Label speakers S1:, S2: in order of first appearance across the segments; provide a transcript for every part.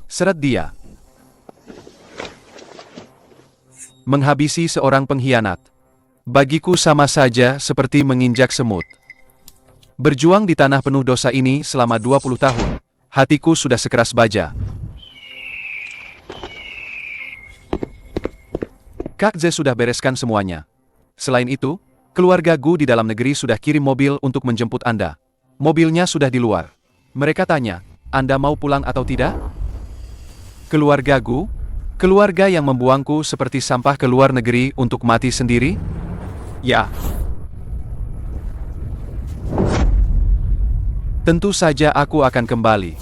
S1: Seret dia. Menghabisi seorang pengkhianat. Bagiku sama saja seperti menginjak semut. Berjuang di tanah penuh dosa ini selama 20 tahun. Hatiku sudah sekeras baja. Kak Ze sudah bereskan semuanya. Selain itu, keluarga Gu di dalam negeri sudah kirim mobil untuk menjemput Anda. Mobilnya sudah di luar. Mereka tanya, Anda mau pulang atau tidak? Keluarga Gu? Keluarga yang membuangku seperti sampah ke luar negeri untuk mati sendiri? Ya. Tentu saja aku akan kembali.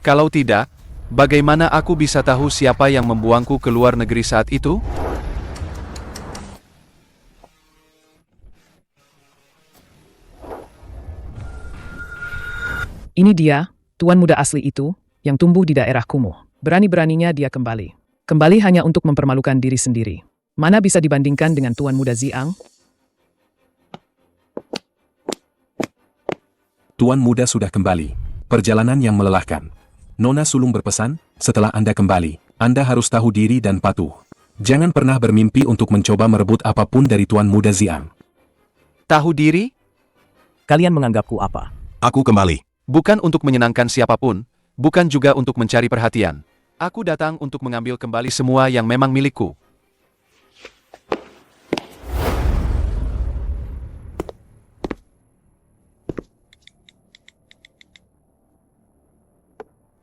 S1: Kalau tidak, bagaimana aku bisa tahu siapa yang membuangku ke luar negeri saat itu?
S2: Ini dia, tuan muda asli itu, yang tumbuh di daerah kumuh. Berani-beraninya dia kembali. Kembali hanya untuk mempermalukan diri sendiri. Mana bisa dibandingkan dengan tuan muda Ziang?
S3: Tuan muda sudah kembali. Perjalanan yang melelahkan. Nona sulung berpesan, setelah Anda kembali, Anda harus tahu diri dan patuh. Jangan pernah bermimpi untuk mencoba merebut apapun dari tuan muda Ziang.
S1: Tahu diri?
S2: Kalian menganggapku apa?
S4: Aku kembali.
S1: Bukan untuk menyenangkan siapapun, bukan juga untuk mencari perhatian. Aku datang untuk mengambil kembali semua yang memang milikku.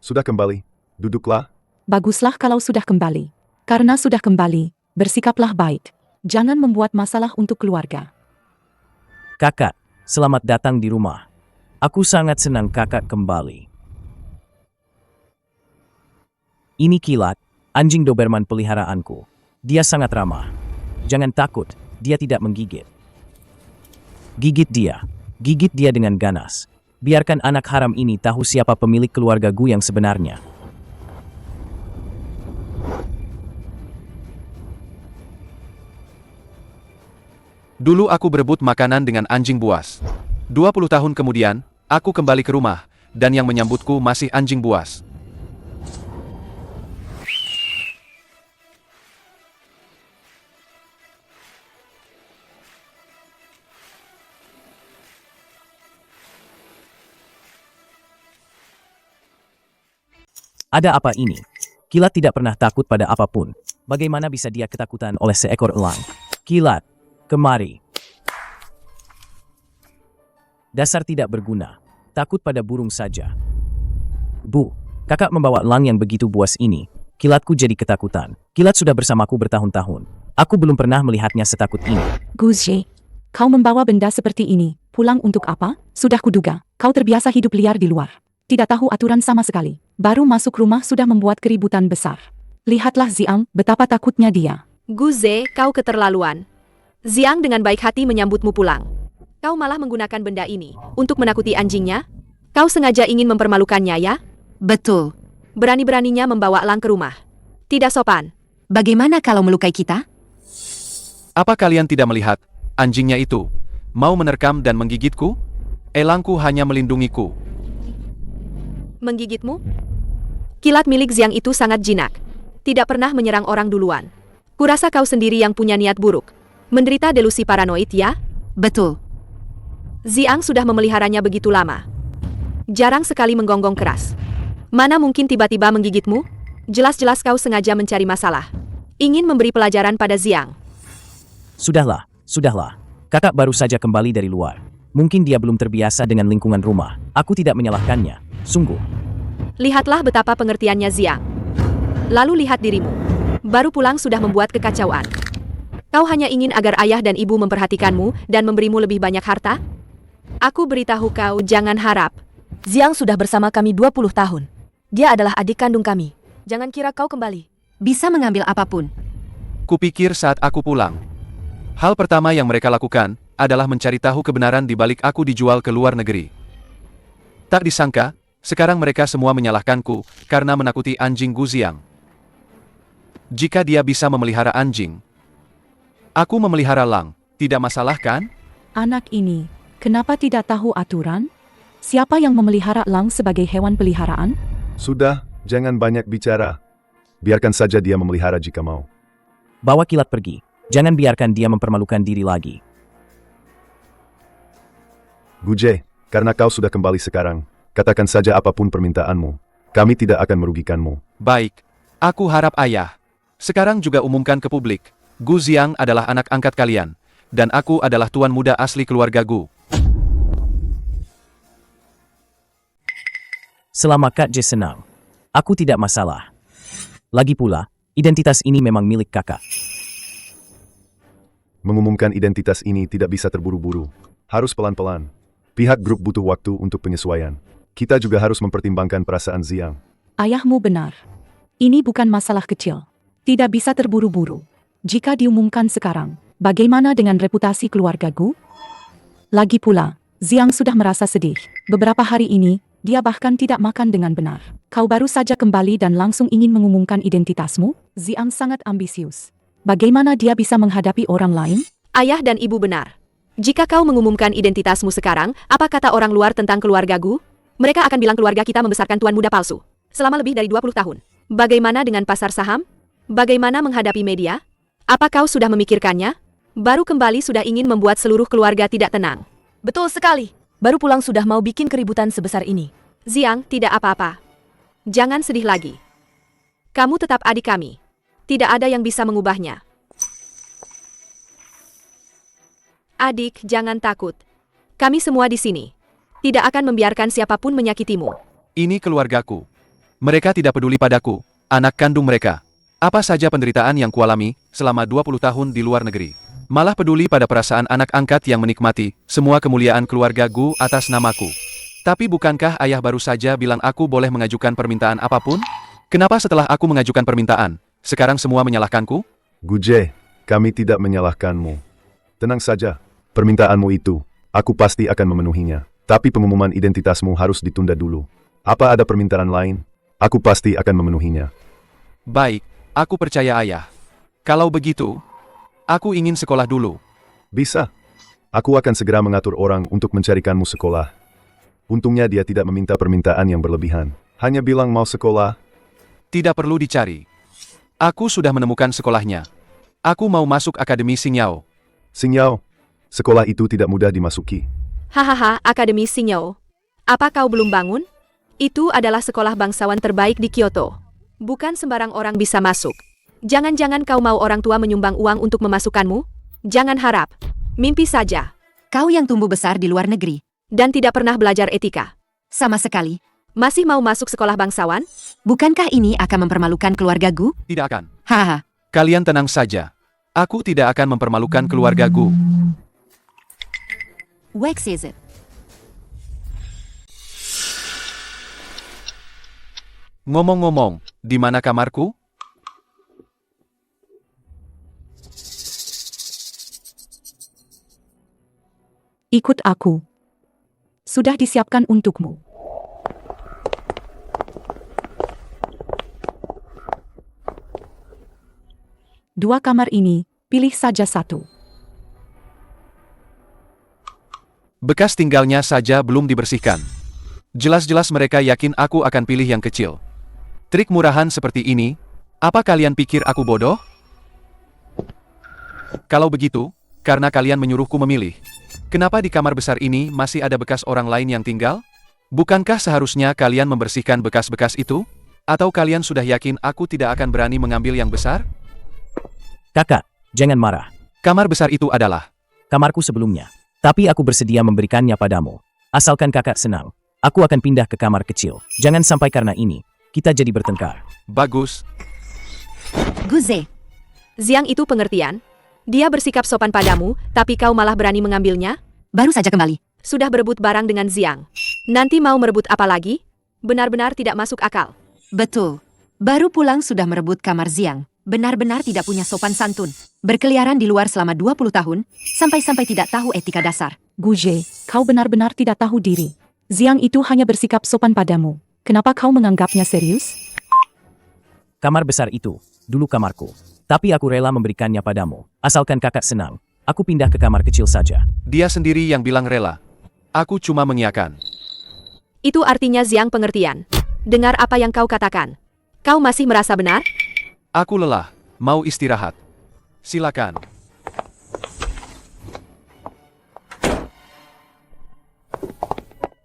S4: Sudah kembali. Duduklah.
S5: Baguslah kalau sudah kembali. Karena sudah kembali, bersikaplah baik. Jangan membuat masalah untuk keluarga.
S2: Kakak, selamat datang di rumah. Aku sangat senang kakak kembali. Ini Kilat, anjing Doberman peliharaanku. Dia sangat ramah. Jangan takut, dia tidak menggigit. Gigit dia dengan ganas. Biarkan anak haram ini tahu siapa pemilik keluarga Gu yang sebenarnya.
S1: Dulu aku berebut makanan dengan anjing buas. 20 tahun kemudian, aku kembali ke rumah, dan yang menyambutku masih anjing buas.
S2: Ada apa ini? Kilat tidak pernah takut pada apapun. Bagaimana bisa dia ketakutan oleh seekor elang? Kilat, kemari. Dasar tidak berguna. Takut pada burung saja. Bu, kakak membawa elang yang begitu buas ini. Kilatku jadi ketakutan. Kilat sudah bersamaku bertahun-tahun. Aku belum pernah melihatnya setakut ini.
S5: Guzhe, kau membawa benda seperti ini. Pulang untuk apa? Sudah kuduga. Kau terbiasa hidup liar di luar. Tidak tahu aturan sama sekali. Baru masuk rumah sudah membuat keributan besar. Lihatlah Ziang, betapa takutnya dia.
S6: Guze, kau keterlaluan. Ziang dengan baik hati menyambutmu pulang. Kau malah menggunakan benda ini untuk menakuti anjingnya? Kau sengaja ingin mempermalukannya, ya?
S7: Betul.
S6: Berani-beraninya membawa elang ke rumah. Tidak sopan.
S7: Bagaimana kalau melukai kita?
S1: Apa kalian tidak melihat, anjingnya itu mau menerkam dan menggigitku? Elangku hanya melindungiku.
S6: Menggigitmu? Kilat milik Ziang itu sangat jinak. Tidak pernah menyerang orang duluan. Kurasa kau sendiri yang punya niat buruk. Menderita delusi paranoid, ya?
S7: Betul.
S6: Ziang sudah memeliharanya begitu lama. Jarang sekali menggonggong keras. Mana mungkin tiba-tiba menggigitmu? Jelas-jelas kau sengaja mencari masalah. Ingin memberi pelajaran pada Ziang.
S2: Sudahlah. Kakak baru saja kembali dari luar. Mungkin dia belum terbiasa dengan lingkungan rumah. Aku tidak menyalahkannya. Sungguh.
S6: Lihatlah betapa pengertiannya Ziang. Lalu lihat dirimu. Baru pulang sudah membuat kekacauan. Kau hanya ingin agar ayah dan ibu memperhatikanmu dan memberimu lebih banyak harta? Aku beritahu kau, jangan harap.
S7: Ziang sudah bersama kami 20 tahun. Dia adalah adik kandung kami.
S6: Jangan kira kau kembali.
S7: Bisa mengambil apapun.
S1: Kupikir saat aku pulang. Hal pertama yang mereka lakukan adalah mencari tahu kebenaran di balik aku dijual ke luar negeri. Tak disangka, sekarang mereka semua menyalahkanku karena menakuti anjing Gu Ziang. Jika dia bisa memelihara anjing, aku memelihara elang, tidak masalah kan?
S5: Anak ini, kenapa tidak tahu aturan? Siapa yang memelihara elang sebagai hewan peliharaan?
S4: Sudah, jangan banyak bicara. Biarkan saja dia memelihara jika mau.
S2: Bawa Kilat pergi. Jangan biarkan dia mempermalukan diri lagi.
S4: Guje, karena kau sudah kembali sekarang, katakan saja apapun permintaanmu. Kami tidak akan merugikanmu.
S1: Baik. Aku harap ayah. Sekarang juga umumkan ke publik. Gu Ziang adalah anak angkat kalian. Dan aku adalah tuan muda asli keluarga Gu.
S2: Selama Kak Je senang. Aku tidak masalah. Lagi pula, identitas ini memang milik kakak.
S4: Mengumumkan identitas ini tidak bisa terburu-buru. Harus pelan-pelan. Pihak grup butuh waktu untuk penyesuaian. Kita juga harus mempertimbangkan perasaan Ziang.
S5: Ayahmu benar. Ini bukan masalah kecil. Tidak bisa terburu-buru. Jika diumumkan sekarang, bagaimana dengan reputasi keluarga Gu? Lagi pula, Ziang sudah merasa sedih. Beberapa hari ini, dia bahkan tidak makan dengan benar. Kau baru saja kembali dan langsung ingin mengumumkan identitasmu? Ziang sangat ambisius. Bagaimana dia bisa menghadapi orang lain?
S6: Ayah dan ibu benar. Jika kau mengumumkan identitasmu sekarang, apa kata orang luar tentang keluarga Gu? Mereka akan bilang keluarga kita membesarkan tuan muda palsu. Selama lebih dari 20 tahun. Bagaimana dengan pasar saham? Bagaimana menghadapi media? Apa kau sudah memikirkannya? Baru kembali sudah ingin membuat seluruh keluarga tidak tenang.
S7: Betul sekali. Baru pulang sudah mau bikin keributan sebesar ini.
S6: Ziang, tidak apa-apa. Jangan sedih lagi. Kamu tetap adik kami. Tidak ada yang bisa mengubahnya. Adik, jangan takut. Kami semua di sini. Tidak akan membiarkan siapapun menyakitimu.
S1: Ini keluargaku. Mereka tidak peduli padaku, anak kandung mereka. Apa saja penderitaan yang kualami selama 20 tahun di luar negeri. Malah peduli pada perasaan anak angkat yang menikmati semua kemuliaan keluarga Gu atas namaku. Tapi bukankah ayah baru saja bilang aku boleh mengajukan permintaan apapun? Kenapa setelah aku mengajukan permintaan, sekarang semua menyalahkanku?
S4: Guje, kami tidak menyalahkanmu. Tenang saja, permintaanmu itu, aku pasti akan memenuhinya. Tapi pengumuman identitasmu harus ditunda dulu. Apa ada permintaan lain? Aku pasti akan memenuhinya.
S1: Baik, aku percaya ayah. Kalau begitu, aku ingin sekolah dulu.
S4: Bisa. Aku akan segera mengatur orang untuk mencarikanmu sekolah. Untungnya dia tidak meminta permintaan yang berlebihan. Hanya bilang mau sekolah.
S1: Tidak perlu dicari. Aku sudah menemukan sekolahnya. Aku mau masuk Akademi Xingyao.
S4: Xingyao, sekolah itu tidak mudah dimasuki.
S6: Hahaha, Akademi Xingyao. Apa kau belum bangun? Itu adalah sekolah bangsawan terbaik di Kyoto. Bukan sembarang orang bisa masuk. Jangan-jangan kau mau orang tua menyumbang uang untuk memasukkanmu? Jangan harap. Mimpi saja.
S8: Kau yang tumbuh besar di luar negeri.
S6: Dan tidak pernah belajar etika.
S8: Sama sekali.
S6: Masih mau masuk sekolah bangsawan?
S8: Bukankah ini akan mempermalukan keluarga Gu?
S1: Tidak akan.
S8: Haha.
S1: Kalian tenang saja. Aku tidak akan mempermalukan keluarga Gu.
S8: Wax is it?
S1: Ngomong-ngomong, di mana kamarku?
S5: Ikut aku. Sudah disiapkan untukmu. Dua kamar ini, pilih saja satu.
S1: Bekas tinggalnya saja belum dibersihkan. Jelas-jelas mereka yakin aku akan pilih yang kecil. Trik murahan seperti ini, apa kalian pikir aku bodoh? Kalau begitu, karena kalian menyuruhku memilih, kenapa di kamar besar ini masih ada bekas orang lain yang tinggal? Bukankah seharusnya kalian membersihkan bekas-bekas itu? Atau kalian sudah yakin aku tidak akan berani mengambil yang besar?
S2: Kakak, jangan marah.
S1: Kamar besar itu adalah
S2: Kamarku sebelumnya. Tapi aku bersedia memberikannya padamu. Asalkan kakak senang, aku akan pindah ke kamar kecil. Jangan sampai karena ini, kita jadi bertengkar.
S1: bagus.
S8: Guze.
S6: Ziang itu pengertian. Dia bersikap sopan padamu, tapi kau malah berani mengambilnya?
S8: Baru saja kembali.
S6: Sudah berebut barang dengan Ziang. Nanti mau merebut apa lagi? Benar-benar tidak masuk akal.
S8: Betul. Baru pulang sudah merebut kamar Ziang. Benar-benar tidak punya sopan santun. Berkeliaran di luar selama 20 tahun, sampai-sampai tidak tahu etika dasar.
S5: Guje, kau benar-benar tidak tahu diri. Ziang itu hanya bersikap sopan padamu. Kenapa kau menganggapnya serius?
S2: Kamar besar itu, dulu kamarku. Tapi aku rela memberikannya padamu. Asalkan kakak senang, aku pindah ke kamar kecil saja.
S1: Dia sendiri yang bilang rela. Aku cuma mengiyakan.
S6: Itu artinya Ziang pengertian. Dengar apa yang kau katakan. Kau masih merasa benar?
S1: Aku lelah, mau istirahat. Silakan.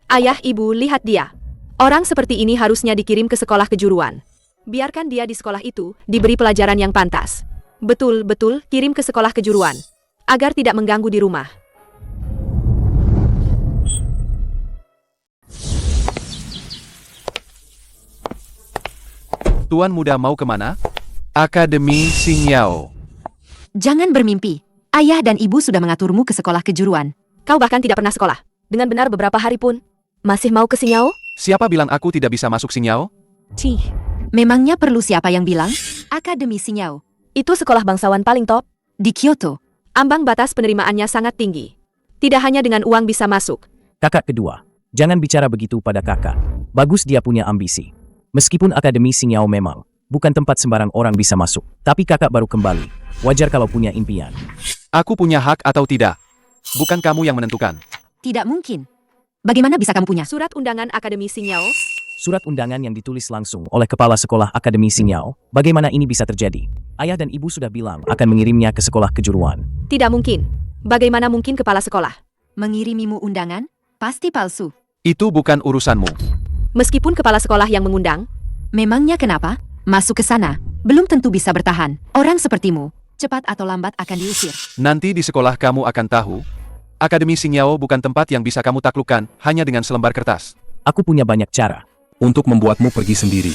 S6: Ayah, ibu, lihat dia. Orang seperti ini harusnya dikirim ke sekolah kejuruan. Biarkan dia di sekolah itu, diberi pelajaran yang pantas. Betul-betul, kirim ke sekolah kejuruan. Agar tidak mengganggu di rumah.
S1: Tuan muda mau kemana? Akademi Xingyao.
S8: Jangan bermimpi. Ayah dan ibu sudah mengaturmu ke sekolah kejuruan.
S6: Kau bahkan tidak pernah sekolah. Dengan benar beberapa hari pun. Masih mau ke Xingyao?
S1: Siapa bilang aku tidak bisa masuk Xingyao?
S5: Cih,
S8: Memangnya perlu siapa yang bilang? Akademi Xingyao.
S7: Itu sekolah bangsawan paling top.
S8: Di Kyoto.
S6: Ambang batas penerimaannya sangat tinggi. Tidak hanya dengan uang bisa masuk.
S2: Kakak kedua, jangan bicara begitu pada kakak. Bagus dia punya ambisi. Meskipun Akademi Xingyao memang bukan tempat sembarang orang bisa masuk, tapi kakak baru kembali. Wajar kalau punya impian.
S1: Aku punya hak atau tidak? Bukan kamu yang menentukan.
S8: Tidak mungkin. Bagaimana bisa kamu punya?
S6: Surat undangan Akademi Xingyao.
S2: Surat undangan yang ditulis langsung oleh Kepala Sekolah Akademi Xingyao. Bagaimana ini bisa terjadi? Ayah dan ibu sudah bilang akan mengirimnya ke sekolah kejuruan.
S6: Tidak mungkin. Bagaimana mungkin kepala sekolah?
S8: Mengirimimu undangan? Pasti palsu.
S1: Itu bukan urusanmu.
S6: Meskipun kepala sekolah yang mengundang,
S8: Memangnya kenapa? Masuk ke sana. Belum tentu bisa bertahan. Orang sepertimu, cepat atau lambat akan diusir.
S1: Nanti di sekolah kamu akan tahu. Akademi Xingyao bukan tempat yang bisa kamu taklukkan hanya dengan selembar kertas.
S2: Aku punya banyak cara.
S3: Untuk membuatmu pergi sendiri.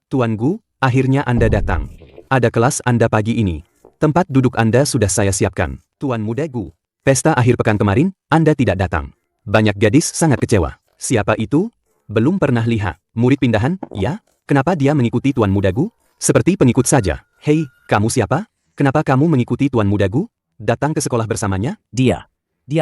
S9: Tuan Gu, akhirnya Anda datang. Ada kelas Anda pagi ini. Tempat duduk Anda sudah saya siapkan. Tuan Muda Gu, pesta akhir pekan kemarin, Anda tidak datang. Banyak gadis sangat kecewa. Siapa itu? Belum pernah lihat. Murid pindahan, ya? Kenapa dia mengikuti Tuan Muda Gu? Seperti pengikut saja. Hei, kamu siapa? Kenapa kamu mengikuti Tuan Muda Gu? Datang ke sekolah bersamanya?
S2: Dia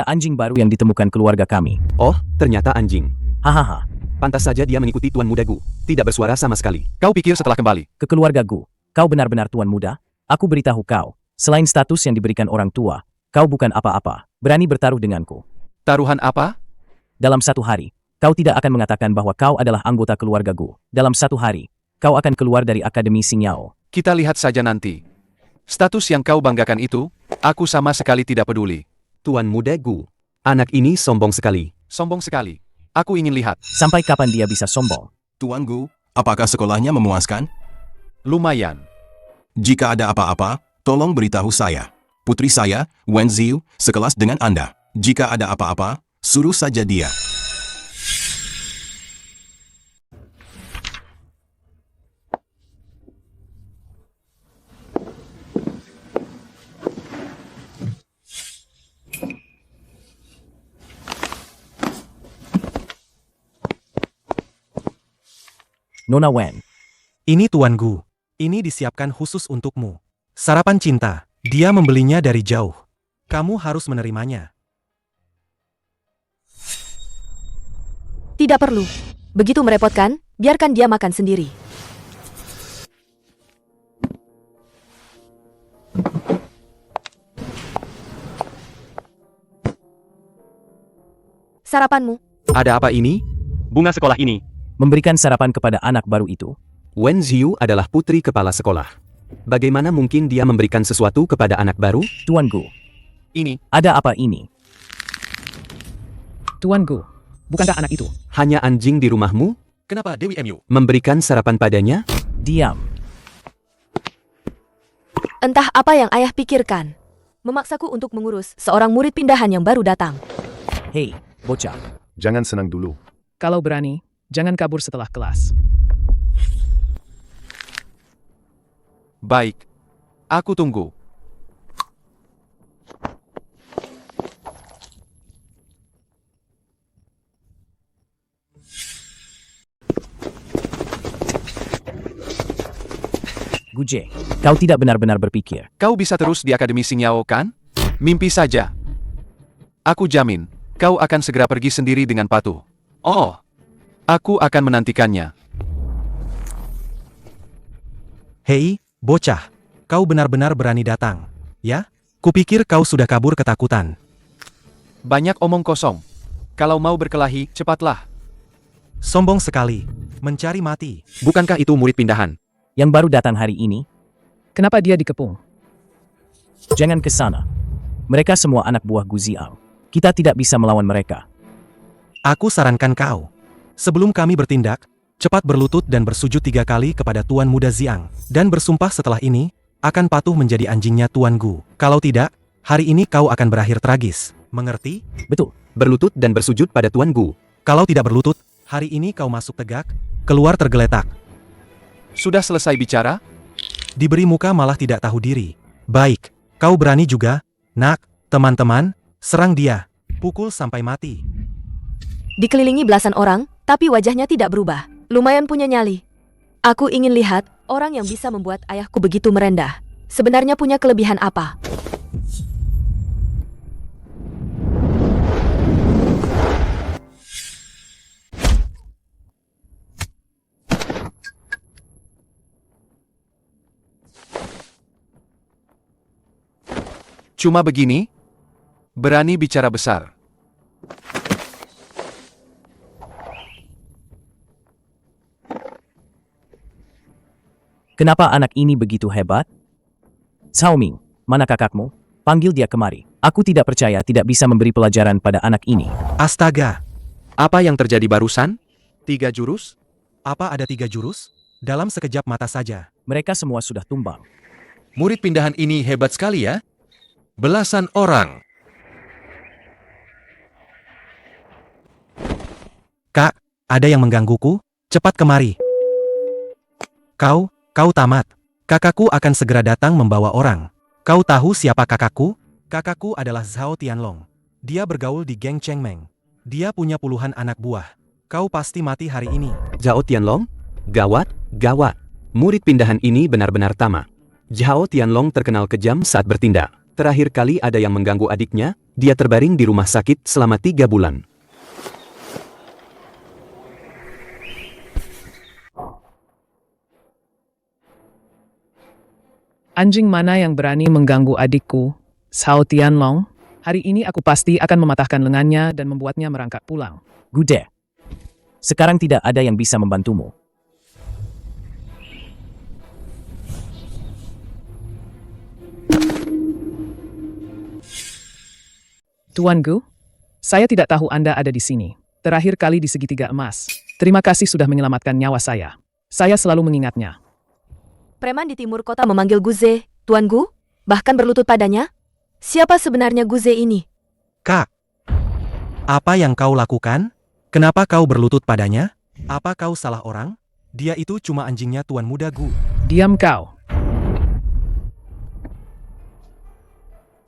S2: anjing baru yang ditemukan keluarga kami.
S9: Oh, ternyata anjing.
S2: Hahaha.
S9: Pantas saja dia mengikuti Tuan Muda Gu. Tidak bersuara sama sekali.
S1: Kau pikir setelah kembali?
S2: Ke keluarga Gu, kau benar-benar tuan muda? Aku beritahu kau, selain status yang diberikan orang tua, kau bukan apa-apa. Berani bertaruh denganku.
S1: Taruhan apa?
S2: Dalam satu hari, kau tidak akan mengatakan bahwa kau adalah anggota keluarga Gu. Dalam satu hari, kau akan keluar dari Akademi Xingyao.
S1: Kita lihat saja nanti. Status yang kau banggakan itu, aku sama sekali tidak peduli.
S9: Tuan Muda Gu, anak ini sombong sekali.
S1: Sombong sekali. Aku ingin lihat.
S2: Sampai kapan dia bisa sombong?
S10: Tuan Gu, apakah sekolahnya memuaskan?
S1: Lumayan.
S10: Jika ada apa-apa, tolong beritahu saya. Putri saya, Wen Ziu, sekelas dengan Anda. Jika ada apa-apa, suruh saja dia.
S2: Nona Wen,
S11: Ini Tuan Gu. Ini disiapkan khusus untukmu. Sarapan cinta. Dia membelinya dari jauh. Kamu harus menerimanya.
S7: Tidak perlu. Begitu merepotkan, biarkan dia makan sendiri. Sarapanmu.
S9: Ada apa ini? Bunga sekolah ini.
S2: memberikan sarapan kepada anak baru itu.
S9: Wen Ziu adalah putri kepala sekolah. Bagaimana mungkin dia memberikan sesuatu kepada anak baru?
S2: Tuan Gu.
S1: Ini.
S2: Ada apa ini?
S12: Tuan Gu, bukankah anak itu?
S9: Hanya anjing di rumahmu?
S1: Kenapa Dewi MU
S9: memberikan sarapan padanya?
S2: Diam.
S7: Entah apa yang ayah pikirkan. Memaksaku untuk mengurus seorang murid pindahan yang baru datang.
S2: Hei, bocah.
S4: Jangan senang dulu.
S12: Kalau berani, jangan kabur setelah kelas.
S1: Baik. Aku tunggu.
S2: Guje, kau tidak benar-benar berpikir.
S1: Kau bisa terus di Akademi Xingyao, kan? Mimpi saja. Aku jamin, kau akan segera pergi sendiri dengan patuh. Oh, aku akan menantikannya.
S11: Hei, bocah. Kau benar-benar berani datang. Ya? Kupikir kau sudah kabur ketakutan.
S1: Banyak omong kosong. Kalau mau berkelahi, cepatlah.
S11: Sombong sekali. Mencari mati.
S1: Bukankah itu murid pindahan?
S2: Yang baru datang hari ini?
S12: Kenapa dia dikepung?
S2: Jangan ke sana. Mereka semua anak buah Gu Ziang. Kita tidak bisa melawan mereka.
S11: Aku sarankan kau. Sebelum kami bertindak, cepat berlutut dan bersujud 3 kali kepada Tuan Muda Ziang. Dan bersumpah setelah ini, akan patuh menjadi anjingnya Tuan Gu. Kalau tidak, hari ini kau akan berakhir tragis. Mengerti?
S2: Betul.
S9: Berlutut dan bersujud pada Tuan Gu.
S11: Kalau tidak berlutut, hari ini kau masuk tegak, keluar tergeletak.
S1: Sudah selesai bicara?
S11: Diberi muka malah tidak tahu diri. Baik, kau berani juga, nak, teman-teman, serang dia. Pukul sampai mati.
S7: Dikelilingi belasan orang, tapi wajahnya tidak berubah. Lumayan punya nyali. Aku ingin lihat orang yang bisa membuat ayahku begitu merendah. Sebenarnya punya kelebihan apa?
S1: Cuma begini? Berani bicara besar.
S2: Kenapa anak ini begitu hebat? Cao Ming, mana kakakmu? Panggil dia kemari. Aku tidak percaya tidak bisa memberi pelajaran pada anak ini.
S11: Astaga,
S1: Apa yang terjadi barusan? 3 jurus?
S11: apa ada 3 jurus? Dalam sekejap mata saja.
S2: Mereka semua sudah tumbang.
S13: Murid pindahan ini hebat sekali ya. Belasan orang.
S11: Kak, ada yang menggangguku? Cepat kemari. Kau tamat. Kakakku akan segera datang membawa orang. Kau tahu siapa kakakku? Kakakku adalah Zhao Tianlong. Dia bergaul di geng Chengmeng. Dia punya puluhan anak buah. Kau pasti mati hari ini.
S9: Zhao Tianlong? Gawat, gawat. Murid pindahan ini benar-benar tamak. Zhao Tianlong terkenal kejam saat bertindak. Terakhir kali ada yang mengganggu adiknya, dia terbaring di rumah sakit selama 3 bulan.
S12: Anjing mana yang berani mengganggu adikku? Zhao Tianlong? Hari ini aku pasti akan mematahkan lengannya dan membuatnya merangkak pulang.
S2: Gude. Sekarang tidak ada yang bisa membantumu.
S12: Tuan Gu, saya tidak tahu Anda ada di sini. Terakhir kali di segitiga emas. Terima kasih sudah menyelamatkan nyawa saya. Saya selalu mengingatnya.
S7: Preman di timur kota memanggil Guze, Tuan Gu, bahkan berlutut padanya. Siapa sebenarnya Guze ini?
S11: Kak, apa yang kau lakukan? Kenapa kau berlutut padanya? Apa kau salah orang? Dia itu cuma anjingnya Tuan Muda Gu.
S12: Diam kau.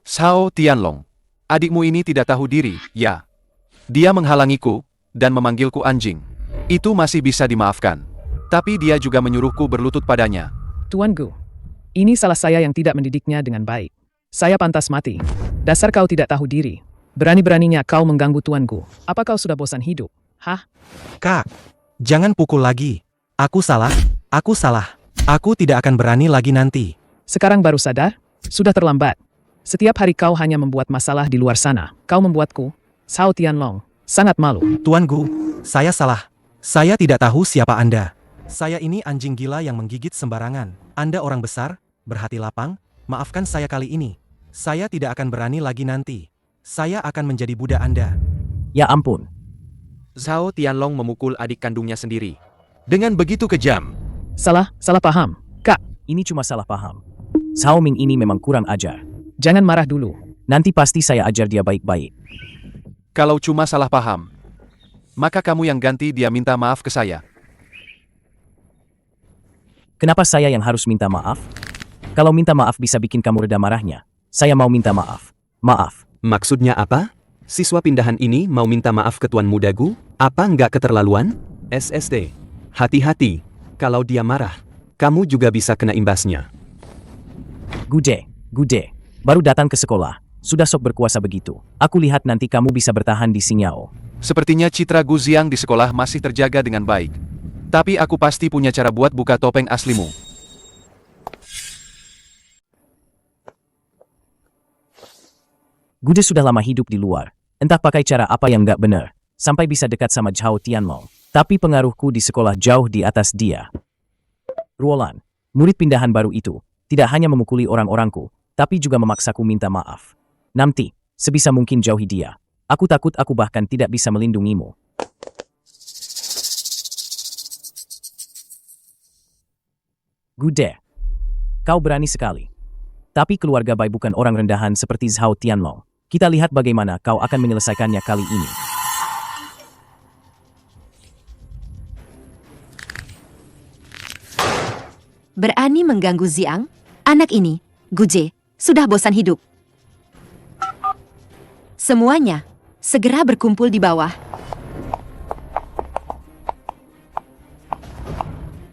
S1: Zhao Tianlong. Adikmu ini tidak tahu diri, ya. Dia menghalangiku, dan memanggilku anjing. Itu masih bisa dimaafkan. Tapi dia juga menyuruhku berlutut padanya.
S12: Tuan Gu, ini salah saya yang tidak mendidiknya dengan baik. Saya pantas mati. Dasar kau tidak tahu diri. Berani-beraninya kau mengganggu Tuan Gu. Apa kau sudah bosan hidup? Hah?
S11: Kak, jangan pukul lagi. Aku salah. Aku tidak akan berani lagi nanti.
S12: Sekarang baru sadar? Sudah terlambat. Setiap hari kau hanya membuat masalah di luar sana. Kau membuatku, Zhao Tianlong, sangat malu.
S11: Tuan Gu, saya salah. Saya tidak tahu siapa Anda. Saya ini anjing gila yang menggigit sembarangan. Anda orang besar, berhati lapang, maafkan saya kali ini. Saya tidak akan berani lagi nanti. Saya akan menjadi budak Anda.
S2: Ya ampun.
S1: Zhao Tianlong memukul adik kandungnya sendiri. Dengan begitu kejam.
S12: Salah paham. Kak,
S2: Ini cuma salah paham. Cao Ming ini memang kurang ajar.
S12: jangan marah dulu.
S2: Nanti pasti saya ajar dia baik-baik.
S1: Kalau cuma salah paham, maka kamu yang ganti dia minta maaf ke saya.
S2: Kenapa saya yang harus minta maaf? Kalau minta maaf bisa bikin kamu reda marahnya. Saya mau minta maaf. Maaf.
S9: Maksudnya apa? Siswa pindahan ini mau minta maaf ke Tuan Muda Gu? Apa nggak keterlaluan? SSD. Hati-hati. Kalau dia marah, kamu juga bisa kena imbasnya.
S2: Gude. Baru datang ke sekolah. Sudah sok berkuasa begitu. Aku lihat nanti kamu bisa bertahan di Xingyao.
S1: Sepertinya citra Gu Ziang di sekolah masih terjaga dengan baik. Tapi aku pasti punya cara buat buka topeng aslimu.
S2: Gude sudah lama hidup di luar. Entah pakai cara apa yang nggak benar, sampai bisa dekat sama Zhao Tianlong. Tapi pengaruhku di sekolah jauh di atas dia. Ruolan, murid pindahan baru itu, tidak hanya memukuli orang-orangku, tapi juga memaksaku minta maaf. Nanti, sebisa mungkin jauhi dia. Aku takut aku bahkan tidak bisa melindungimu. Gude, kau berani sekali. Tapi keluarga Bai bukan orang rendahan seperti Zhao Tianlong. Kita lihat bagaimana kau akan menyelesaikannya kali ini.
S8: Berani mengganggu Ziang? Anak ini, Guje, sudah bosan hidup. Semuanya, segera berkumpul di bawah.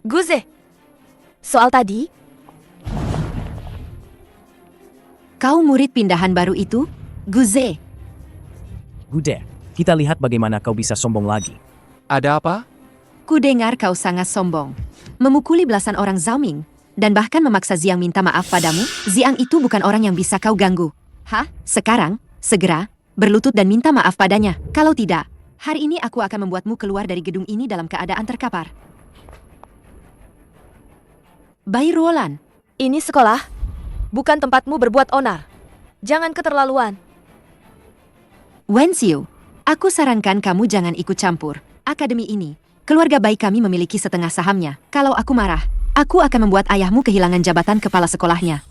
S7: Guze, soal tadi,
S8: Kau murid pindahan baru itu, Guze.
S2: Gude, kita lihat bagaimana kau bisa sombong lagi.
S1: Ada apa?
S8: Ku dengar kau sangat sombong. Memukuli belasan orang Zaoming, dan bahkan memaksa Ziang minta maaf padamu. Ziang itu bukan orang yang bisa kau ganggu. Hah? Sekarang, segera, berlutut dan minta maaf padanya. Kalau tidak, hari ini aku akan membuatmu keluar dari gedung ini dalam keadaan terkapar. Bai Ruolan.
S7: ini sekolah, bukan tempatmu berbuat onar. Jangan keterlaluan.
S8: Wen Xiu, aku sarankan kamu jangan ikut campur. Akademi ini, keluarga Bai kami memiliki setengah sahamnya. Kalau aku marah, aku akan membuat ayahmu kehilangan jabatan kepala sekolahnya.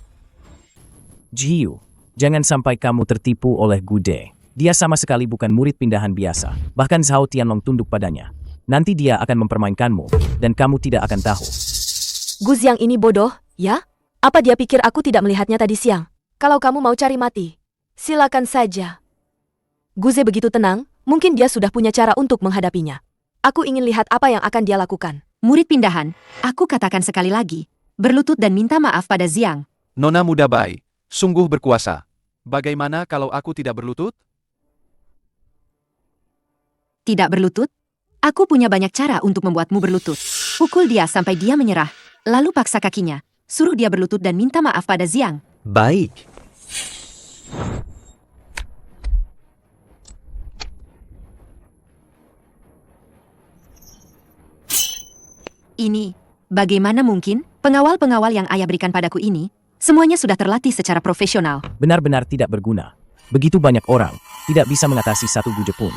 S2: Jiu, jangan sampai kamu tertipu oleh Gude. Dia sama sekali bukan murid pindahan biasa. Bahkan Zhao Tianlong tunduk padanya. Nanti dia akan mempermainkanmu, dan kamu tidak akan tahu.
S7: Gu Ziang ini bodoh, ya? Apa dia pikir aku tidak melihatnya tadi siang? Kalau kamu mau cari mati, silakan saja. Guze begitu tenang, mungkin dia sudah punya cara untuk menghadapinya. Aku ingin lihat apa yang akan dia lakukan.
S8: Murid pindahan, aku katakan sekali lagi, berlutut dan minta maaf pada Ziang.
S1: Nona muda Bai, sungguh berkuasa. Bagaimana kalau aku tidak berlutut?
S8: Tidak berlutut? Aku punya banyak cara untuk membuatmu berlutut. Pukul dia sampai dia menyerah, lalu paksa kakinya. Suruh dia berlutut dan minta maaf pada Ziang.
S9: Baik.
S8: Ini, bagaimana mungkin? Pengawal-pengawal yang ayah berikan padaku ini, semuanya sudah terlatih secara profesional.
S2: Benar-benar tidak berguna. Begitu banyak orang, tidak bisa mengatasi satu Guje pun.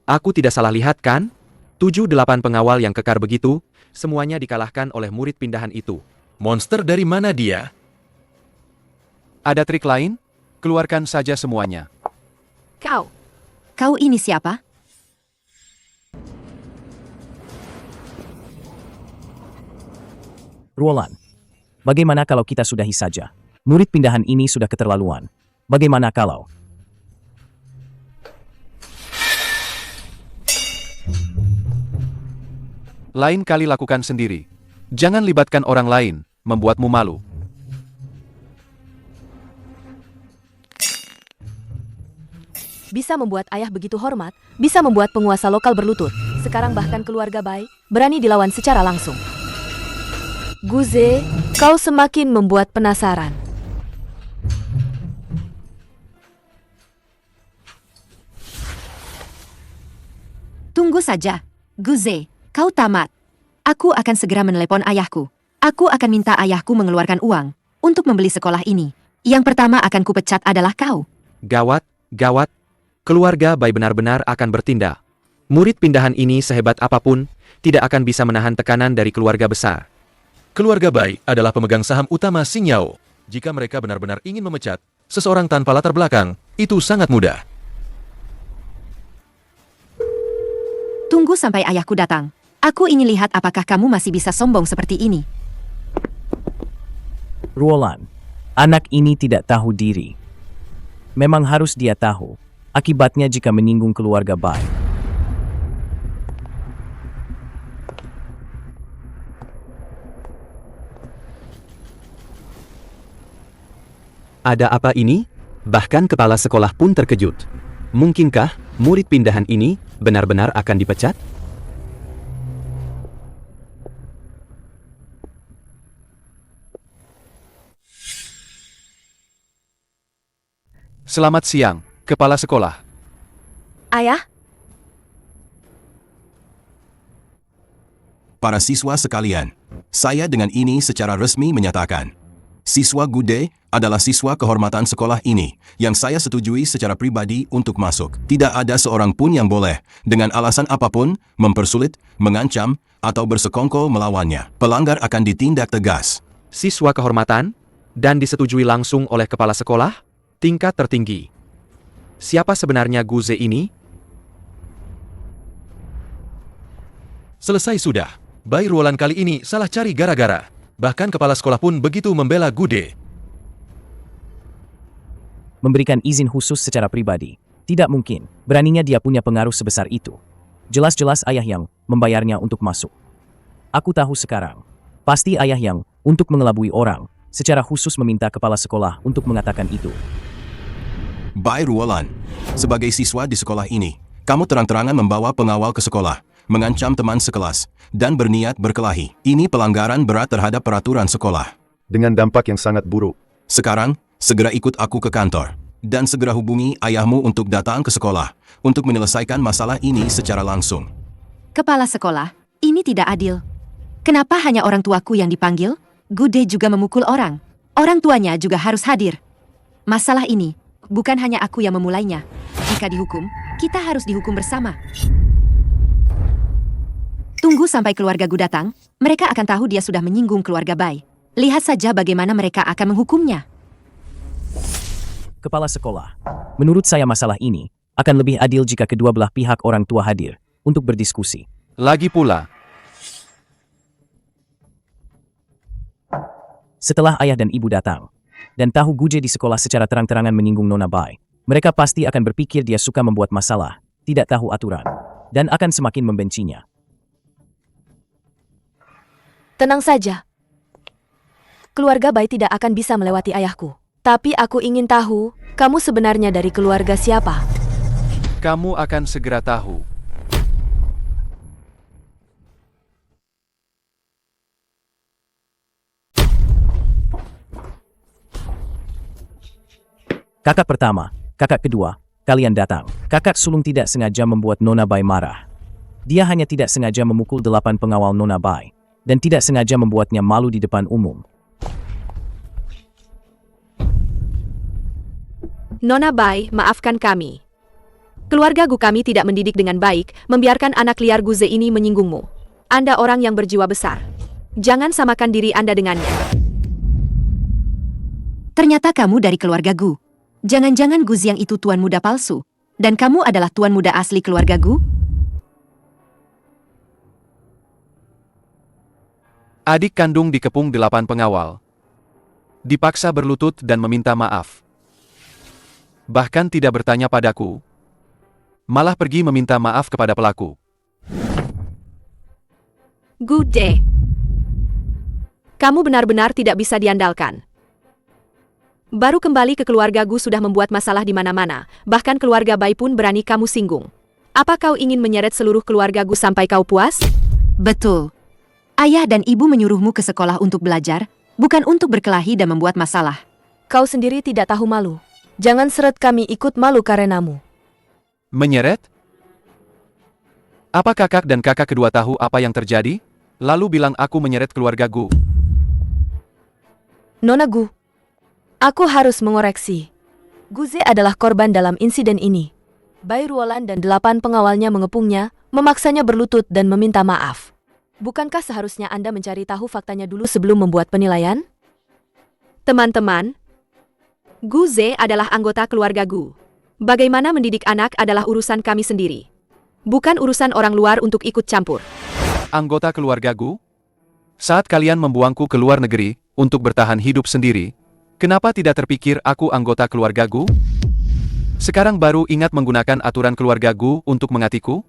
S9: Aku tidak salah lihat kan? 7-8 pengawal yang kekar begitu, semuanya dikalahkan oleh murid pindahan itu.
S13: Monster dari mana dia?
S1: Ada trik lain? Keluarkan saja semuanya.
S8: Kau ini siapa?
S2: Ruolan, bagaimana kalau kita sudahi saja? Murid pindahan ini sudah keterlaluan. Bagaimana kalau...
S1: Lain kali lakukan sendiri. Jangan libatkan orang lain, membuatmu malu.
S7: Bisa membuat ayah begitu hormat, bisa membuat penguasa lokal berlutut. Sekarang bahkan keluarga Bai berani dilawan secara langsung. Guze, kau semakin membuat penasaran.
S8: Tunggu saja, Guze. Kau tamat. Aku akan segera menelepon ayahku. Aku akan minta ayahku mengeluarkan uang untuk membeli sekolah ini. Yang pertama akan kupecat adalah kau.
S9: Gawat, gawat. Keluarga Bai benar-benar akan bertindak. Murid pindahan ini sehebat apapun, tidak akan bisa menahan tekanan dari keluarga besar.
S13: Keluarga Bai adalah pemegang saham utama Xing Yao. Jika mereka benar-benar ingin memecat seseorang tanpa latar belakang, itu sangat mudah.
S8: Tunggu sampai ayahku datang. Aku ingin lihat apakah kamu masih bisa sombong seperti ini.
S2: Ruolan, anak ini tidak tahu diri. Memang harus dia tahu, akibatnya jika menyinggung keluarga Bai.
S9: Ada apa ini? Bahkan kepala sekolah pun terkejut. Mungkinkah murid pindahan ini benar-benar akan dipecat?
S1: Selamat siang, Kepala Sekolah.
S7: Ayah,
S10: Para siswa sekalian, saya dengan ini secara resmi menyatakan, siswa Gude adalah siswa kehormatan sekolah ini yang saya setujui secara pribadi untuk masuk. Tidak ada seorang pun yang boleh, dengan alasan apapun, mempersulit, mengancam, atau bersekongkol melawannya. Pelanggar akan ditindak tegas.
S9: Siswa kehormatan dan disetujui langsung oleh kepala sekolah tingkat tertinggi. Siapa sebenarnya Guze ini?
S13: Selesai sudah. Bai Ruolan kali ini salah cari gara-gara. Bahkan kepala sekolah pun begitu membela Gude.
S2: Memberikan izin khusus secara pribadi. Tidak mungkin. Beraninya dia punya pengaruh sebesar itu. Jelas-jelas ayah yang membayarnya untuk masuk. Aku tahu sekarang. Pasti ayah yang untuk mengelabui orang secara khusus meminta kepala sekolah untuk mengatakan itu.
S10: Bai Ruolan, sebagai siswa di sekolah ini, kamu terang-terangan membawa pengawal ke sekolah, mengancam teman sekelas, dan berniat berkelahi. Ini pelanggaran berat terhadap peraturan sekolah.
S4: Dengan dampak yang sangat buruk.
S10: Sekarang, segera ikut aku ke kantor. Dan segera hubungi ayahmu untuk datang ke sekolah, untuk menyelesaikan masalah ini secara langsung.
S8: Kepala sekolah, ini tidak adil. Kenapa hanya orang tuaku yang dipanggil? Gude juga memukul orang. Orang tuanya juga harus hadir. Masalah ini, bukan hanya aku yang memulainya. Jika dihukum, kita harus dihukum bersama. Tunggu sampai keluarga Gu datang, mereka akan tahu dia sudah menyinggung keluarga Bai. Lihat saja bagaimana mereka akan menghukumnya.
S2: Kepala sekolah, menurut saya masalah ini akan lebih adil jika kedua belah pihak orang tua hadir untuk berdiskusi.
S1: Lagi pula,
S2: Setelah ayah dan ibu datang, dan tahu Guje di sekolah secara terang-terangan menyinggung Nona Bai, mereka pasti akan berpikir dia suka membuat masalah, tidak tahu aturan, dan akan semakin membencinya.
S7: tenang saja. Keluarga Bai tidak akan bisa melewati ayahku. Tapi aku ingin tahu, kamu sebenarnya dari keluarga siapa?
S1: kamu akan segera tahu.
S2: Kakak pertama, kakak kedua, kalian datang. Kakak sulung tidak sengaja membuat Nona Bai marah. Dia hanya tidak sengaja memukul 8 pengawal Nona Bai, dan tidak sengaja membuatnya malu di depan umum.
S6: Nona Bai, maafkan kami. Keluarga Gu kami tidak mendidik dengan baik, membiarkan anak liar Guze ini menyinggungmu. Anda orang yang berjiwa besar. Jangan samakan diri Anda dengannya.
S8: Ternyata kamu dari keluarga Gu. Jangan-jangan Gu Ziang itu tuan muda palsu. Dan kamu adalah tuan muda asli keluarga Gu?
S1: Adik kandung dikepung 8 pengawal. Dipaksa berlutut dan meminta maaf. Bahkan tidak bertanya padaku. Malah pergi meminta maaf kepada pelaku.
S6: Gude. Kamu benar-benar tidak bisa diandalkan. Baru kembali ke keluarga Gu sudah membuat masalah di mana-mana, bahkan keluarga Bai pun berani kamu singgung. Apa kau ingin menyeret seluruh keluarga Gu sampai kau puas?
S8: Betul. Ayah dan ibu menyuruhmu ke sekolah untuk belajar, bukan untuk berkelahi dan membuat masalah.
S7: Kau sendiri tidak tahu malu. Jangan seret kami ikut malu karenamu.
S1: Menyeret? Apa kakak dan kakak kedua tahu apa yang terjadi? Lalu bilang aku menyeret keluarga Gu.
S7: Nona Gu, aku harus mengoreksi. Guze adalah korban dalam insiden ini. Bai Ruolan dan 8 pengawalnya mengepungnya, memaksanya berlutut dan meminta maaf. Bukankah seharusnya Anda mencari tahu faktanya dulu sebelum membuat penilaian?
S6: Teman-teman, Guze adalah anggota keluarga Gu. Bagaimana mendidik anak adalah urusan kami sendiri. Bukan urusan orang luar untuk ikut campur.
S1: Anggota keluarga Gu? Saat kalian membuangku ke luar negeri untuk bertahan hidup sendiri, kenapa tidak terpikir aku anggota keluarga Gu? Sekarang baru ingat menggunakan aturan keluarga Gu untuk mengatiku?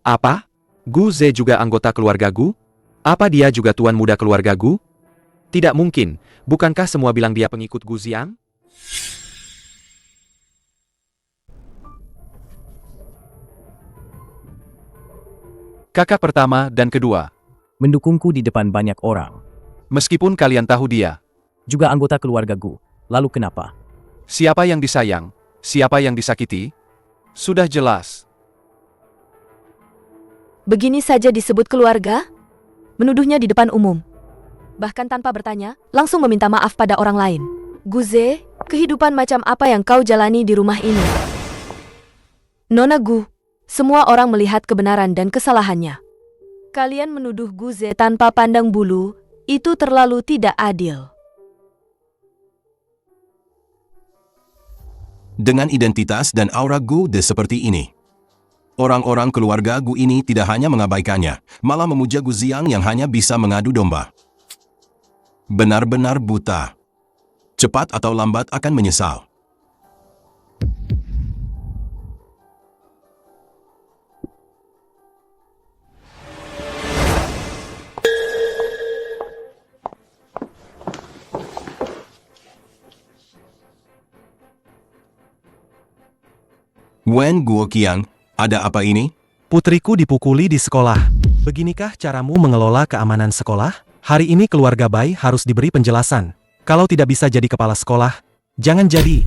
S9: Apa? Guze juga anggota keluarga Gu? Apa dia juga tuan muda keluarga Gu? Tidak mungkin. Bukankah semua bilang dia pengikut Gu Ziang?
S1: Kakak pertama dan kedua.
S2: Mendukungku di depan banyak orang.
S1: Meskipun kalian tahu dia.
S2: Juga anggota keluarga Gu. Lalu kenapa?
S1: Siapa yang disayang, siapa yang disakiti? Sudah jelas.
S7: Begini saja disebut keluarga? Menuduhnya di depan umum. Bahkan tanpa bertanya, langsung meminta maaf pada orang lain. Guze, kehidupan macam apa yang kau jalani di rumah ini? Nona Gu, semua orang melihat kebenaran dan kesalahannya. Kalian menuduh Guze tanpa pandang bulu, itu terlalu tidak adil.
S10: Dengan identitas dan aura Gu De seperti ini, orang-orang keluarga Gu ini tidak hanya mengabaikannya, malah memuja Gu Ziang yang hanya bisa mengadu domba. Benar-benar buta. Cepat atau lambat akan menyesal. Wen Guoqiang, ada apa ini?
S11: Putriku dipukuli di sekolah. Beginikah caramu mengelola keamanan sekolah? Hari ini keluarga Bai harus diberi penjelasan. Kalau tidak bisa jadi kepala sekolah, jangan jadi.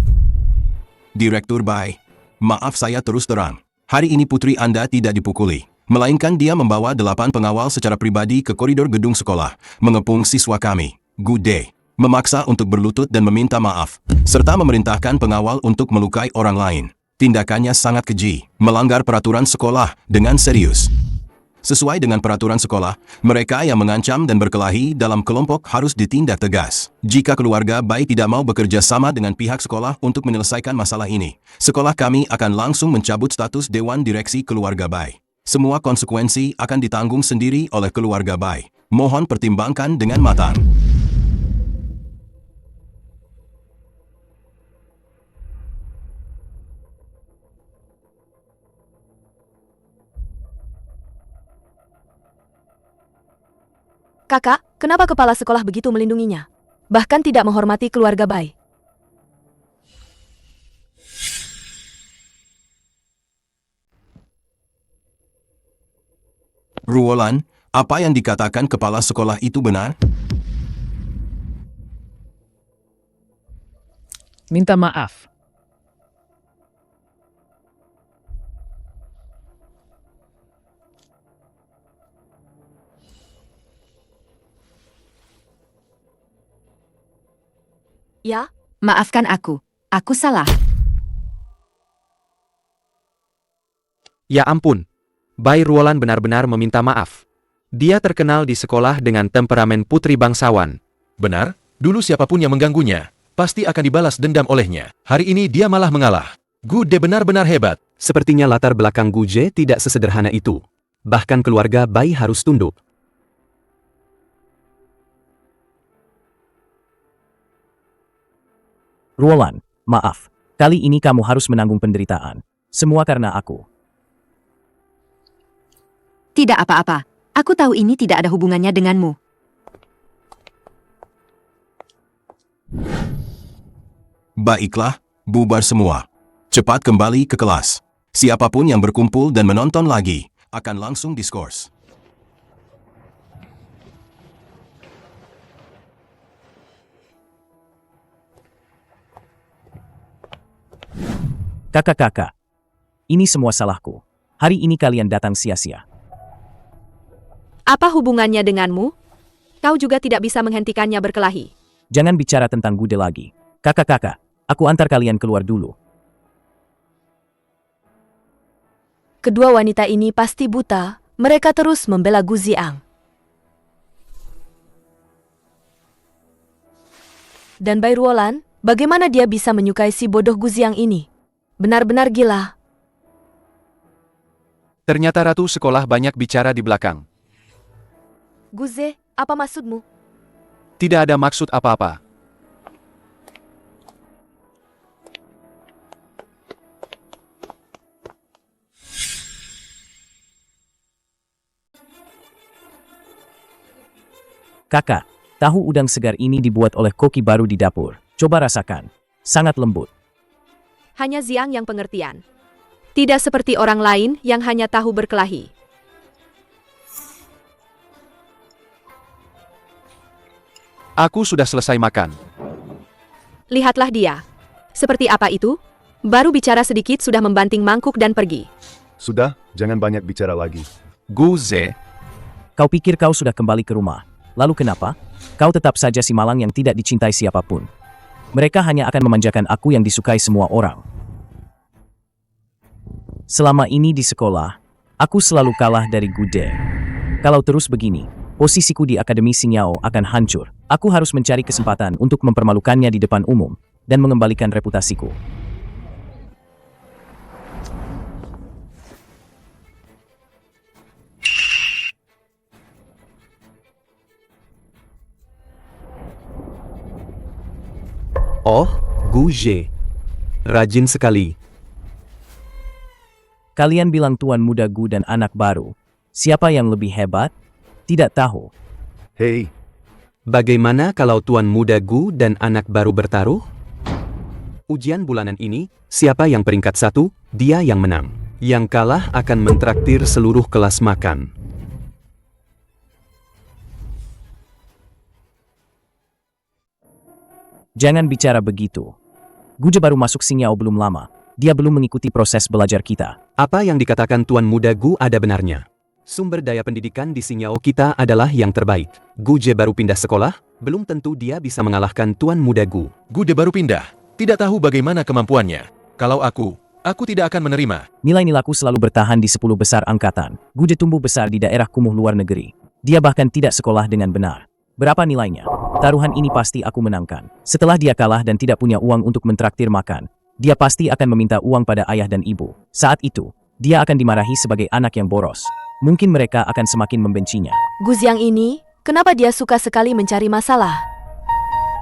S10: Direktur Bai, maaf saya terus terang. Hari ini putri Anda tidak dipukuli, melainkan dia membawa 8 pengawal secara pribadi ke koridor gedung sekolah, mengepung siswa kami, Gu De, memaksa untuk berlutut dan meminta maaf, serta memerintahkan pengawal untuk melukai orang lain. Tindakannya sangat keji, melanggar peraturan sekolah dengan serius. Sesuai dengan peraturan sekolah, mereka yang mengancam dan berkelahi dalam kelompok harus ditindak tegas. Jika keluarga Bai tidak mau bekerja sama dengan pihak sekolah untuk menyelesaikan masalah ini, sekolah kami akan langsung mencabut status Dewan Direksi Keluarga Bai. Semua konsekuensi akan ditanggung sendiri oleh keluarga Bai. Mohon pertimbangkan dengan matang.
S7: Kakak, kenapa kepala sekolah begitu melindunginya? Bahkan tidak menghormati keluarga Bai.
S10: Ruolan, apa yang dikatakan kepala sekolah itu benar?
S12: Minta maaf.
S7: Ya?
S8: Maafkan aku salah.
S1: Ya ampun, Bai Ruolan benar-benar meminta maaf. Dia terkenal di sekolah dengan temperamen putri bangsawan.
S13: Benar, dulu siapapun yang mengganggunya, pasti akan dibalas dendam olehnya. Hari ini dia malah mengalah. Gu De benar-benar hebat.
S9: Sepertinya latar belakang Gu Je tidak sesederhana itu. Bahkan keluarga Bai harus tunduk.
S2: Ruolan, maaf. Kali ini kamu harus menanggung penderitaan. Semua karena aku.
S8: Tidak apa-apa. Aku tahu ini tidak ada hubungannya denganmu.
S10: Baiklah, bubar semua. Cepat kembali ke kelas. Siapapun yang berkumpul dan menonton lagi, akan langsung diskors.
S2: Kakak-kakak, ini semua salahku. Hari ini kalian datang sia-sia.
S6: Apa hubungannya denganmu? Kau juga tidak bisa menghentikannya berkelahi.
S2: Jangan bicara tentang Gude lagi. Kakak-kakak, aku antar kalian keluar dulu.
S7: Kedua wanita ini pasti buta. Mereka terus membela Gu Ziang. Dan Bai Ruolan, bagaimana dia bisa menyukai si bodoh Gu Ziang ini? Benar-benar gila.
S1: Ternyata ratu sekolah banyak bicara di belakang.
S7: Guze, apa maksudmu?
S1: Tidak ada maksud apa-apa.
S2: Kakak, tahu udang segar ini dibuat oleh koki baru di dapur. Coba rasakan. Sangat lembut.
S6: Hanya Ziang yang pengertian. Tidak seperti orang lain yang hanya tahu berkelahi.
S1: Aku sudah selesai makan.
S6: Lihatlah dia. Seperti apa itu? Baru bicara sedikit sudah membanting mangkuk dan pergi.
S4: Sudah, jangan banyak bicara lagi.
S1: Guze,
S2: Kau pikir kau sudah kembali ke rumah. Lalu kenapa? Kau tetap saja si malang yang tidak dicintai siapapun. Mereka hanya akan memanjakan aku yang disukai semua orang. Selama ini di sekolah, aku selalu kalah dari Gude. Kalau terus begini, posisiku di Akademi Xingyao akan hancur. Aku harus mencari kesempatan untuk mempermalukannya di depan umum dan mengembalikan reputasiku.
S9: Oh, Guje. Rajin sekali.
S2: Kalian bilang Tuan Muda Gu dan anak baru. Siapa yang lebih hebat? Tidak tahu.
S4: Hei,
S9: Bagaimana kalau Tuan Muda Gu dan anak baru bertaruh? Ujian bulanan ini, siapa yang peringkat 1, dia yang menang. Yang kalah akan mentraktir seluruh kelas makan.
S2: Jangan bicara begitu. Guje baru masuk Xingyao belum lama. Dia belum mengikuti proses belajar kita.
S9: Apa yang dikatakan Tuan Muda Gu ada benarnya. Sumber daya pendidikan di Xingyao kita adalah yang terbaik. Guje baru pindah sekolah, belum tentu dia bisa mengalahkan Tuan Muda Gu.
S13: Gude baru pindah, tidak tahu bagaimana kemampuannya. Kalau aku tidak akan menerima.
S2: Nilai-nilaiku selalu bertahan di 10 besar angkatan. Guje tumbuh besar di daerah kumuh luar negeri. Dia bahkan tidak sekolah dengan benar. Berapa nilainya? Taruhan ini pasti aku menangkan. Setelah dia kalah dan tidak punya uang untuk mentraktir makan, dia pasti akan meminta uang pada ayah dan ibu. Saat itu, dia akan dimarahi sebagai anak yang boros. Mungkin mereka akan semakin membencinya.
S7: Gu Ziang ini, kenapa dia suka sekali mencari masalah?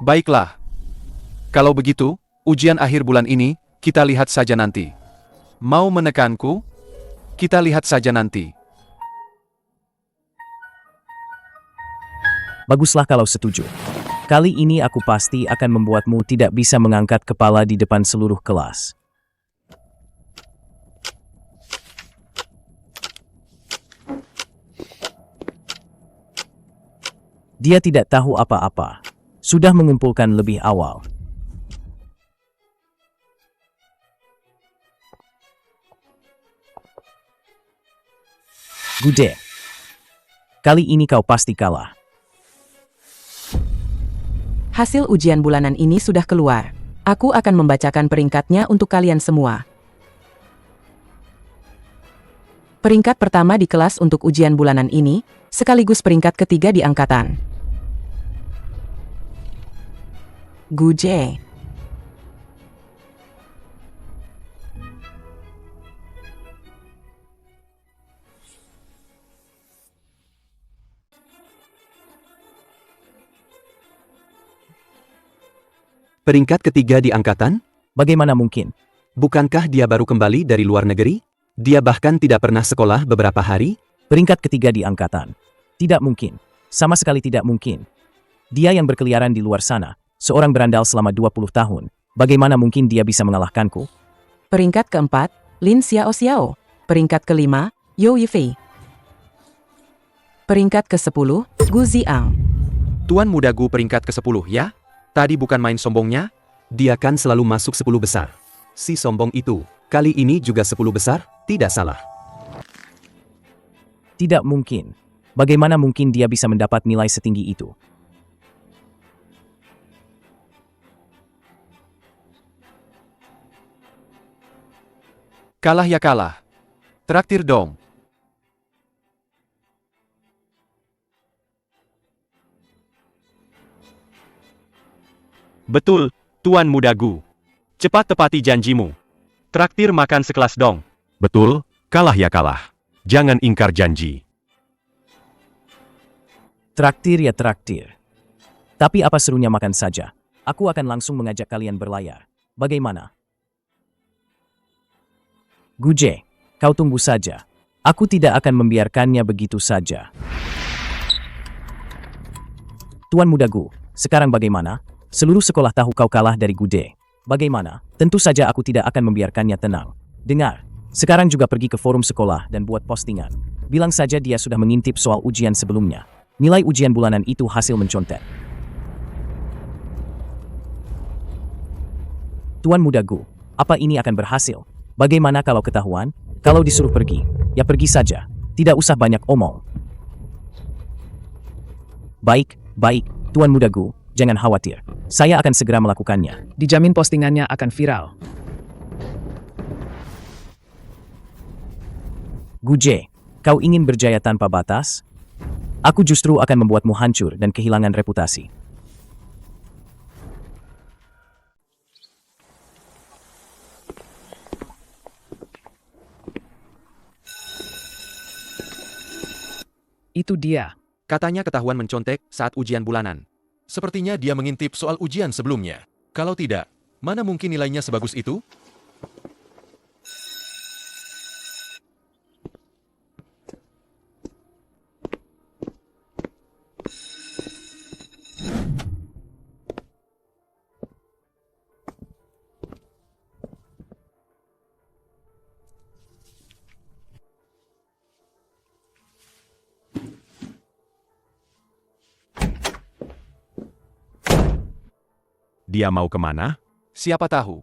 S1: baiklah. Kalau begitu, ujian akhir bulan ini, kita lihat saja nanti. Mau menekanku? Kita lihat saja nanti.
S2: Baguslah kalau setuju. Kali ini aku pasti akan membuatmu tidak bisa mengangkat kepala di depan seluruh kelas. Dia tidak tahu apa-apa. Sudah mengumpulkan lebih awal. Gude. Kali ini kau pasti kalah.
S14: Hasil ujian bulanan ini sudah keluar. Aku akan membacakan peringkatnya untuk kalian semua. Peringkat pertama di kelas untuk ujian bulanan ini, sekaligus peringkat ketiga di angkatan. Guje.
S9: Peringkat ketiga di angkatan?
S2: Bagaimana mungkin?
S9: Bukankah dia baru kembali dari luar negeri? Dia bahkan tidak pernah sekolah beberapa hari?
S2: Peringkat ketiga di angkatan. Tidak mungkin. Sama sekali tidak mungkin. Dia yang berkeliaran di luar sana, seorang berandal selama 20 tahun. Bagaimana mungkin dia bisa mengalahkanku?
S14: Peringkat keempat, Lin Xiao Xiao. Peringkat kelima, You Yifei. Peringkat ke-10, Gu Ziang.
S1: Tuan Muda Gu peringkat ke-10 ya? Tadi bukan main sombongnya?
S9: Dia kan selalu masuk 10 besar. Si sombong itu, kali ini juga 10 besar, tidak salah.
S2: Tidak mungkin. Bagaimana mungkin dia bisa mendapat nilai setinggi itu?
S1: Kalah ya kalah. Traktir dong.
S15: Betul, Tuan Muda Gu. Cepat tepati janjimu. Traktir makan sekelas dong.
S13: Betul, kalah ya kalah. Jangan ingkar janji.
S2: Traktir ya traktir. Tapi apa serunya makan saja? Aku akan langsung mengajak kalian berlayar. Bagaimana? Guje, kau tunggu saja. Aku tidak akan membiarkannya begitu saja. Tuan Muda Gu, sekarang bagaimana? Seluruh sekolah tahu kau kalah dari Gude. Bagaimana? Tentu saja aku tidak akan membiarkannya tenang. Dengar, sekarang juga pergi ke forum sekolah dan buat postingan. Bilang saja dia sudah mengintip soal ujian sebelumnya. Nilai ujian bulanan itu hasil mencontek. Tuan Muda Gu, apa ini akan berhasil? Bagaimana kalau ketahuan? Kalau disuruh pergi, ya pergi saja. Tidak usah banyak omong. Baik, Tuan Muda Gu, jangan khawatir. Saya akan segera melakukannya.
S12: Dijamin postingannya akan viral.
S2: Guje, kau ingin berjaya tanpa batas? Aku justru akan membuatmu hancur dan kehilangan reputasi.
S12: Itu dia.
S13: Katanya ketahuan mencontek saat ujian bulanan. Sepertinya dia mengintip soal ujian sebelumnya. Kalau tidak, mana mungkin nilainya sebagus itu?
S15: Dia mau kemana?
S13: Siapa tahu.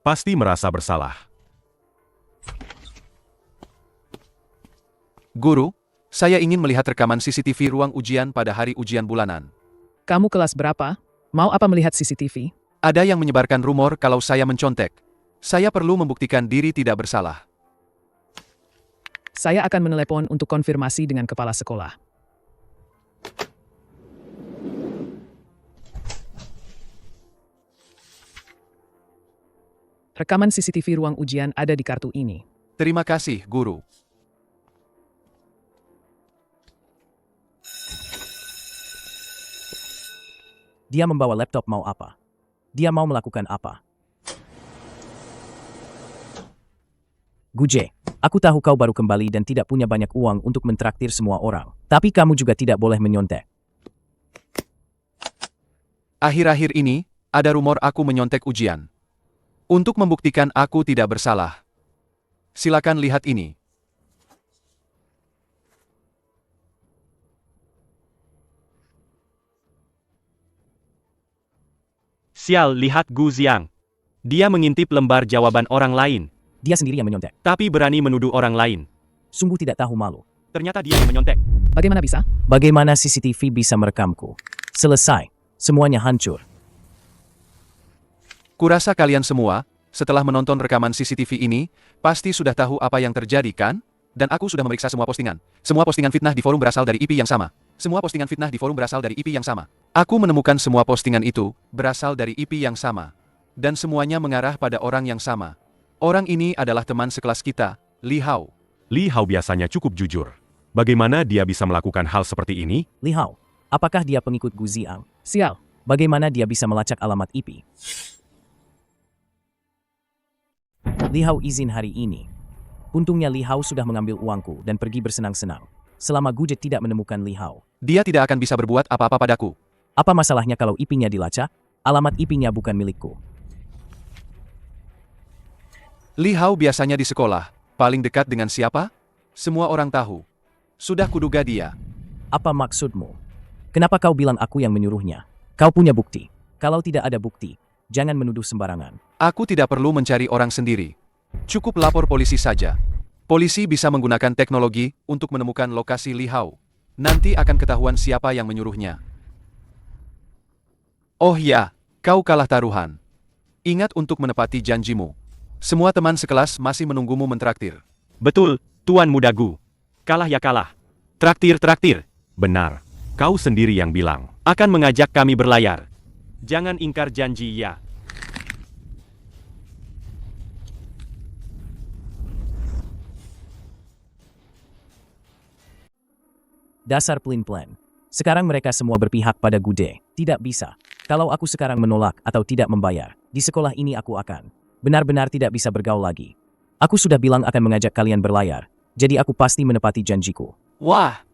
S15: Pasti merasa bersalah.
S1: Guru, saya ingin melihat rekaman CCTV ruang ujian pada hari ujian bulanan.
S12: Kamu kelas berapa? Mau apa melihat CCTV?
S1: Ada yang menyebarkan rumor kalau saya mencontek. Saya perlu membuktikan diri tidak bersalah.
S12: Saya akan menelepon untuk konfirmasi dengan kepala sekolah. Rekaman CCTV ruang ujian ada di kartu ini.
S1: Terima kasih, Guru.
S2: Dia membawa laptop mau apa? Dia mau melakukan apa? Guje, aku tahu kau baru kembali dan tidak punya banyak uang untuk mentraktir semua orang. Tapi kamu juga tidak boleh menyontek.
S1: Akhir-akhir ini, ada rumor aku menyontek ujian. Untuk membuktikan aku tidak bersalah. Silakan lihat ini.
S15: Sial, lihat Gu Ziang. Dia mengintip lembar jawaban orang lain.
S2: Dia sendiri yang menyontek.
S15: Tapi berani menuduh orang lain.
S2: Sungguh tidak tahu malu.
S15: Ternyata dia yang menyontek.
S12: Bagaimana bisa?
S2: Bagaimana CCTV bisa merekamku? Selesai. Semuanya hancur.
S1: Kurasa kalian semua, setelah menonton rekaman CCTV ini, pasti sudah tahu apa yang terjadi kan? Dan aku sudah memeriksa semua postingan. Semua postingan fitnah di forum berasal dari IP yang sama. Semua postingan fitnah di forum berasal dari IP yang sama. Aku menemukan semua postingan itu berasal dari IP yang sama. Dan semuanya mengarah pada orang yang sama. Orang ini adalah teman sekelas kita, Li Hao.
S15: Li Hao biasanya cukup jujur. Bagaimana dia bisa melakukan hal seperti ini?
S2: Li Hao, apakah dia pengikut Gu Ziang?
S12: Sial.
S2: Bagaimana dia bisa melacak alamat IP? Li Hao izin hari ini. Untungnya Li Hao sudah mengambil uangku dan pergi bersenang-senang. Selama Guje tidak menemukan Li Hao.
S1: Dia tidak akan bisa berbuat apa-apa padaku.
S2: Apa masalahnya kalau IP-nya dilacak? Alamat IP-nya bukan milikku.
S1: Li Hao biasanya di sekolah. Paling dekat dengan siapa? Semua orang tahu. Sudah kuduga dia.
S2: Apa maksudmu? Kenapa kau bilang aku yang menyuruhnya? Kau punya bukti. Kalau tidak ada bukti, jangan menuduh sembarangan.
S1: Aku tidak perlu mencari orang sendiri. Cukup lapor polisi saja. Polisi bisa menggunakan teknologi untuk menemukan lokasi Li Hao. Nanti akan ketahuan siapa yang menyuruhnya. Oh ya, kau kalah taruhan. Ingat untuk menepati janjimu. Semua teman sekelas masih menunggumu mentraktir.
S15: Betul, Tuan Muda Gu. Kalah ya kalah. Traktir, traktir. Benar. Kau sendiri yang bilang akan mengajak kami berlayar. Jangan ingkar janji ya.
S2: Dasar pelin-pelan. Sekarang mereka semua berpihak pada Gude. Tidak bisa. Kalau aku sekarang menolak atau tidak membayar, di sekolah ini aku akan benar-benar tidak bisa bergaul lagi. Aku sudah bilang akan mengajak kalian berlayar, jadi aku pasti menepati janjiku.
S1: Wah!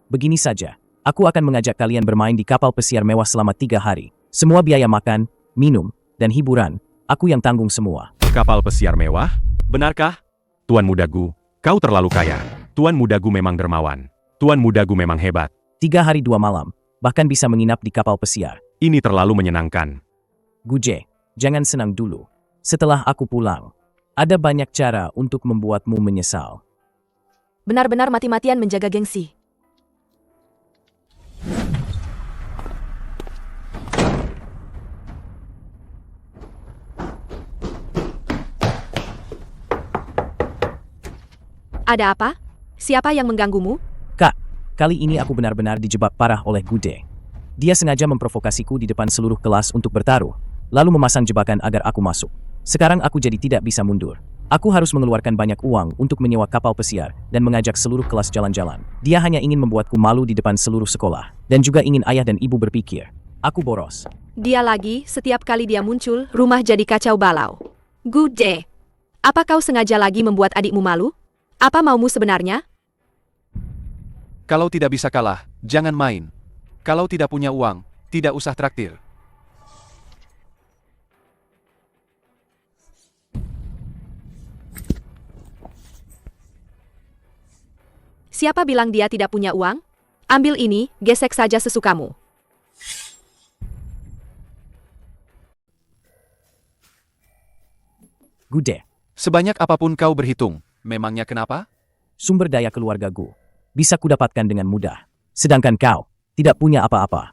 S2: Begini saja, aku akan mengajak kalian bermain di kapal pesiar mewah selama 3 hari. Semua biaya makan, minum, dan hiburan, aku yang tanggung semua.
S15: Kapal pesiar mewah? Benarkah? Tuan Muda Gu, kau terlalu kaya. Tuan Muda Gu memang dermawan. Tuan Muda Gu memang hebat.
S2: 3 hari 2 malam, bahkan bisa menginap di kapal pesiar.
S15: Ini terlalu menyenangkan.
S2: Guje, jangan senang dulu. Setelah aku pulang, ada banyak cara untuk membuatmu menyesal.
S7: Benar-benar mati-matian menjaga gengsi.
S6: Ada apa? Siapa yang mengganggumu?
S2: Kak, kali ini aku benar-benar dijebak parah oleh Gude. Dia sengaja memprovokasiku di depan seluruh kelas untuk bertaruh, lalu memasang jebakan agar aku masuk. Sekarang aku jadi tidak bisa mundur. Aku harus mengeluarkan banyak uang untuk menyewa kapal pesiar dan mengajak seluruh kelas jalan-jalan. Dia hanya ingin membuatku malu di depan seluruh sekolah, dan juga ingin ayah dan ibu berpikir, aku boros.
S6: Dia lagi, setiap kali dia muncul, rumah jadi kacau balau. Gude, apa kau sengaja lagi membuat adikmu malu? Apa maumu sebenarnya?
S1: Kalau tidak bisa kalah, jangan main. Kalau tidak punya uang, tidak usah traktir.
S6: Siapa bilang dia tidak punya uang? Ambil ini, gesek saja sesukamu.
S2: Gude,
S1: Sebanyak apapun kau berhitung, memangnya kenapa?
S2: sumber daya keluargaku bisa kudapatkan dengan mudah. Sedangkan kau tidak punya apa-apa.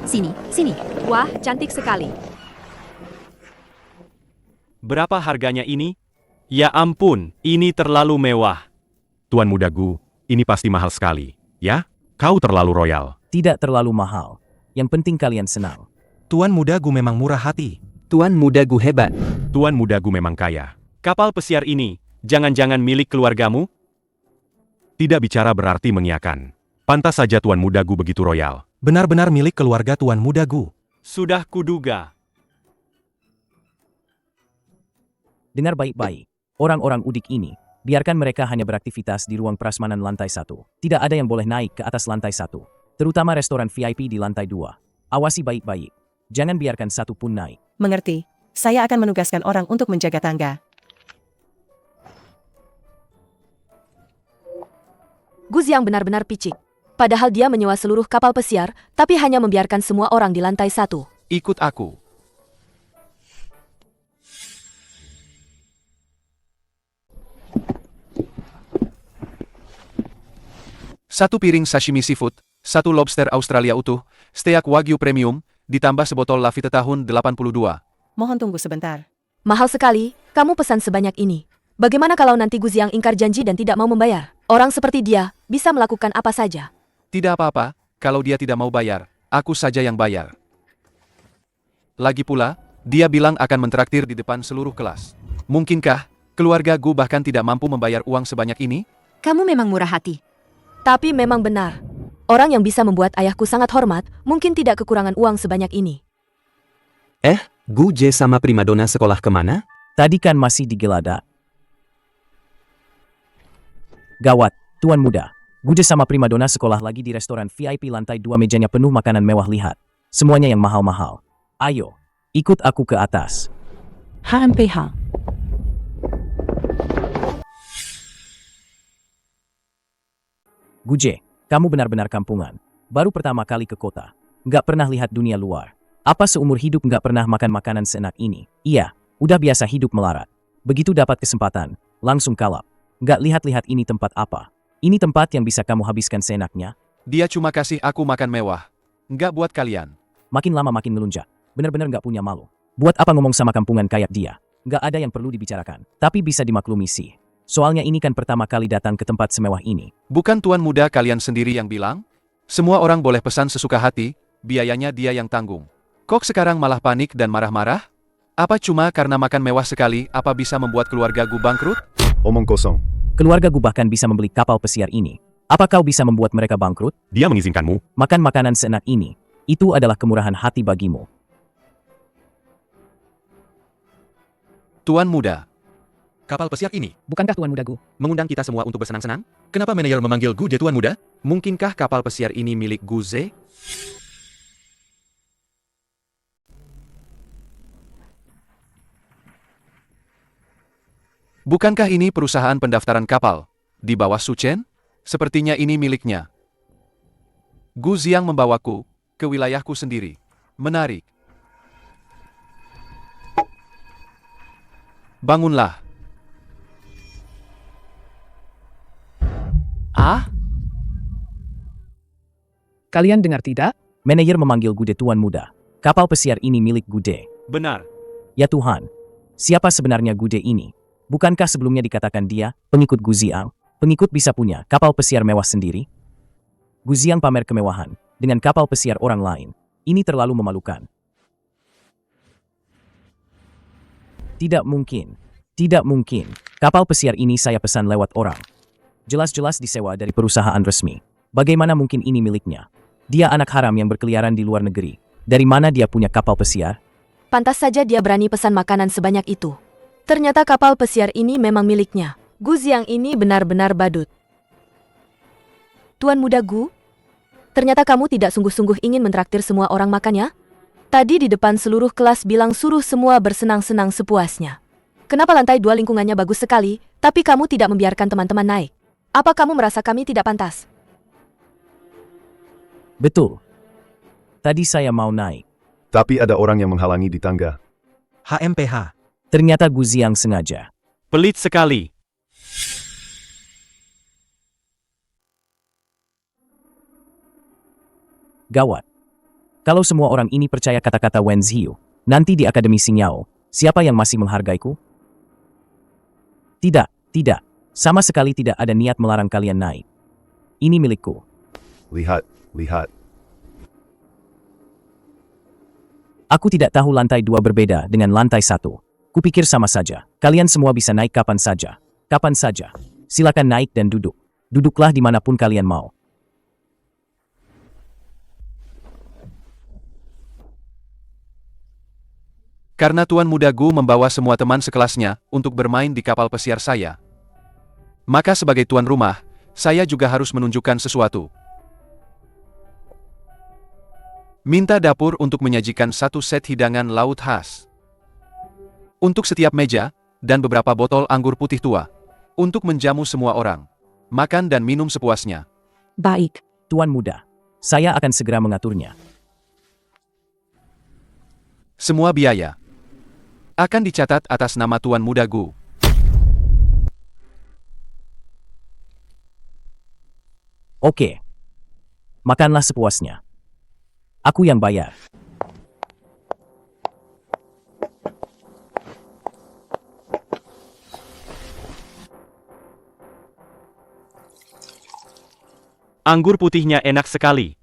S8: Sini, sini.
S6: Wah, cantik sekali.
S15: Berapa harganya ini? Ya ampun, ini terlalu mewah. Tuan Muda Gu, ini pasti mahal sekali, ya? Kau terlalu royal.
S2: Tidak terlalu mahal. Yang penting kalian senang.
S11: Tuan Muda Gu memang murah hati.
S9: Tuan Muda Gu hebat.
S15: Tuan Muda Gu memang kaya. Kapal pesiar ini, jangan-jangan milik keluargamu? Tidak bicara berarti mengiyakan. Pantas saja Tuan Muda Gu begitu royal.
S11: Benar-benar milik keluarga Tuan Muda Gu.
S15: Sudah kuduga.
S2: Dengar baik-baik. Orang-orang udik ini, biarkan mereka hanya beraktivitas di ruang prasmanan lantai 1. Tidak ada yang boleh naik ke atas lantai 1. Terutama restoran VIP di lantai 2. Awasi baik-baik. Jangan biarkan satu pun naik.
S14: Mengerti. Saya akan menugaskan orang untuk menjaga tangga.
S7: Gus yang benar-benar picik. Padahal dia menyewa seluruh kapal pesiar, tapi hanya membiarkan semua orang di lantai 1.
S1: Ikut aku. Satu piring sashimi seafood, satu lobster Australia utuh, steak Wagyu premium, ditambah sebotol Lafite tahun 82.
S14: Mohon tunggu sebentar.
S7: Mahal sekali, kamu pesan sebanyak ini. Bagaimana kalau nanti Gus yang ingkar janji dan tidak mau membayar? Orang seperti dia bisa melakukan apa saja.
S1: Tidak apa-apa, kalau dia tidak mau bayar, aku saja yang bayar. Lagi pula, dia bilang akan mentraktir di depan seluruh kelas. Mungkinkah keluarga Gu bahkan tidak mampu membayar uang sebanyak ini?
S8: Kamu memang murah hati.
S7: Tapi memang benar. Orang yang bisa membuat ayahku sangat hormat, mungkin tidak kekurangan uang sebanyak ini.
S9: Gu Je sama primadona sekolah kemana?
S2: Tadi kan masih di Gelada. Gawat, Tuan Muda. Gude sama primadona sekolah lagi di restoran VIP lantai 2, mejanya penuh makanan mewah, lihat. Semuanya yang mahal-mahal. Ayo, ikut aku ke atas.
S5: HMPH.
S2: Guje, kamu benar-benar kampungan. Baru pertama kali ke kota. Nggak pernah lihat dunia luar. Apa seumur hidup nggak pernah makan makanan seenak ini? Iya, udah biasa hidup melarat. Begitu dapat kesempatan, langsung kalap. Nggak lihat-lihat ini tempat apa. Ini tempat yang bisa kamu habiskan seenaknya.
S1: Dia cuma kasih aku makan mewah. Nggak buat kalian.
S2: Makin lama makin melunjak. Benar-benar nggak punya malu. Buat apa ngomong sama kampungan kayak dia? Nggak ada yang perlu dibicarakan. Tapi bisa dimaklumi sih. Soalnya ini kan pertama kali datang ke tempat semewah ini.
S1: Bukan Tuan Muda kalian sendiri yang bilang? Semua orang boleh pesan sesuka hati, biayanya dia yang tanggung. Kok sekarang malah panik dan marah-marah? Apa cuma karena makan mewah sekali, apa bisa membuat keluarga Gu bangkrut?
S4: Omong kosong.
S2: Keluarga Gu bahkan bisa membeli kapal pesiar ini. Apa kau bisa membuat mereka bangkrut?
S15: Dia mengizinkanmu.
S2: Makan makanan seenak ini. Itu adalah kemurahan hati bagimu.
S1: Tuan Muda.
S13: Kapal pesiar ini
S12: Bukankah Tuan Muda Gu?
S13: mengundang kita semua untuk bersenang-senang? Kenapa manajer memanggil Gu Je Tuan Muda?
S1: Mungkinkah kapal pesiar ini milik Gu Ze? Bukankah ini perusahaan pendaftaran kapal di bawah Su Chen? Sepertinya ini miliknya. Gu Ziang membawaku ke wilayahku sendiri. Menarik. Bangunlah.
S12: Ah? Kalian dengar tidak?
S2: Manajer memanggil Gude Tuan Muda. Kapal pesiar ini milik Gude.
S15: Benar.
S2: Ya Tuhan. Siapa sebenarnya Gude ini? Bukankah sebelumnya dikatakan dia, pengikut Gu Ziang, pengikut bisa punya kapal pesiar mewah sendiri? Gu Ziang pamer kemewahan dengan kapal pesiar orang lain. Ini terlalu memalukan. Tidak mungkin. Tidak mungkin. Kapal pesiar ini saya pesan lewat orang. Jelas-jelas disewa dari perusahaan resmi. Bagaimana mungkin ini miliknya? Dia anak haram yang berkeliaran di luar negeri. Dari mana dia punya kapal pesiar?
S7: Pantas saja dia berani pesan makanan sebanyak itu. Ternyata kapal pesiar ini memang miliknya. Gu Ziang ini benar-benar badut. Tuan Muda Gu, ternyata kamu tidak sungguh-sungguh ingin mentraktir semua orang makan ya? Tadi di depan seluruh kelas bilang suruh semua bersenang-senang sepuasnya. Kenapa lantai 2 lingkungannya bagus sekali, tapi kamu tidak membiarkan teman-teman naik? Apa kamu merasa kami tidak pantas?
S2: Betul. Tadi saya mau naik.
S4: Tapi ada orang yang menghalangi di tangga.
S11: HMPH.
S2: Ternyata Gu Ziang sengaja.
S15: Pelit sekali.
S2: Gawat. Kalau semua orang ini percaya kata-kata Wen Ziyu, nanti di Akademi Xingyao, siapa yang masih menghargaiku? Tidak, tidak. Sama sekali tidak ada niat melarang kalian naik. Ini milikku.
S4: Lihat, lihat.
S2: Aku tidak tahu lantai 2 berbeda dengan lantai 1. Kupikir sama saja. Kalian semua bisa naik kapan saja. Kapan saja. Silakan naik dan duduk. Duduklah dimanapun kalian mau.
S1: Karena Tuan Muda Gu membawa semua teman sekelasnya untuk bermain di kapal pesiar saya. Maka sebagai tuan rumah, saya juga harus menunjukkan sesuatu. Minta dapur untuk menyajikan 1 set hidangan laut khas. Untuk setiap meja, dan beberapa botol anggur putih tua. Untuk menjamu semua orang. Makan dan minum sepuasnya.
S5: Baik.
S2: Tuan Muda, saya akan segera mengaturnya.
S1: Semua biaya akan dicatat atas nama Tuan Muda Gu.
S2: Oke. Makanlah sepuasnya. Aku yang bayar.
S15: Anggur putihnya enak sekali.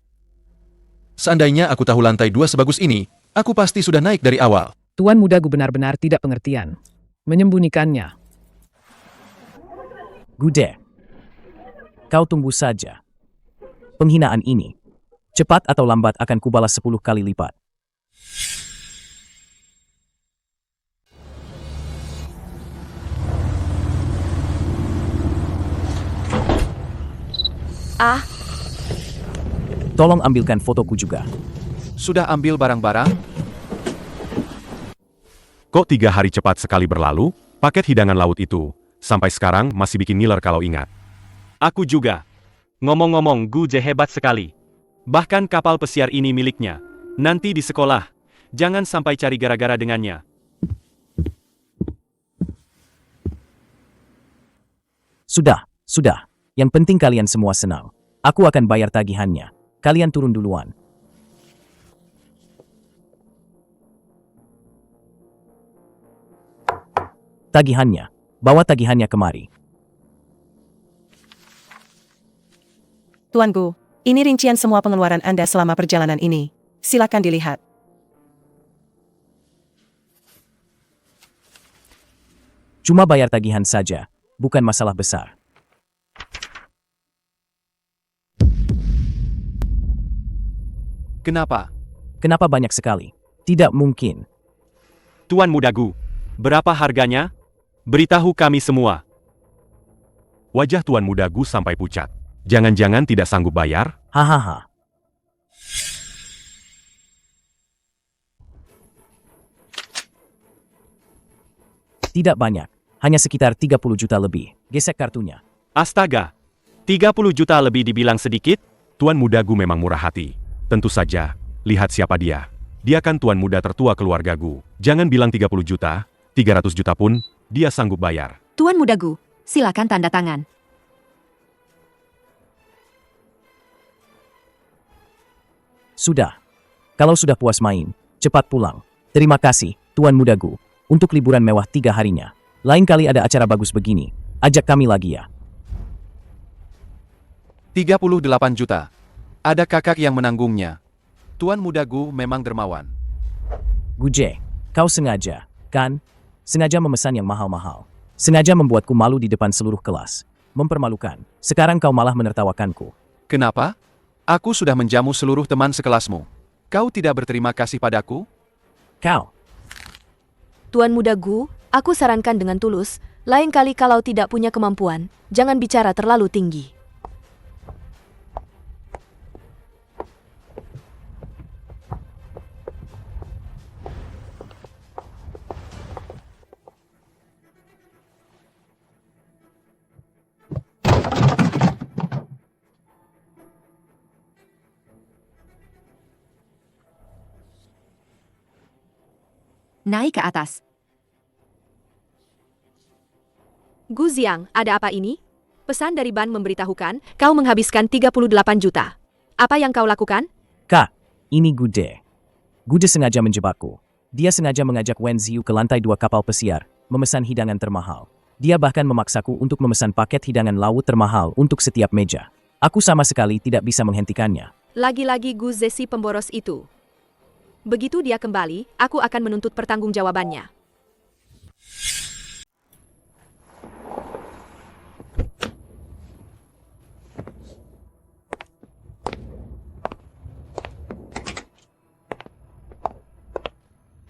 S13: Seandainya aku tahu lantai 2 sebagus ini, aku pasti sudah naik dari awal.
S12: Tuan Muda Gu benar-benar tidak pengertian. Menyembunyikannya.
S2: Gude. Kau tunggu saja. Penghinaan ini, cepat atau lambat akan kubalas 10 kali lipat.
S7: Ah,
S2: Tolong ambilkan fotoku juga.
S1: Sudah ambil barang-barang?
S15: Kok 3 hari cepat sekali berlalu? Paket hidangan laut itu, sampai sekarang masih bikin ngiler kalau ingat. Aku juga. Ngomong-ngomong, Gu Zhe hebat sekali. Bahkan kapal pesiar ini miliknya. Nanti di sekolah, jangan sampai cari gara-gara dengannya.
S2: Sudah. Yang penting kalian semua senang. Aku akan bayar tagihannya. Kalian turun duluan. Tagihannya. Bawa tagihannya kemari.
S14: Tuan Gu, ini rincian semua pengeluaran Anda selama perjalanan ini. Silakan dilihat.
S2: Cuma bayar tagihan saja, bukan masalah besar.
S1: Kenapa?
S2: Kenapa banyak sekali? Tidak mungkin.
S15: Tuan Muda Gu, berapa harganya? Beritahu kami semua. Wajah Tuan Muda Gu sampai pucat. Jangan-jangan tidak sanggup bayar?
S2: Hahaha. Tidak banyak. hanya sekitar 30 juta lebih. Gesek kartunya.
S15: Astaga, 30 juta lebih dibilang sedikit?
S3: Tuan Muda Gu memang murah hati. Tentu saja, lihat siapa dia. Dia kan tuan muda tertua keluarga Gu. Jangan bilang 30 juta, 300 juta pun, dia sanggup bayar.
S8: Tuan Muda Gu, silakan tanda tangan.
S2: Sudah. Kalau sudah puas main, cepat pulang. Terima kasih, Tuan Muda Gu, untuk liburan mewah 3 harinya. Lain kali ada acara bagus begini, ajak kami lagi ya.
S1: 38 juta. Ada kakak yang menanggungnya. Tuan Muda Gu memang dermawan.
S2: Guje, kau sengaja, kan? Sengaja memesan yang mahal-mahal. Sengaja membuatku malu di depan seluruh kelas. Mempermalukan. Sekarang kau malah menertawakanku.
S1: Kenapa? Aku sudah menjamu seluruh teman sekelasmu. Kau tidak berterima kasih padaku?
S2: Kau.
S7: Tuan Muda Gu, aku sarankan dengan tulus, lain kali kalau tidak punya kemampuan, jangan bicara terlalu tinggi.
S8: Naik ke atas.
S6: Gu Ziang, ada apa ini? Pesan dari Ban memberitahukan, kau menghabiskan 38 juta. Apa yang kau lakukan?
S2: Kak, ini Gude. Gude sengaja menjebakku. Dia sengaja mengajak Wen Ziyu ke lantai 2 kapal pesiar, memesan hidangan termahal. Dia bahkan memaksaku untuk memesan paket hidangan laut termahal untuk setiap meja. Aku sama sekali tidak bisa menghentikannya.
S6: Lagi-lagi Gu Zesi pemboros itu. Begitu dia kembali, aku akan menuntut pertanggungjawabannya.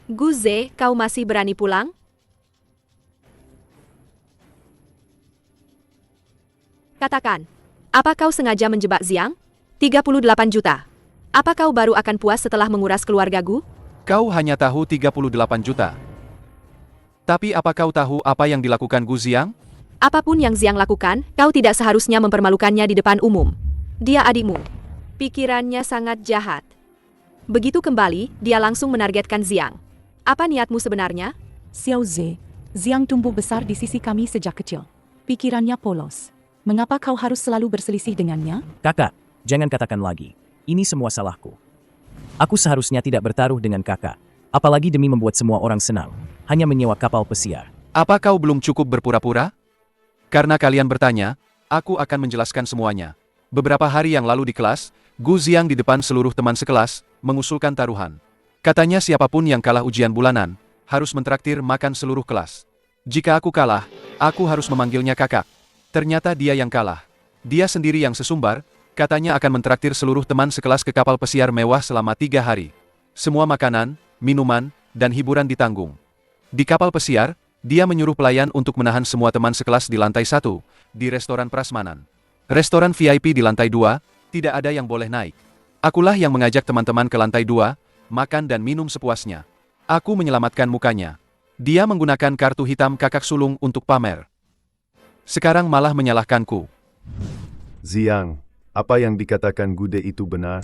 S6: Guze, kau masih berani pulang? Katakan, apa kau sengaja menjebak Ziang? 38 juta. Apa kau baru akan puas setelah menguras keluarga Gu?
S1: Kau hanya tahu 38 juta. Tapi apa kau tahu apa yang dilakukan Gu Ziang?
S6: Apapun yang Ziang lakukan, kau tidak seharusnya mempermalukannya di depan umum. Dia adikmu. Pikirannya sangat jahat. Begitu kembali, dia langsung menargetkan Ziang. Apa niatmu sebenarnya?
S5: Xiao Ze, Ziang tumbuh besar di sisi kami sejak kecil. Pikirannya polos. Mengapa kau harus selalu berselisih dengannya?
S2: Kakak, jangan katakan lagi. Ini semua salahku. Aku seharusnya tidak bertaruh dengan kakak. Apalagi demi membuat semua orang senang. Hanya menyewa kapal pesiar.
S1: Apa kau belum cukup berpura-pura? Karena kalian bertanya, aku akan menjelaskan semuanya. Beberapa hari yang lalu di kelas, Gu Ziang di depan seluruh teman sekelas, mengusulkan taruhan. Katanya siapapun yang kalah ujian bulanan, harus mentraktir makan seluruh kelas. Jika aku kalah, aku harus memanggilnya kakak. Ternyata dia yang kalah. Dia sendiri yang sesumbar, katanya akan mentraktir seluruh teman sekelas ke kapal pesiar mewah selama 3 hari. Semua makanan, minuman, dan hiburan ditanggung. Di kapal pesiar, dia menyuruh pelayan untuk menahan semua teman sekelas di lantai 1, di restoran prasmanan. Restoran VIP di lantai 2, tidak ada yang boleh naik. Akulah yang mengajak teman-teman ke lantai 2, makan dan minum sepuasnya. Aku menyelamatkan mukanya. Dia menggunakan kartu hitam kakak sulung untuk pamer. Sekarang malah menyalahkanku.
S4: Ziang, apa yang dikatakan Gude itu benar?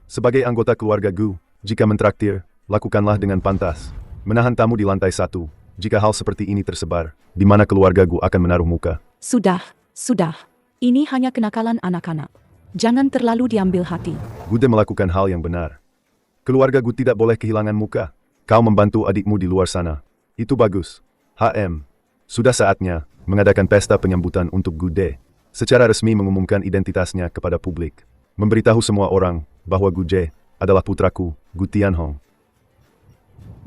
S4: Sebagai anggota keluarga Gu, jika mentraktir, lakukanlah dengan pantas. Menahan tamu di lantai 1, jika hal seperti ini tersebar, di mana keluarga Gu akan menaruh muka.
S5: Sudah. Ini hanya kenakalan anak-anak. Jangan terlalu diambil hati.
S4: Gude melakukan hal yang benar. Keluarga Gu tidak boleh kehilangan muka. Kau membantu adikmu di luar sana. Itu bagus. Sudah saatnya mengadakan pesta penyambutan untuk Gude. Secara resmi mengumumkan identitasnya kepada publik. Memberitahu semua orang bahwa Gude adalah putraku, Gu Tianhong.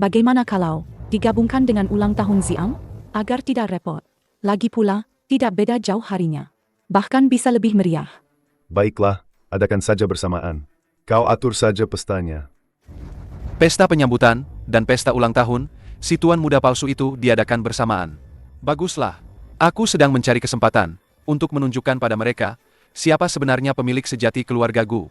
S5: Bagaimana kalau digabungkan dengan ulang tahun Ziang? Agar tidak repot. Lagi pula, tidak beda jauh harinya. Bahkan bisa lebih meriah.
S4: Baiklah, adakan saja bersamaan. Kau atur saja pestanya.
S1: Pesta penyambutan dan pesta ulang tahun, si tuan muda palsu itu diadakan bersamaan. Baguslah. Aku sedang mencari kesempatan untuk menunjukkan pada mereka siapa sebenarnya pemilik sejati keluarga Gu.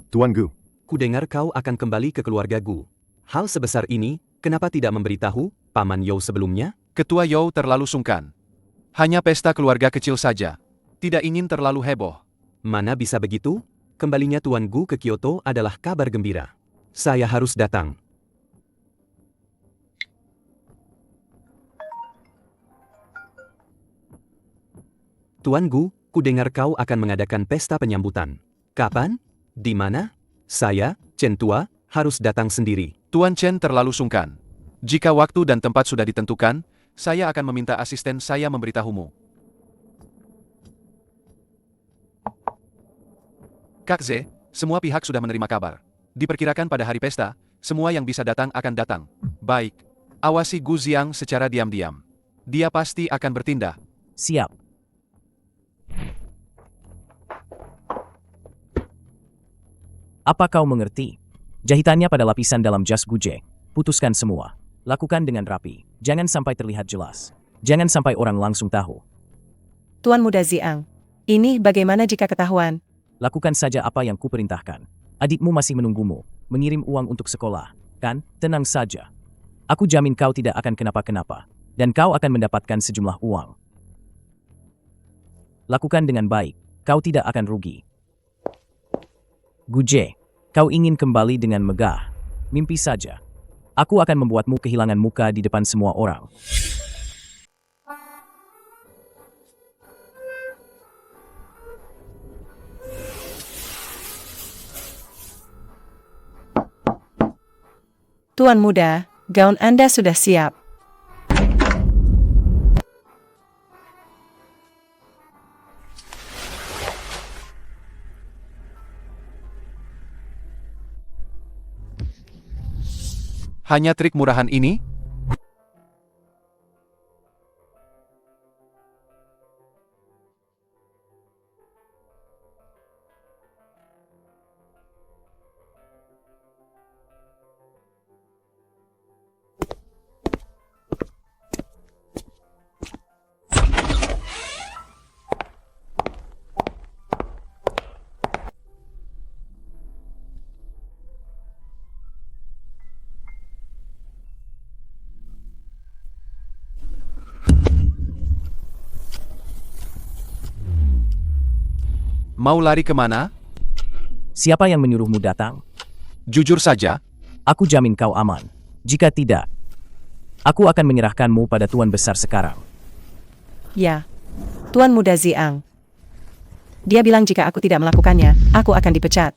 S4: Tuan Gu.
S9: Kudengar kau akan kembali ke keluarga Gu. Hal sebesar ini, Kenapa tidak memberitahu, Paman You sebelumnya?
S1: Ketua You terlalu sungkan. Hanya pesta keluarga kecil saja. Tidak ingin terlalu heboh.
S9: Mana bisa begitu? Kembalinya Tuan Gu ke Kyoto adalah kabar gembira. Saya harus datang. Tuan Gu, kudengar kau akan mengadakan pesta penyambutan. Kapan? Di mana? Saya, Chen Tua, harus datang sendiri.
S1: Tuan Chen terlalu sungkan. Jika waktu dan tempat sudah ditentukan, saya akan meminta asisten saya memberitahumu. Kak Ze, semua pihak sudah menerima kabar. Diperkirakan pada hari pesta, semua yang bisa datang akan datang. Baik. Awasi Gu Ziang secara diam-diam. Dia pasti akan bertindak.
S2: Siap. Apa kau mengerti? Jahitannya pada lapisan dalam jas Guje. Putuskan semua. Lakukan dengan rapi. Jangan sampai terlihat jelas. Jangan sampai orang langsung tahu.
S14: Tuan Muda Ziang, ini bagaimana jika ketahuan?
S2: Lakukan saja apa yang kuperintahkan. Adikmu masih menunggumu, mengirim uang untuk sekolah, kan? Tenang saja. Aku jamin kau tidak akan kenapa-kenapa, dan kau akan mendapatkan sejumlah uang. Lakukan dengan baik, kau tidak akan rugi. Guje, kau ingin kembali dengan megah. Mimpi saja. Aku akan membuatmu kehilangan muka di depan semua orang.
S14: Tuan Muda, gaun Anda sudah siap.
S1: Hanya trik murahan ini? Mau lari kemana?
S2: Siapa yang menyuruhmu datang?
S1: Jujur saja.
S2: Aku jamin kau aman. Jika tidak, aku akan menyerahkanmu pada Tuan Besar sekarang.
S14: Ya, Tuan Muda Ziang. Dia bilang jika aku tidak melakukannya, aku akan dipecat.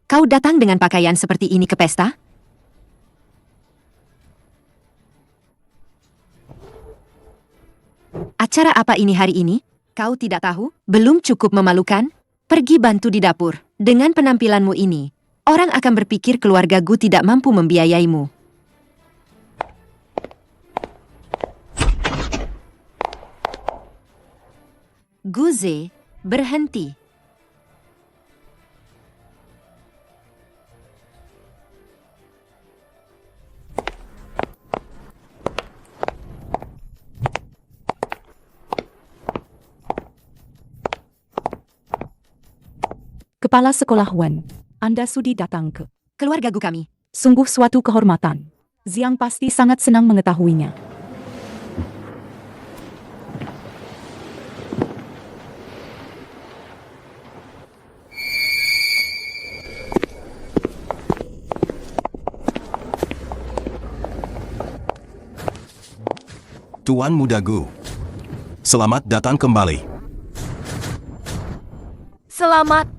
S8: Kau datang dengan pakaian seperti ini ke pesta? Acara apa ini hari ini? Kau tidak tahu? Belum cukup memalukan? Pergi bantu di dapur. Dengan penampilanmu ini, orang akan berpikir keluarga Gu tidak mampu membiayaimu. Guze, berhenti.
S5: Kepala Sekolah Wen, Anda sudi datang ke
S8: keluarga Gu kami.
S5: Sungguh suatu kehormatan. Ziang pasti sangat senang mengetahuinya.
S10: Tuan Muda Gu, selamat datang kembali.
S7: Selamat.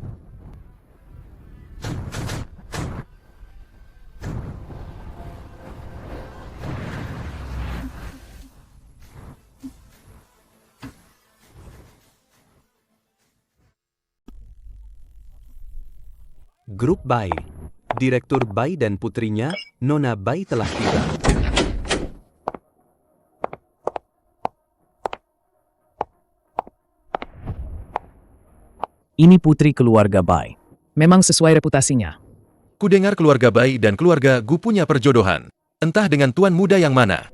S9: Grup Bai. Direktur Bai dan putrinya, Nona Bai telah tiba.
S2: Ini putri keluarga Bai.
S12: Memang sesuai reputasinya.
S13: Kudengar keluarga Bai dan keluarga Gu punya perjodohan. Entah dengan tuan muda yang mana.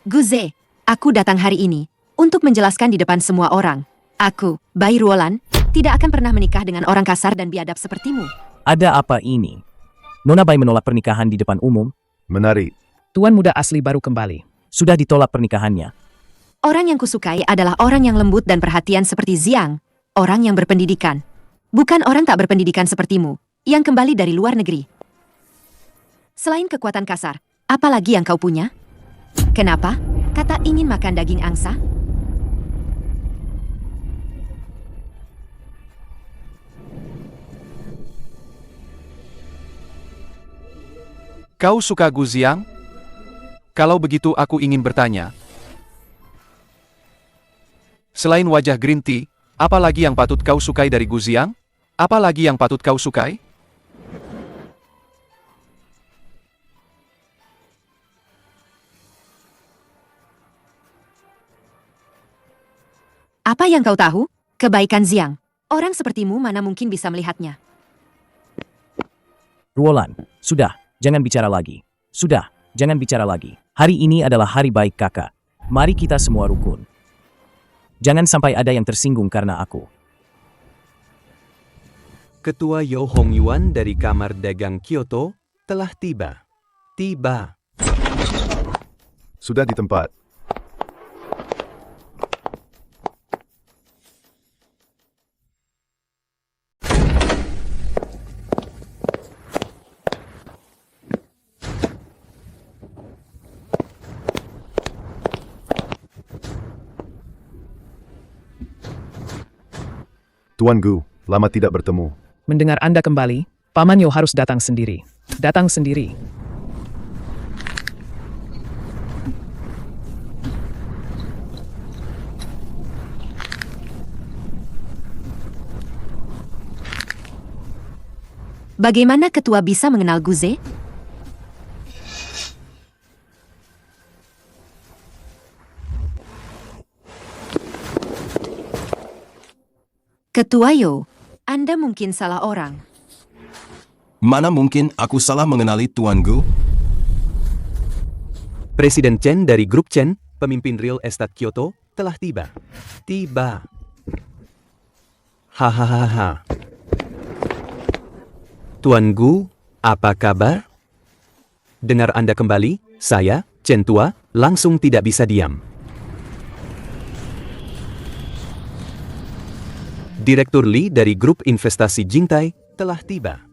S8: Guze, aku datang hari ini untuk menjelaskan di depan semua orang. Aku, Bai Ruolan, tidak akan pernah menikah dengan orang kasar dan biadab sepertimu.
S2: Ada apa ini? Nona Bai menolak pernikahan di depan umum.
S4: Menarik.
S12: Tuan muda asli baru kembali.
S2: Sudah ditolak pernikahannya.
S8: Orang yang kusukai adalah orang yang lembut dan perhatian seperti Ziang, orang yang berpendidikan. Bukan orang tak berpendidikan sepertimu, yang kembali dari luar negeri. Selain kekuatan kasar, apa lagi yang kau punya? Kenapa? Kata ingin makan daging angsa?
S1: Kau suka Gu Ziang? Kalau begitu aku ingin bertanya. Selain wajah green tea, apa lagi yang patut kau sukai dari Gu Ziang? Apa lagi yang patut kau sukai?
S8: Apa yang kau tahu? Kebaikan Ziang. Orang sepertimu mana mungkin bisa melihatnya.
S2: Ruolan, sudah, jangan bicara lagi. Sudah, jangan bicara lagi. Hari ini adalah hari baik kakak. Mari kita semua rukun. Jangan sampai ada yang tersinggung karena aku.
S9: Ketua Yo Hong Yuan dari Kamar Dagang Kyoto telah tiba.
S4: Sudah di tempat. Tuan Gu, lama tidak bertemu.
S12: Mendengar Anda kembali, Paman Yo harus datang sendiri. Datang sendiri.
S8: Bagaimana ketua bisa mengenal Guze? Ketua Yo, Anda mungkin salah orang.
S10: Mana mungkin aku salah mengenali Tuan Gu?
S9: Presiden Chen dari Grup Chen, pemimpin real estate Kyoto, telah tiba. Hahaha. Tuan Gu, apa kabar? Dengar Anda kembali, saya, Chen Tua, langsung tidak bisa diam. Direktur Li dari Grup Investasi Jingtai telah tiba.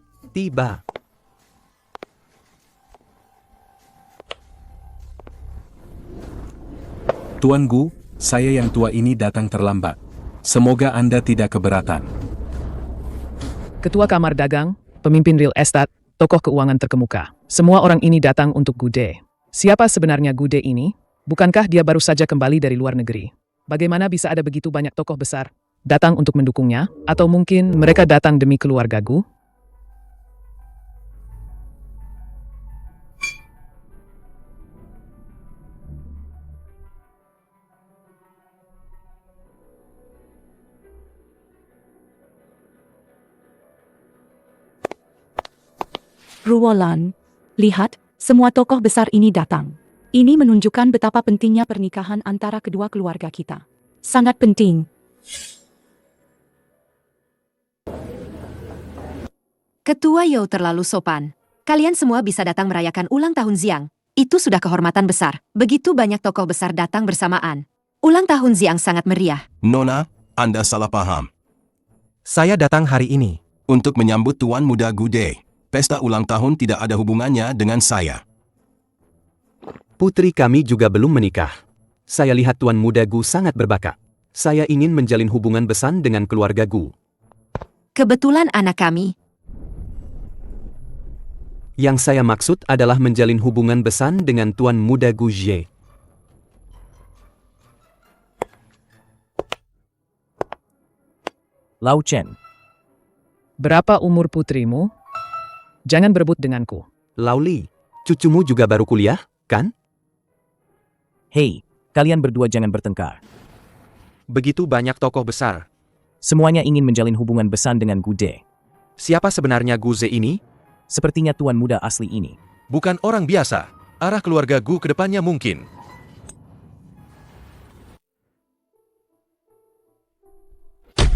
S3: Tuan Gu, saya yang tua ini datang terlambat. Semoga Anda tidak keberatan.
S12: Ketua Kamar Dagang, pemimpin real estate, tokoh keuangan terkemuka. Semua orang ini datang untuk Gude. Siapa sebenarnya Gude ini? Bukankah dia baru saja kembali dari luar negeri? Bagaimana bisa ada begitu banyak tokoh besar datang untuk mendukungnya? Atau mungkin mereka datang demi keluarga Gu?
S5: Ruolan, lihat, semua tokoh besar ini datang. Ini menunjukkan betapa pentingnya pernikahan antara kedua keluarga kita. Sangat penting.
S8: Ketua Yo terlalu sopan. Kalian semua bisa datang merayakan ulang tahun Ziang. Itu sudah kehormatan besar. Begitu banyak tokoh besar datang bersamaan. Ulang tahun Ziang sangat meriah.
S10: Nona, Anda salah paham.
S11: Saya datang hari ini
S10: Untuk menyambut Tuan Muda Gude. Pesta ulang tahun tidak ada hubungannya dengan saya.
S9: Putri kami juga belum menikah. Saya lihat Tuan Muda Gu sangat berbakat. Saya ingin menjalin hubungan besan dengan keluarga Gu.
S8: Kebetulan anak kami.
S9: Yang saya maksud adalah menjalin hubungan besan dengan Tuan Muda Gu Jie.
S2: Lau Chen,
S12: Berapa umur putrimu? Jangan berebut denganku.
S9: Lau Li, cucumu juga baru kuliah, kan?
S2: hei, kalian berdua jangan bertengkar.
S1: Begitu banyak tokoh besar.
S2: Semuanya ingin menjalin hubungan besan dengan Gude.
S1: Siapa sebenarnya Guze ini?
S2: Sepertinya tuan muda asli ini.
S13: Bukan orang biasa. Arah keluarga Gu ke depannya mungkin.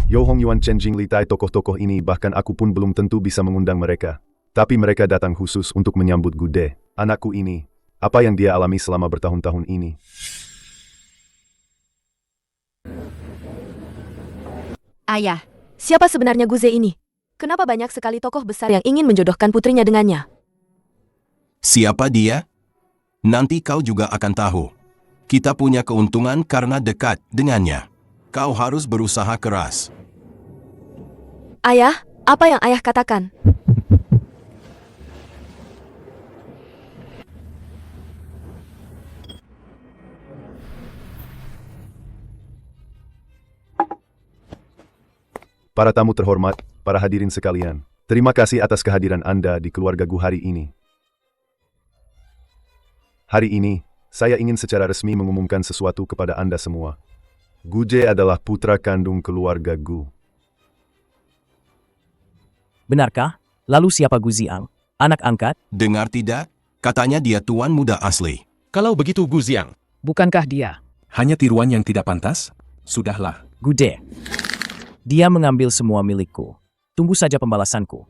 S4: Yo Hong Yuan, Chen Jing Li Tai, tokoh-tokoh ini bahkan aku pun belum tentu bisa mengundang mereka. Tapi mereka datang khusus untuk menyambut Gude, anakku ini. Apa yang dia alami selama bertahun-tahun ini.
S8: Ayah,
S7: Siapa sebenarnya Guze ini? Kenapa banyak sekali tokoh besar yang ingin menjodohkan putrinya dengannya?
S10: Siapa dia? Nanti kau juga akan tahu. Kita punya keuntungan karena dekat dengannya. Kau harus berusaha keras.
S7: Ayah, apa yang ayah katakan?
S4: Para tamu terhormat, para hadirin sekalian, terima kasih atas kehadiran Anda di keluarga Gu hari ini. Hari ini, saya ingin secara resmi mengumumkan sesuatu kepada Anda semua. Guje adalah putra kandung keluarga Gu.
S2: Benarkah? Lalu siapa Gu Ziang? Anak angkat?
S10: Dengar tidak? Katanya dia tuan muda asli.
S13: Kalau begitu Gu Ziang.
S12: Bukankah dia?
S3: Hanya tiruan yang tidak pantas? Sudahlah.
S2: Gude. Dia mengambil semua milikku. Tunggu saja pembalasanku.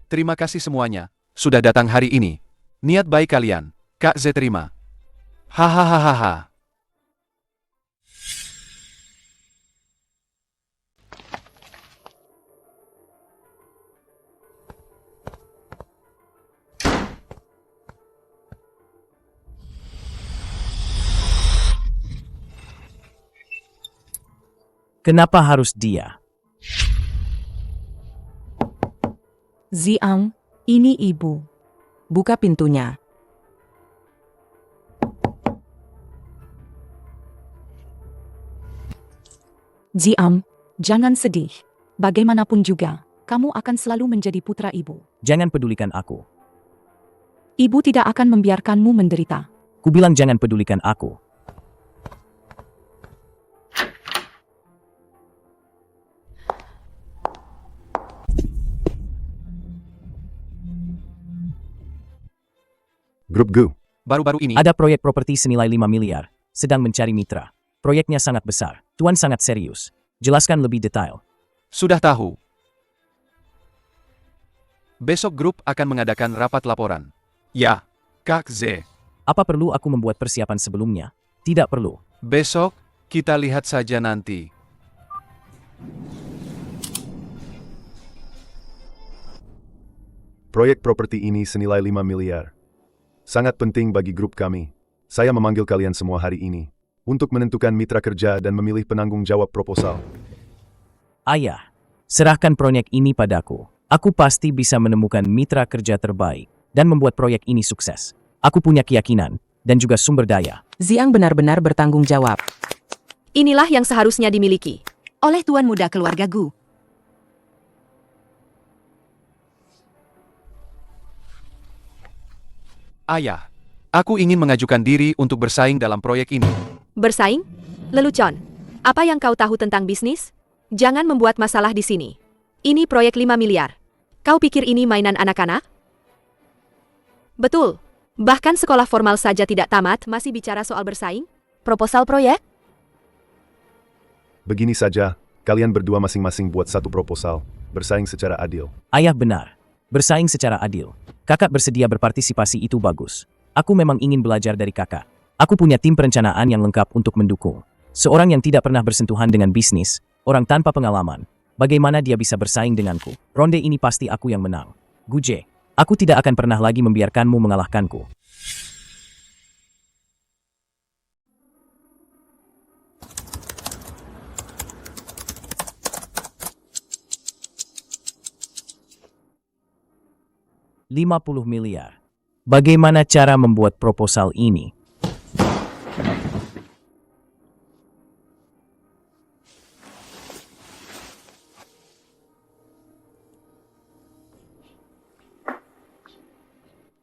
S1: Terima kasih semuanya, sudah datang hari ini. Niat baik kalian, Kak Z terima. Hahaha.
S2: Kenapa harus dia?
S5: Ziang, ini ibu. Buka pintunya. Ziang, jangan sedih. Bagaimanapun juga, kamu akan selalu menjadi putra ibu.
S2: Jangan pedulikan aku.
S5: Ibu tidak akan membiarkanmu menderita.
S2: Kubilang jangan pedulikan aku.
S4: Grup Gu.
S1: Baru-baru ini,
S2: Ada proyek properti senilai 5 miliar. Sedang mencari mitra. Proyeknya sangat besar. Tuan sangat serius. Jelaskan lebih detail.
S1: sudah tahu. Besok grup akan mengadakan rapat laporan. Ya, Kak Z.
S2: Apa perlu aku membuat persiapan sebelumnya? Tidak perlu.
S1: Besok, kita lihat saja nanti.
S4: Proyek properti ini senilai 5 miliar. Sangat penting bagi grup kami. Saya memanggil kalian semua hari ini untuk menentukan mitra kerja dan memilih penanggung jawab proposal.
S2: Ayah, serahkan proyek ini padaku. Aku pasti bisa menemukan mitra kerja terbaik dan membuat proyek ini sukses. Aku punya keyakinan dan juga sumber daya.
S14: Ziang benar-benar bertanggung jawab.
S6: Inilah yang seharusnya dimiliki.
S8: oleh tuan muda keluarga Gu.
S1: Ayah, aku ingin mengajukan diri untuk bersaing dalam proyek ini.
S6: Bersaing? Lelucon. Apa yang kau tahu tentang bisnis? Jangan membuat masalah di sini. Ini proyek 5 miliar. Kau pikir ini mainan anak-anak? Betul. Bahkan sekolah formal saja tidak tamat masih bicara soal bersaing?
S7: Proposal proyek?
S4: Begini saja, kalian berdua masing-masing buat satu proposal, bersaing secara adil.
S2: Ayah benar. Bersaing secara adil. Kakak bersedia berpartisipasi itu bagus. Aku memang ingin belajar dari kakak. Aku punya tim perencanaan yang lengkap untuk mendukung. Seorang yang tidak pernah bersentuhan dengan bisnis, orang tanpa pengalaman. Bagaimana dia bisa bersaing denganku? Ronde ini pasti aku yang menang. Guje, aku tidak akan pernah lagi membiarkanmu mengalahkanku. $50 miliar. Bagaimana cara membuat proposal ini?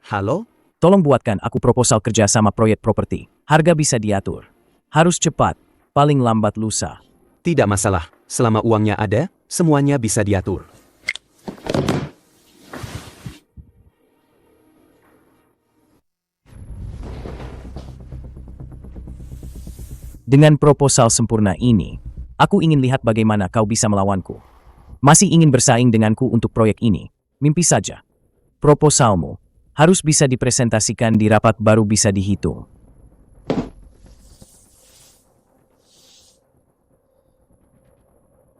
S9: Halo?
S2: Tolong buatkan aku proposal kerja sama proyek properti. Harga bisa diatur. Harus cepat, paling lambat lusa.
S9: Tidak masalah. Selama uangnya ada, semuanya bisa diatur.
S2: Dengan proposal sempurna ini, aku ingin lihat bagaimana kau bisa melawanku. Masih ingin bersaing denganku untuk proyek ini? Mimpi saja. Proposalmu harus bisa dipresentasikan di rapat baru bisa dihitung.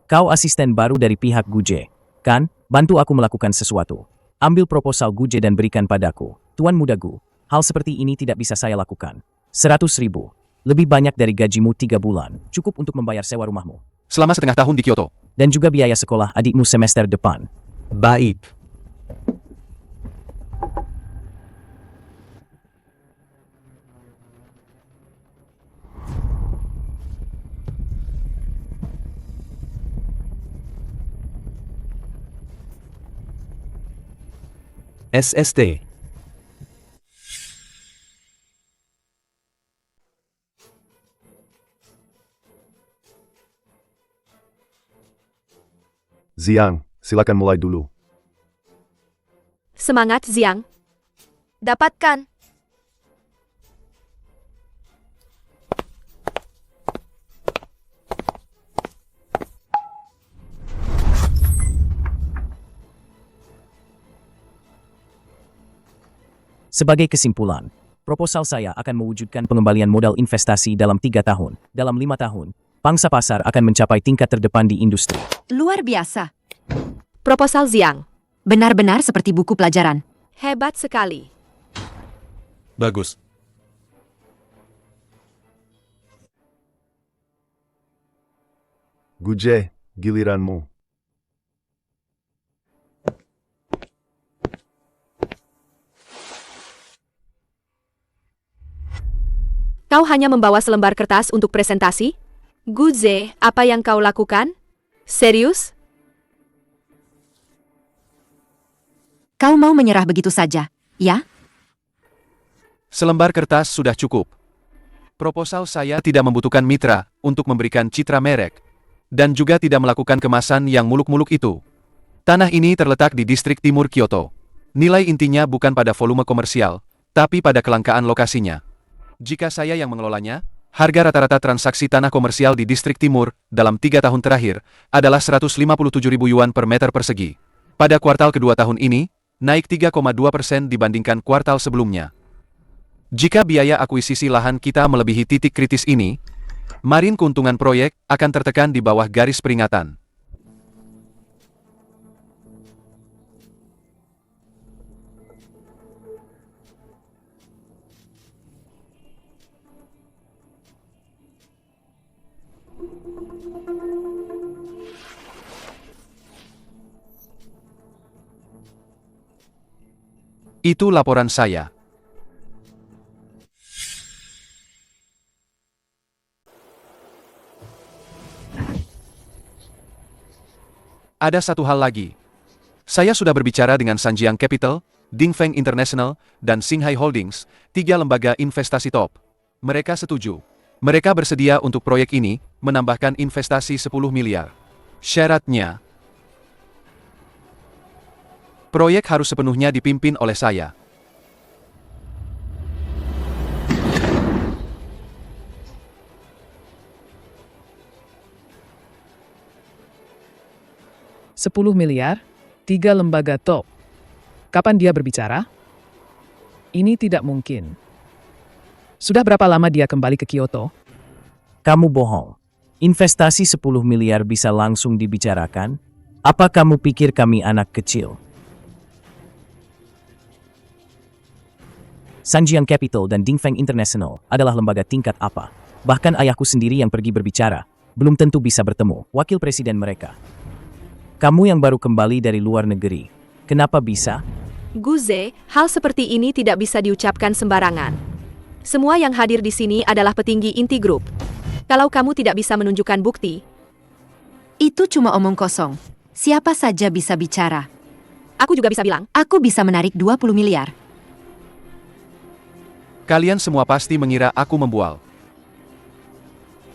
S2: Kau asisten baru dari pihak Guje, kan? Bantu aku melakukan sesuatu. Ambil proposal Guje dan berikan padaku. Tuan Muda Gu, hal seperti ini tidak bisa saya lakukan. 100.000. Lebih banyak dari gajimu 3 bulan. Cukup untuk membayar sewa rumahmu.
S1: Selama setengah tahun di Kyoto.
S2: Dan juga biaya sekolah adikmu semester depan.
S9: Baik. SST.
S4: Ziang, silakan mulai dulu.
S6: Semangat, Ziang.
S7: Dapatkan.
S2: Sebagai kesimpulan, proposal saya akan mewujudkan pengembalian modal investasi dalam 3 tahun. Dalam 5 tahun, pangsa pasar akan mencapai tingkat terdepan di industri.
S8: Luar biasa.
S6: Proposal Ziang.
S8: Benar-benar seperti buku pelajaran.
S6: Hebat sekali.
S13: Bagus.
S4: Guje, giliranmu.
S6: Kau hanya membawa selembar kertas untuk presentasi? Guze, apa yang kau lakukan? Serius?
S8: Kau mau menyerah begitu saja, ya?
S1: Selembar kertas sudah cukup. Proposal saya tidak membutuhkan mitra untuk memberikan citra merek. Dan juga tidak melakukan kemasan yang muluk-muluk itu. Tanah ini terletak di distrik timur Kyoto. Nilai intinya bukan pada volume komersial, tapi pada kelangkaan lokasinya. Jika saya yang mengelolanya, harga rata-rata transaksi tanah komersial di distrik timur dalam 3 tahun terakhir adalah 157.000 yuan per meter persegi. Pada kuartal kedua tahun ini, naik 3,2% dibandingkan kuartal sebelumnya. Jika biaya akuisisi lahan kita melebihi titik kritis ini, margin keuntungan proyek akan tertekan di bawah garis peringatan. Itu laporan saya. Ada satu hal lagi. Saya sudah berbicara dengan Sanjiang Capital, Dingfeng International, dan Xinghai Holdings, 3 lembaga investasi top. Mereka setuju. Mereka bersedia untuk proyek ini menambahkan investasi 10 miliar. Syaratnya, proyek harus sepenuhnya dipimpin oleh saya.
S12: $10 miliar, 3 lembaga top. Kapan dia berbicara? Ini tidak mungkin. Sudah berapa lama dia kembali ke Kyoto?
S2: Kamu bohong. Investasi 10 miliar bisa langsung dibicarakan? Apa kamu pikir kami anak kecil? Sanjiang Capital dan Dingfeng International adalah lembaga tingkat apa? Bahkan ayahku sendiri yang pergi berbicara, belum tentu bisa bertemu wakil presiden mereka. Kamu yang baru kembali dari luar negeri, kenapa bisa?
S6: Guze, hal seperti ini tidak bisa diucapkan sembarangan. Semua yang hadir di sini adalah petinggi inti grup. Kalau kamu tidak bisa menunjukkan bukti,
S8: itu cuma omong kosong. Siapa saja bisa bicara.
S6: Aku juga bisa bilang,
S8: aku bisa menarik 20 miliar.
S1: Kalian semua pasti mengira aku membual.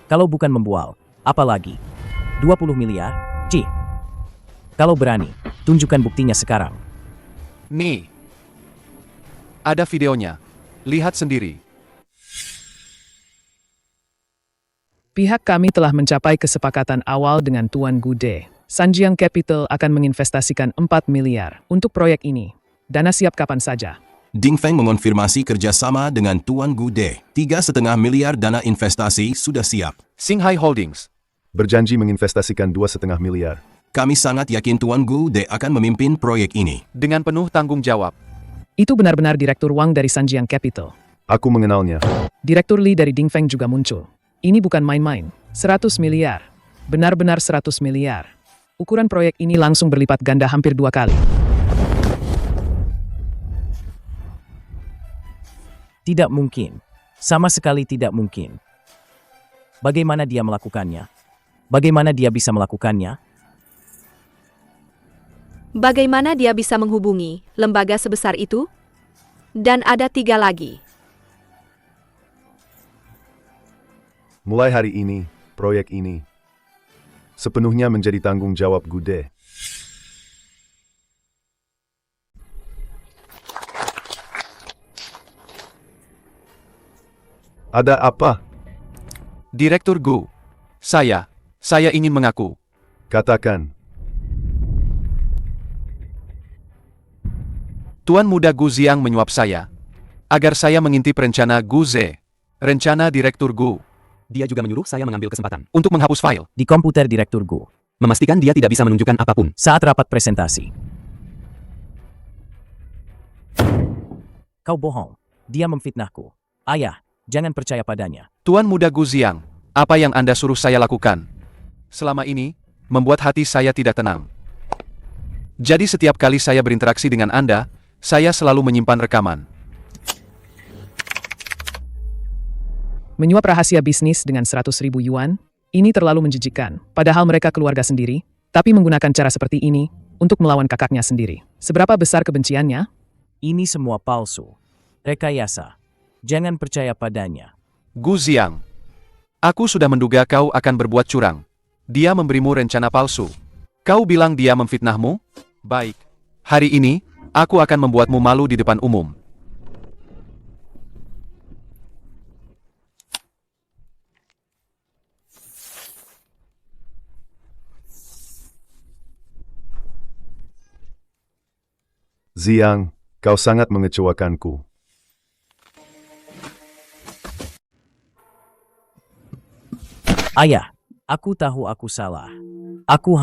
S2: Kalau bukan membual, apa lagi? 20 miliar? Cih. Kalau berani, tunjukkan buktinya sekarang.
S1: Nih. Ada videonya. Lihat sendiri.
S12: Pihak kami telah mencapai kesepakatan awal dengan Tuan Gude. Sanjiang Capital akan menginvestasikan 4 miliar untuk proyek ini. Dana siap kapan saja.
S10: Ding Feng mengonfirmasi kerjasama dengan Tuan Gude. 3,5 miliar dana investasi sudah siap.
S1: Xinghai Holdings
S4: berjanji menginvestasikan 2,5 miliar.
S10: Kami sangat yakin Tuan Gude akan memimpin proyek ini.
S1: dengan penuh tanggung jawab.
S12: Itu benar-benar Direktur Wang dari Sanjiang Capital.
S4: Aku mengenalnya.
S12: Direktur Li dari Ding Feng juga muncul. Ini bukan main-main. 100 miliar. Benar-benar 100 miliar. Ukuran proyek ini langsung berlipat ganda hampir 2 kali.
S2: Tidak mungkin. Sama sekali tidak mungkin. Bagaimana dia melakukannya? Bagaimana dia bisa melakukannya?
S6: Bagaimana dia bisa menghubungi lembaga sebesar itu? Dan ada 3 lagi.
S4: Mulai hari ini, proyek ini sepenuhnya menjadi tanggung jawab Gude. Ada apa?
S1: Direktur Gu. Saya ingin mengaku.
S4: Katakan.
S1: Tuan Muda Gu Ziang menyuap saya agar saya mengintip rencana Gu Ze. Rencana Direktur Gu.
S9: Dia juga menyuruh saya mengambil kesempatan
S1: Untuk menghapus file.
S2: Di komputer Direktur Gu.
S9: memastikan dia tidak bisa menunjukkan apapun.
S2: Saat rapat presentasi. Kau bohong. Dia memfitnahku. Ayah, jangan percaya padanya.
S1: Tuan Muda Gu Ziang, apa yang Anda suruh saya lakukan? Selama ini, membuat hati saya tidak tenang. Jadi setiap kali saya berinteraksi dengan Anda, saya selalu menyimpan rekaman.
S12: Menyuap rahasia bisnis dengan 100.000 yuan, ini terlalu menjijikkan. Padahal mereka keluarga sendiri, tapi menggunakan cara seperti ini untuk melawan kakaknya sendiri. Seberapa besar kebenciannya?
S2: Ini semua palsu. Rekayasa. Jangan percaya padanya.
S1: Gu Ziang, aku sudah menduga kau akan berbuat curang. Dia memberimu rencana palsu. Kau bilang dia memfitnahmu? Baik. Hari ini, aku akan membuatmu malu di depan umum.
S4: Ziang, kau sangat mengecewakanku.
S2: Ayah, aku tahu aku salah. Aku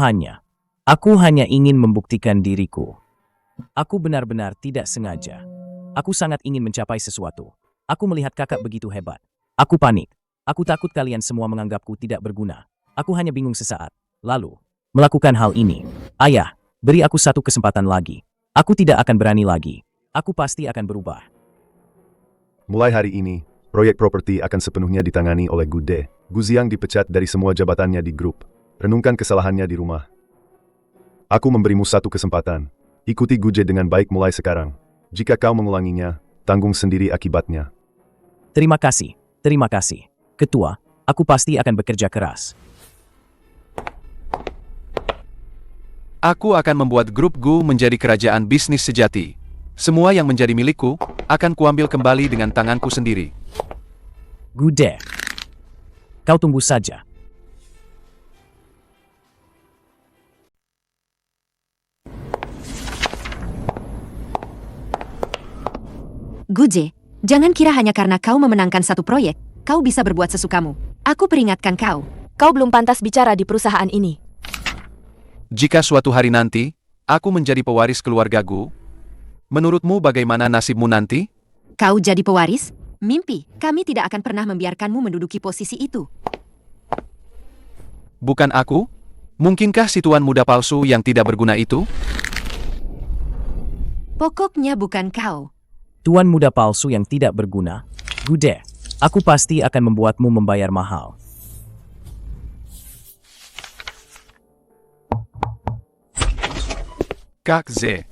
S2: hanya ingin membuktikan diriku. Aku benar-benar tidak sengaja. Aku sangat ingin mencapai sesuatu. Aku melihat kakak begitu hebat. Aku panik. Aku takut kalian semua menganggapku tidak berguna. Aku hanya bingung sesaat. Lalu, melakukan hal ini. Ayah, beri aku satu kesempatan lagi. Aku tidak akan berani lagi. Aku pasti akan berubah.
S4: Mulai hari ini, proyek properti akan sepenuhnya ditangani oleh Gude. Gu Ziang dipecat dari semua jabatannya di grup. Renungkan kesalahannya di rumah. Aku memberimu satu kesempatan. Ikuti Gude dengan baik mulai sekarang. Jika kau mengulanginya, tanggung sendiri akibatnya.
S2: Terima kasih. Terima kasih. Ketua, aku pasti akan bekerja keras.
S1: Aku akan membuat grup Gu menjadi kerajaan bisnis sejati. Semua yang menjadi milikku, akan kuambil kembali dengan tanganku sendiri.
S2: Gude. Kau tunggu saja.
S8: Guje, jangan kira hanya karena kau memenangkan satu proyek, kau bisa berbuat sesukamu. Aku peringatkan kau.
S7: Kau belum pantas bicara di perusahaan ini.
S1: Jika suatu hari nanti, aku menjadi pewaris keluarga Gu, menurutmu bagaimana nasibmu nanti?
S8: Kau jadi pewaris? Mimpi, kami tidak akan pernah membiarkanmu menduduki posisi itu.
S1: Bukan aku? Mungkinkah si tuan muda palsu yang tidak berguna itu?
S8: Pokoknya bukan kau.
S2: Tuan muda palsu yang tidak berguna. Gude, aku pasti akan membuatmu membayar mahal.
S1: Kak Ze.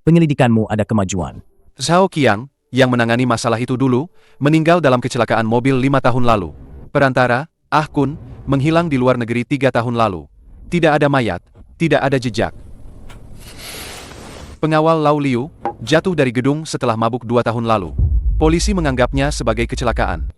S2: Penyelidikanmu ada kemajuan.
S1: Zhao Qiang, yang menangani masalah itu dulu, meninggal dalam kecelakaan mobil 5 tahun lalu. Perantara, Ah Kun, menghilang di luar negeri 3 tahun lalu. Tidak ada mayat, tidak ada jejak. Pengawal Lau Liu, jatuh dari gedung setelah mabuk 2 tahun lalu. Polisi menganggapnya sebagai kecelakaan.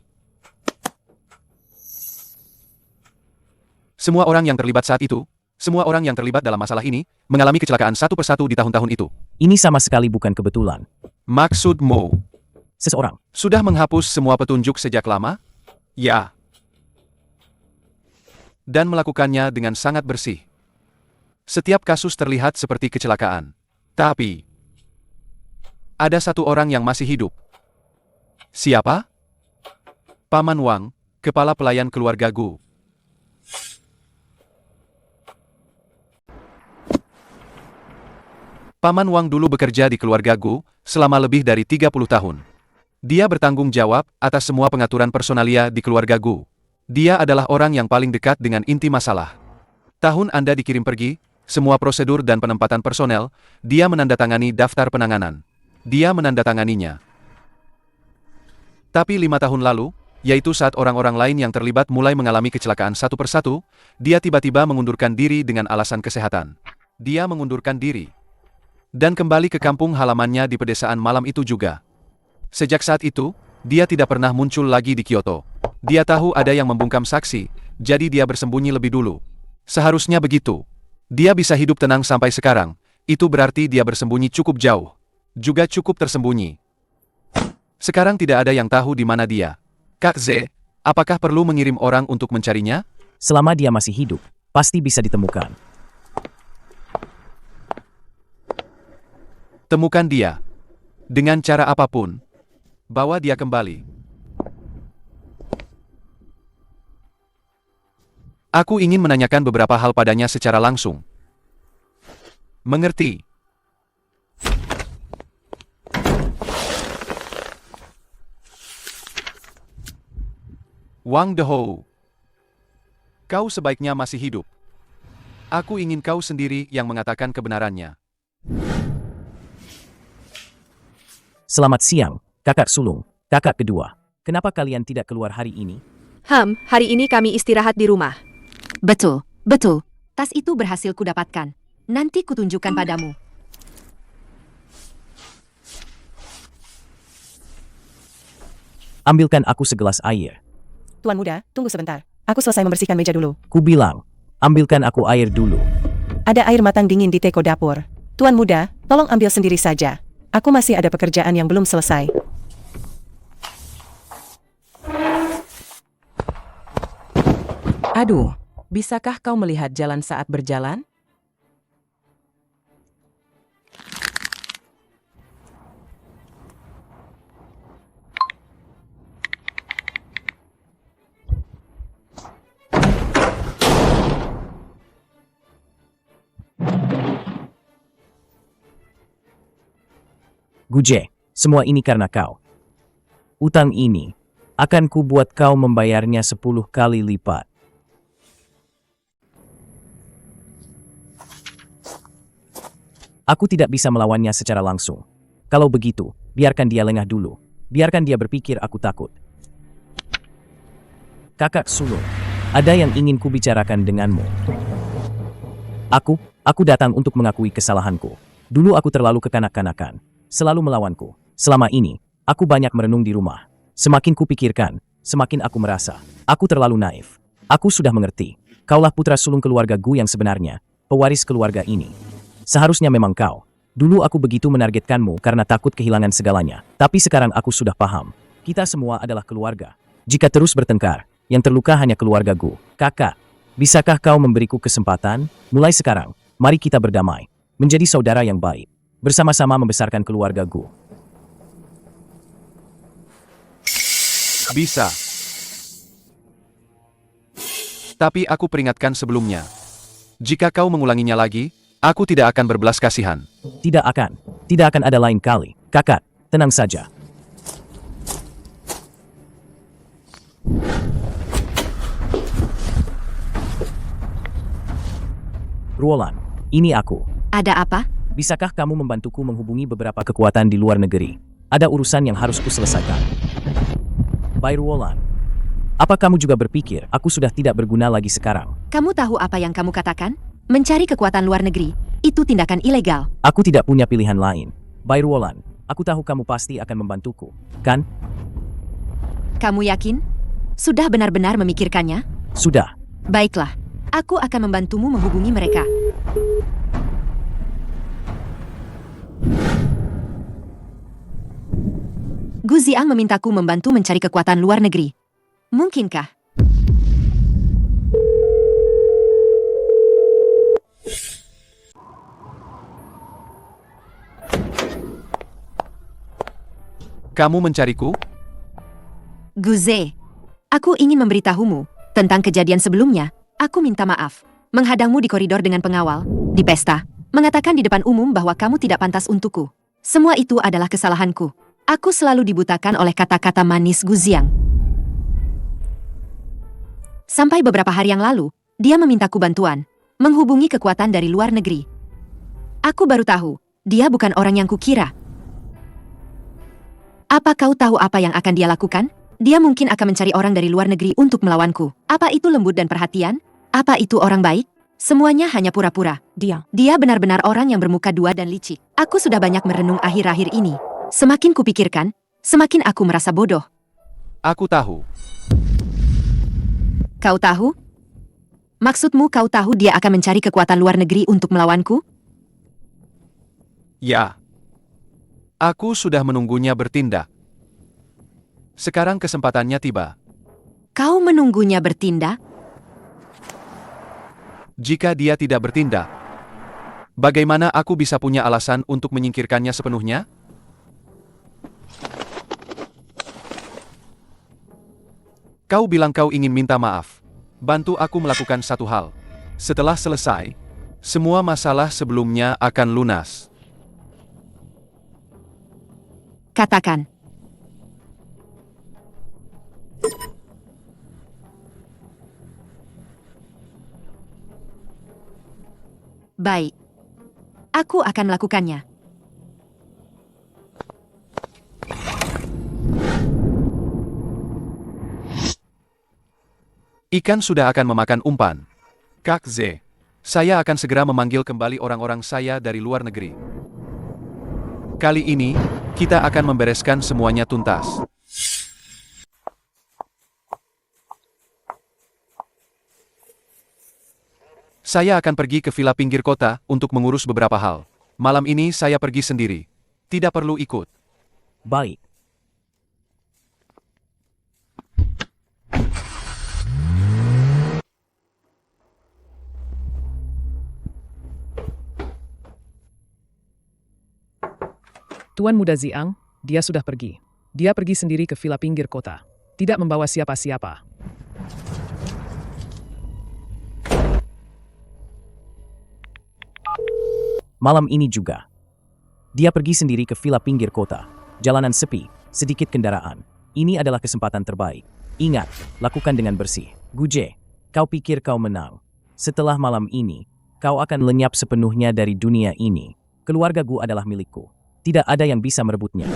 S1: Semua orang yang terlibat saat itu, semua orang yang terlibat dalam masalah ini, mengalami kecelakaan satu persatu di tahun-tahun itu.
S2: Ini sama sekali bukan kebetulan.
S1: Maksudmu,
S2: Seseorang
S1: sudah menghapus semua petunjuk sejak lama? Ya. Dan melakukannya dengan sangat bersih. Setiap kasus terlihat seperti kecelakaan. Tapi, ada satu orang yang masih hidup. Siapa? Paman Wang, kepala pelayan keluarga Gu. Paman Wang dulu bekerja di keluarga Gu selama lebih dari 30 tahun. Dia bertanggung jawab atas semua pengaturan personalia di keluarga Gu. Dia adalah orang yang paling dekat dengan inti masalah. Tahun Anda dikirim pergi, semua prosedur dan penempatan personel, dia menandatangani daftar penanganan. Dia menandatanganinya. Tapi 5 tahun lalu, yaitu saat orang-orang lain yang terlibat mulai mengalami kecelakaan satu persatu, dia tiba-tiba mengundurkan diri dengan alasan kesehatan. Dia mengundurkan diri. Dan kembali ke kampung halamannya di pedesaan malam itu juga. Sejak saat itu, dia tidak pernah muncul lagi di Kyoto. Dia tahu ada yang membungkam saksi, jadi dia bersembunyi lebih dulu. Seharusnya begitu. Dia bisa hidup tenang sampai sekarang, itu berarti dia bersembunyi cukup jauh. Juga cukup tersembunyi. Sekarang tidak ada yang tahu di mana dia. Kak Z, apakah perlu mengirim orang untuk mencarinya?
S2: Selama dia masih hidup, pasti bisa ditemukan.
S1: Temukan dia. Dengan cara apapun. Bawa dia kembali. Aku ingin menanyakan beberapa hal padanya secara langsung. Mengerti? Wang Dehou. Kau sebaiknya masih hidup. Aku ingin kau sendiri yang mengatakan kebenarannya.
S2: Selamat siang, kakak sulung, kakak kedua. Kenapa kalian tidak keluar hari ini?
S6: Hari ini kami istirahat di rumah.
S8: Betul, betul. Tas itu berhasil kudapatkan. Nanti kutunjukkan padamu.
S2: Ambilkan aku segelas air.
S14: Tuan muda, tunggu sebentar. Aku selesai membersihkan meja dulu.
S2: Ku bilang, ambilkan aku air dulu.
S14: Ada air matang dingin di teko dapur. Tuan muda, tolong ambil sendiri saja. Aku masih ada pekerjaan yang belum selesai.
S16: Aduh, bisakah kau melihat jalan saat berjalan?
S2: Guje, semua ini karena kau. Utang ini akan kubuat kau membayarnya 10 kali lipat. Aku tidak bisa melawannya secara langsung. Kalau begitu, biarkan dia lengah dulu. Biarkan dia berpikir aku takut. Kakak sulung, ada yang ingin kubicarakan denganmu. Aku datang untuk mengakui kesalahanku. Dulu aku terlalu kekanak-kanakan. Selalu melawanku. Selama ini, aku banyak merenung di rumah. Semakin kupikirkan, semakin aku merasa, aku terlalu naif. Aku sudah mengerti. Kaulah putra sulung keluarga Gu yang sebenarnya, pewaris keluarga ini. Seharusnya memang kau. Dulu aku begitu menargetkanmu karena takut kehilangan segalanya. Tapi sekarang aku sudah paham. Kita semua adalah keluarga. Jika terus bertengkar, yang terluka hanya keluarga Gu. Kakak, bisakah kau memberiku kesempatan? Mulai sekarang, mari kita berdamai. Menjadi saudara yang baik. Bersama-sama membesarkan keluarga Gu.
S1: Bisa. Tapi aku peringatkan sebelumnya. Jika kau mengulanginya lagi, aku tidak akan berbelas kasihan.
S2: Tidak akan ada lain kali. Kakak, tenang saja. Ruolan, ini aku.
S8: Ada apa?
S2: Bisakah kamu membantuku menghubungi beberapa kekuatan di luar negeri? Ada urusan yang harus kuselesaikan. Bai Ruolan, apa kamu juga berpikir aku sudah tidak berguna lagi sekarang?
S8: Kamu tahu apa yang kamu katakan? Mencari kekuatan luar negeri, itu tindakan ilegal.
S2: Aku tidak punya pilihan lain. Bai Ruolan, aku tahu kamu pasti akan membantuku, kan?
S8: Kamu yakin? Sudah benar-benar memikirkannya?
S2: Sudah.
S8: Baiklah. Aku akan membantumu menghubungi mereka. Gu Ziang memintaku membantu mencari kekuatan luar negeri. Mungkinkah?
S1: Kamu mencariku?
S8: Guze, aku ingin memberitahumu tentang kejadian sebelumnya. Aku minta maaf. Menghadangmu di koridor dengan pengawal, di pesta, mengatakan di depan umum bahwa kamu tidak pantas untukku. Semua itu adalah kesalahanku. Aku selalu dibutakan oleh kata-kata manis Gu Ziang. Sampai beberapa hari yang lalu, dia memintaku bantuan, menghubungi kekuatan dari luar negeri. Aku baru tahu, dia bukan orang yang kukira. Apa kau tahu apa yang akan dia lakukan? Dia mungkin akan mencari orang dari luar negeri untuk melawanku. Apa itu lembut dan perhatian? Apa itu orang baik? Semuanya hanya pura-pura. Dia benar-benar orang yang bermuka dua dan licik. Aku sudah banyak merenung akhir-akhir ini. Semakin kupikirkan, semakin aku merasa bodoh.
S1: Aku tahu.
S8: Kau tahu? Maksudmu kau tahu dia akan mencari kekuatan luar negeri untuk melawanku?
S1: Ya. Aku sudah menunggunya bertindak. Sekarang kesempatannya tiba.
S8: Kau menunggunya bertindak?
S1: Jika dia tidak bertindak, bagaimana aku bisa punya alasan untuk menyingkirkannya sepenuhnya? Kau bilang kau ingin minta maaf. Bantu aku melakukan satu hal. Setelah selesai, semua masalah sebelumnya akan lunas.
S8: Katakan. Baik. Aku akan melakukannya.
S1: Ikan sudah akan memakan umpan. Kak Ze, saya akan segera memanggil kembali orang-orang saya dari luar negeri. Kali ini, kita akan membereskan semuanya tuntas. Saya akan pergi ke villa pinggir kota untuk mengurus beberapa hal. Malam ini saya pergi sendiri. Tidak perlu ikut.
S2: Baik.
S12: Tuan Muda Ziang, dia sudah pergi. Dia pergi sendiri ke villa pinggir kota. Tidak membawa siapa-siapa.
S2: Malam ini juga. Dia pergi sendiri ke villa pinggir kota. Jalanan sepi, sedikit kendaraan. Ini adalah kesempatan terbaik. Ingat, lakukan dengan bersih. Guje, kau pikir kau menang. Setelah malam ini, kau akan lenyap sepenuhnya dari dunia ini. Keluarga Gu adalah milikku. Tidak ada yang bisa merebutnya.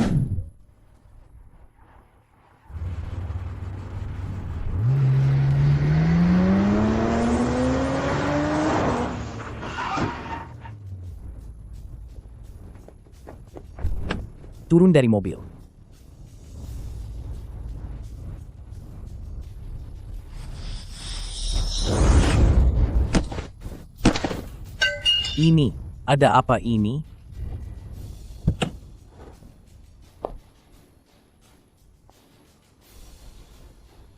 S2: Turun dari mobil. Ini, ada apa ini?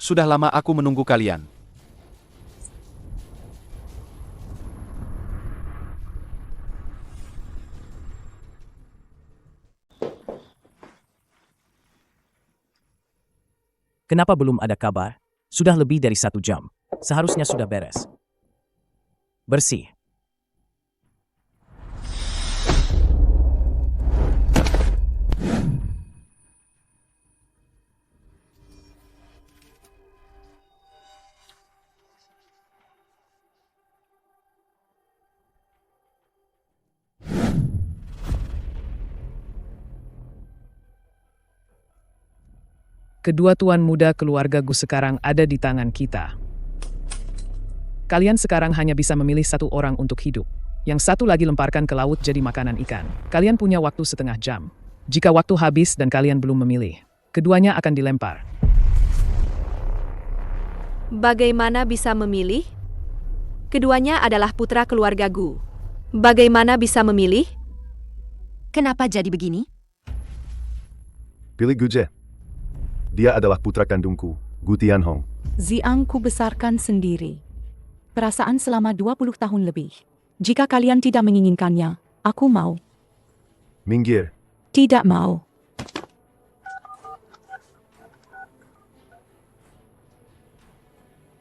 S1: Sudah lama aku menunggu kalian.
S2: Kenapa belum ada kabar? Sudah lebih dari 1 jam. Seharusnya sudah beres. Bersih.
S12: Kedua tuan muda keluarga Gu sekarang ada di tangan kita. Kalian sekarang hanya bisa memilih 1 orang untuk hidup. Yang satu lagi lemparkan ke laut jadi makanan ikan. Kalian punya waktu setengah jam. Jika waktu habis dan kalian belum memilih, keduanya akan dilempar.
S6: Bagaimana bisa memilih? Keduanya adalah putra keluarga Gu. Bagaimana bisa memilih?
S8: Kenapa jadi begini?
S4: Pilih Guje. Dia adalah putra kandungku, Gu Tianhong.
S5: Ziang ku besarkan sendiri. Perasaan selama 20 tahun lebih. Jika kalian tidak menginginkannya, aku mau.
S4: Minggir.
S5: Tidak mau.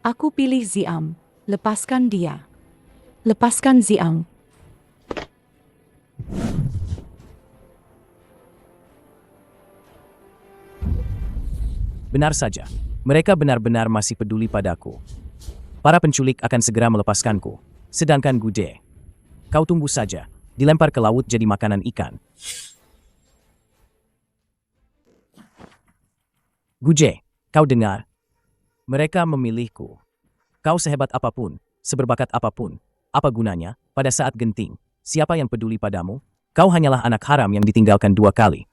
S5: Aku pilih Ziam. Lepaskan dia. Lepaskan Ziang.
S2: Benar saja. Mereka benar-benar masih peduli padaku. Para penculik akan segera melepaskanku. Sedangkan Gude, kau tunggu saja. Dilempar ke laut jadi makanan ikan. Guje, kau dengar? Mereka memilihku. Kau sehebat apapun, seberbakat apapun, apa gunanya, pada saat genting, siapa yang peduli padamu? Kau hanyalah anak haram yang ditinggalkan 2 kali.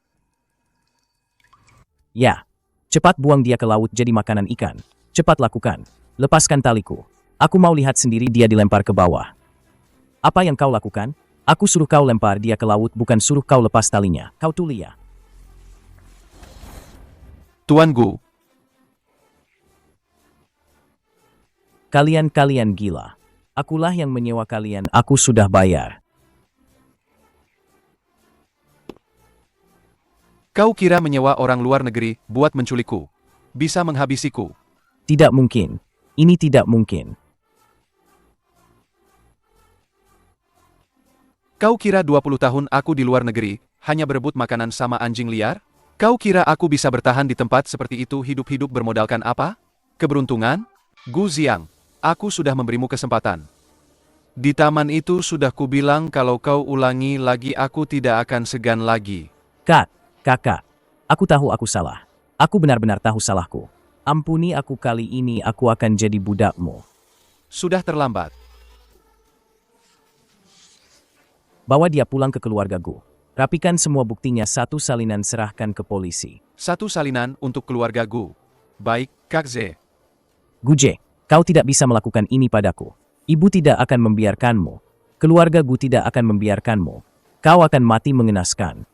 S2: Ya, cepat buang dia ke laut jadi makanan ikan. Cepat lakukan. Lepaskan taliku. Aku mau lihat sendiri dia dilempar ke bawah. Apa yang kau lakukan? Aku suruh kau lempar dia ke laut, bukan suruh kau lepas talinya. Kau tuli ya?
S1: Tuan Gu,
S2: Kalian gila. Akulah yang menyewa kalian, aku sudah bayar.
S1: kau kira menyewa orang luar negeri buat menculikku? Bisa menghabisiku?
S2: Tidak mungkin. Ini tidak mungkin.
S1: Kau kira 20 tahun aku di luar negeri, hanya berebut makanan sama anjing liar? Kau kira aku bisa bertahan di tempat seperti itu hidup-hidup bermodalkan apa? Keberuntungan? Gu Ziang, aku sudah memberimu kesempatan. Di taman itu sudah kubilang kalau kau ulangi lagi aku tidak akan segan lagi.
S2: Kakak, aku tahu aku salah. Aku benar-benar tahu salahku. Ampuni aku, kali ini aku akan jadi budakmu.
S1: Sudah terlambat.
S2: Bawa dia pulang ke keluarga Gu. Rapikan semua buktinya, 1 salinan serahkan ke polisi.
S1: 1 salinan untuk keluarga Gu. Baik, Kak Ze.
S2: Guje, kau tidak bisa melakukan ini padaku. Ibu tidak akan membiarkanmu. Keluarga Gu tidak akan membiarkanmu. Kau akan mati mengenaskan.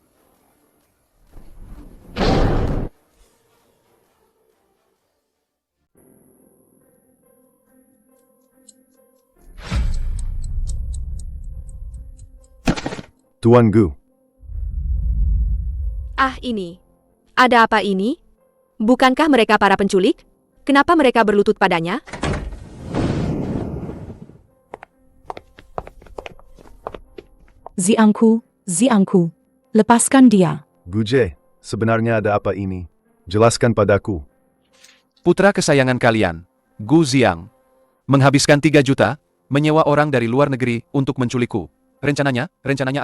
S4: Tuan Gu.
S6: Ah, ini. Ada apa ini? Bukankah mereka para penculik? Kenapa mereka berlutut padanya?
S5: Ziangku, lepaskan dia.
S4: Guje, sebenarnya ada apa ini? Jelaskan padaku.
S1: Putra kesayangan kalian, Gu Ziang, menghabiskan 3 juta, menyewa orang dari luar negeri untuk menculikku. Rencananya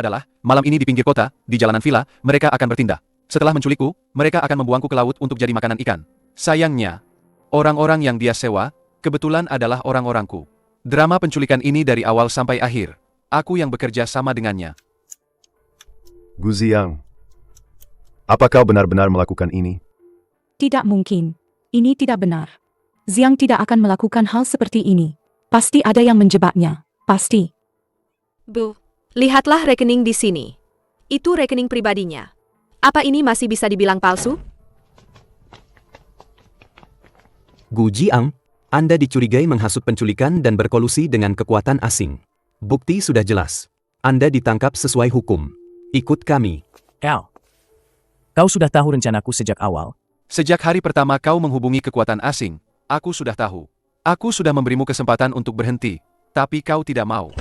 S1: adalah, malam ini di pinggir kota, di jalanan villa, mereka akan bertindak. Setelah menculikku, mereka akan membuangku ke laut untuk jadi makanan ikan. Sayangnya, orang-orang yang dia sewa, kebetulan adalah orang-orangku. Drama penculikan ini dari awal sampai akhir, aku yang bekerja sama dengannya.
S4: Gu Ziang, apa kau benar-benar melakukan ini?
S5: Tidak mungkin. Ini tidak benar. Ziang tidak akan melakukan hal seperti ini. Pasti ada yang menjebaknya. Pasti.
S6: Bu, lihatlah rekening di sini. Itu rekening pribadinya. Apa ini masih bisa dibilang palsu?
S9: Gu Jiang, Anda dicurigai menghasut penculikan dan berkolusi dengan kekuatan asing. Bukti sudah jelas. Anda ditangkap sesuai hukum. Ikut kami.
S2: Kau sudah tahu rencanaku sejak awal?
S1: Sejak hari pertama kau menghubungi kekuatan asing, aku sudah tahu. Aku sudah memberimu kesempatan untuk berhenti, tapi kau tidak mau.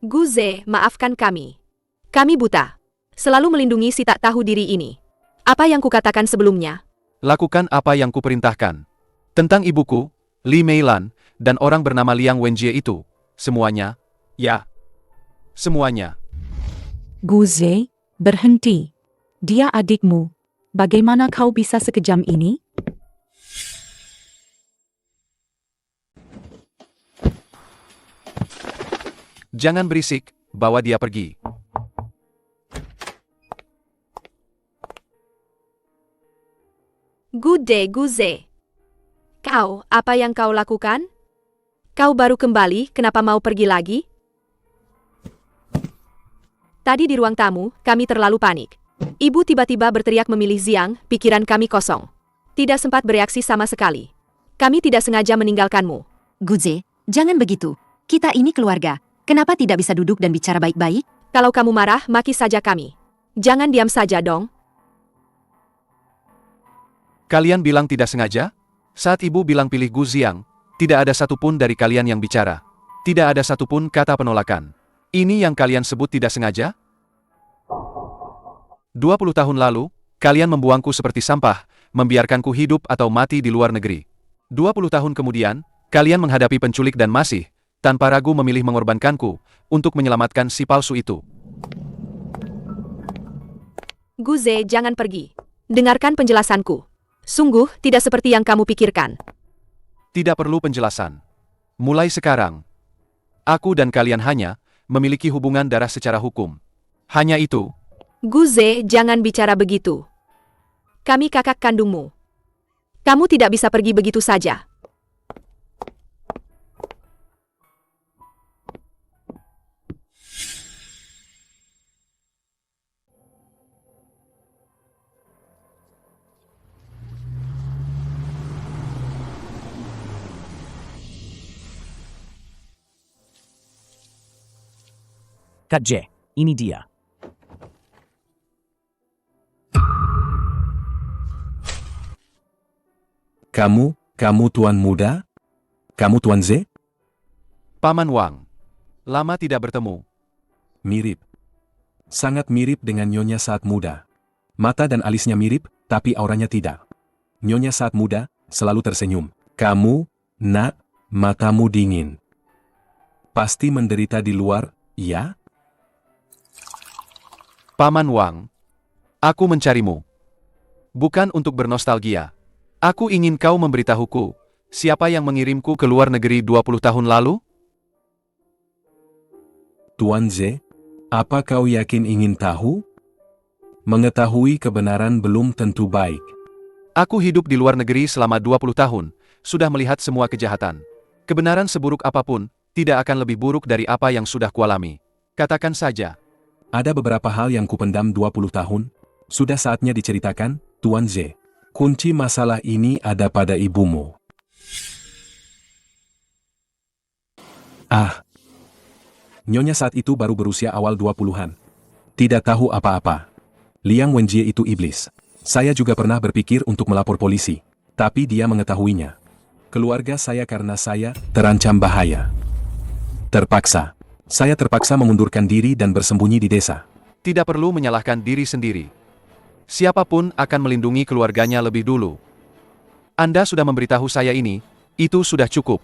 S6: Guze, maafkan kami. Kami buta. Selalu melindungi si tak tahu diri ini. Apa yang kukatakan sebelumnya?
S1: Lakukan apa yang kuperintahkan. Tentang ibuku, Li Meilan, dan orang bernama Liang Wenjie itu, semuanya, ya, semuanya.
S5: Guze, berhenti. Dia adikmu. Bagaimana kau bisa sekejam ini?
S1: Jangan berisik, bawa dia pergi.
S6: Good day, Guze. Kau, apa yang kau lakukan? Kau baru kembali, kenapa mau pergi lagi? Tadi di ruang tamu, kami terlalu panik. Ibu tiba-tiba berteriak memilih Ziang, pikiran kami kosong. Tidak sempat bereaksi sama sekali. Kami tidak sengaja meninggalkanmu.
S8: Guze, jangan begitu. Kita ini keluarga. Kenapa tidak bisa duduk dan bicara baik-baik?
S6: Kalau kamu marah, maki saja kami. Jangan diam saja dong.
S1: Kalian bilang tidak sengaja? Saat ibu bilang pilih Gu Ziang, tidak ada satupun dari kalian yang bicara. Tidak ada satupun kata penolakan. Ini yang kalian sebut tidak sengaja? 20 tahun lalu, kalian membuangku seperti sampah, membiarkanku hidup atau mati di luar negeri. 20 tahun kemudian, kalian menghadapi penculik dan masih, tanpa ragu memilih mengorbankanku, untuk menyelamatkan si palsu itu.
S6: Guze, jangan pergi. Dengarkan penjelasanku. Sungguh, tidak seperti yang kamu pikirkan.
S1: Tidak perlu penjelasan. Mulai sekarang, aku dan kalian hanya memiliki hubungan darah secara hukum. Hanya itu.
S6: Guze, jangan bicara begitu. Kami kakak kandungmu. Kamu tidak bisa pergi begitu saja.
S2: Kak J, ini dia.
S3: Kamu Tuan Muda? Kamu Tuan Z?
S1: Paman Wang. Lama tidak bertemu.
S3: Mirip. Sangat mirip dengan Nyonya saat muda. Mata dan alisnya mirip, tapi auranya tidak. Nyonya saat muda, selalu tersenyum. Kamu, nak, matamu dingin. Pasti menderita di luar, ya?
S1: Paman Wang. Aku mencarimu. Bukan untuk bernostalgia. Aku ingin kau memberitahuku, siapa yang mengirimku ke luar negeri 20 tahun lalu?
S3: Tuan Z, apa kau yakin ingin tahu? Mengetahui kebenaran belum tentu baik.
S1: Aku hidup di luar negeri selama 20 tahun, sudah melihat semua kejahatan. Kebenaran seburuk apapun, tidak akan lebih buruk dari apa yang sudah kualami. Katakan saja.
S3: Ada beberapa hal yang kupendam 20 tahun, sudah saatnya diceritakan, Tuan Z. Kunci masalah ini ada pada ibumu. Nyonya saat itu baru berusia awal 20-an. Tidak tahu apa-apa. Liang Wenjie itu iblis. Saya juga pernah berpikir untuk melapor polisi, tapi dia mengetahuinya. Keluarga saya karena saya terancam bahaya. Saya terpaksa mengundurkan diri dan bersembunyi di desa.
S1: Tidak perlu menyalahkan diri sendiri. Siapapun akan melindungi keluarganya lebih dulu. Anda sudah memberitahu saya ini, itu sudah cukup.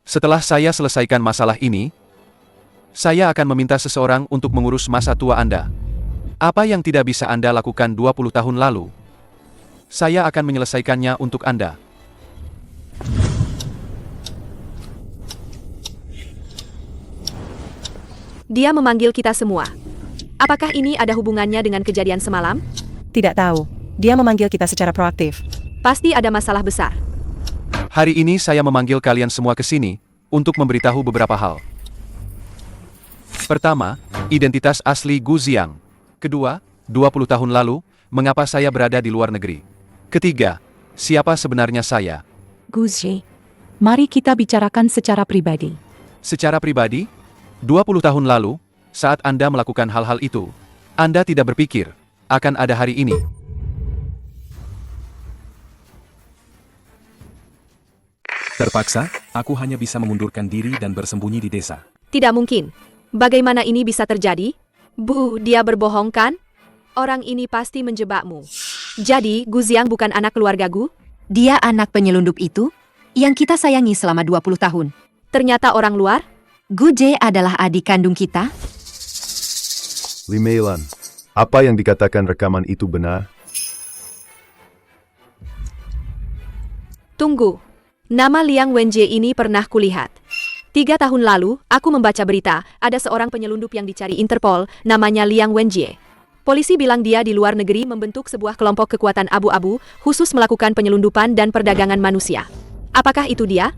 S1: Setelah saya selesaikan masalah ini, saya akan meminta seseorang untuk mengurus masa tua Anda. Apa yang tidak bisa Anda lakukan 20 tahun lalu, saya akan menyelesaikannya untuk Anda.
S6: Dia memanggil kita semua. Apakah ini ada hubungannya dengan kejadian semalam?
S14: Tidak tahu. Dia memanggil kita secara proaktif.
S6: Pasti ada masalah besar.
S1: Hari ini saya memanggil kalian semua ke sini untuk memberitahu beberapa hal. Pertama, identitas asli Gu Ziang. Kedua, 20 tahun lalu, mengapa saya berada di luar negeri. Ketiga, siapa sebenarnya saya.
S5: Guze, mari kita bicarakan secara pribadi.
S1: Secara pribadi, 20 tahun lalu, saat Anda melakukan hal-hal itu, Anda tidak berpikir akan ada hari ini.
S3: Terpaksa, aku hanya bisa mengundurkan diri dan bersembunyi di desa.
S6: Tidak mungkin. Bagaimana ini bisa terjadi? Bu, dia berbohong kan? Orang ini pasti menjebakmu. Jadi, Gu Ziang bukan anak keluarga Gu?
S8: Dia anak penyelundup itu, yang kita sayangi selama 20 tahun.
S6: Ternyata orang luar?
S8: Gu Jie adalah adik kandung kita.
S4: Li Meilan, apa yang dikatakan rekaman itu benar?
S6: Tunggu. Nama Liang Wenjie ini pernah kulihat. 3 tahun lalu, aku membaca berita, ada seorang penyelundup yang dicari Interpol, namanya Liang Wenjie. Polisi bilang dia di luar negeri membentuk sebuah kelompok kekuatan abu-abu khusus melakukan penyelundupan dan perdagangan manusia. Apakah itu dia?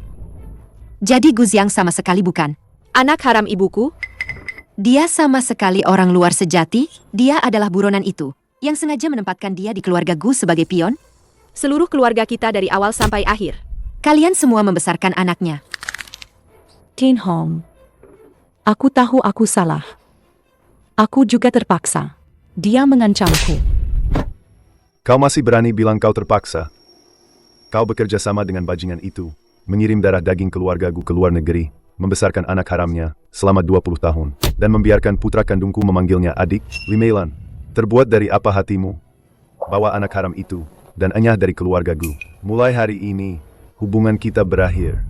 S8: Jadi Gu Ziang sama sekali bukan.
S6: Anak haram ibuku?
S8: Dia sama sekali orang luar sejati. Dia adalah buronan itu, yang sengaja menempatkan dia di keluarga Gu sebagai pion.
S6: Seluruh keluarga kita dari awal sampai akhir.
S8: Kalian semua membesarkan anaknya.
S5: Tin Hong. Aku tahu aku salah. Aku juga terpaksa. Dia mengancamku.
S4: Kau masih berani bilang kau terpaksa? Kau bekerja sama dengan bajingan itu, mengirim darah daging keluarga Gu ke luar negeri, membesarkan anak haramnya selama 20 tahun, dan membiarkan putra kandungku memanggilnya adik, Limeilan. Terbuat dari apa hatimu? Bawa anak haram itu, dan enyah dari keluarga Gu. Mulai hari ini, hubungan kita berakhir.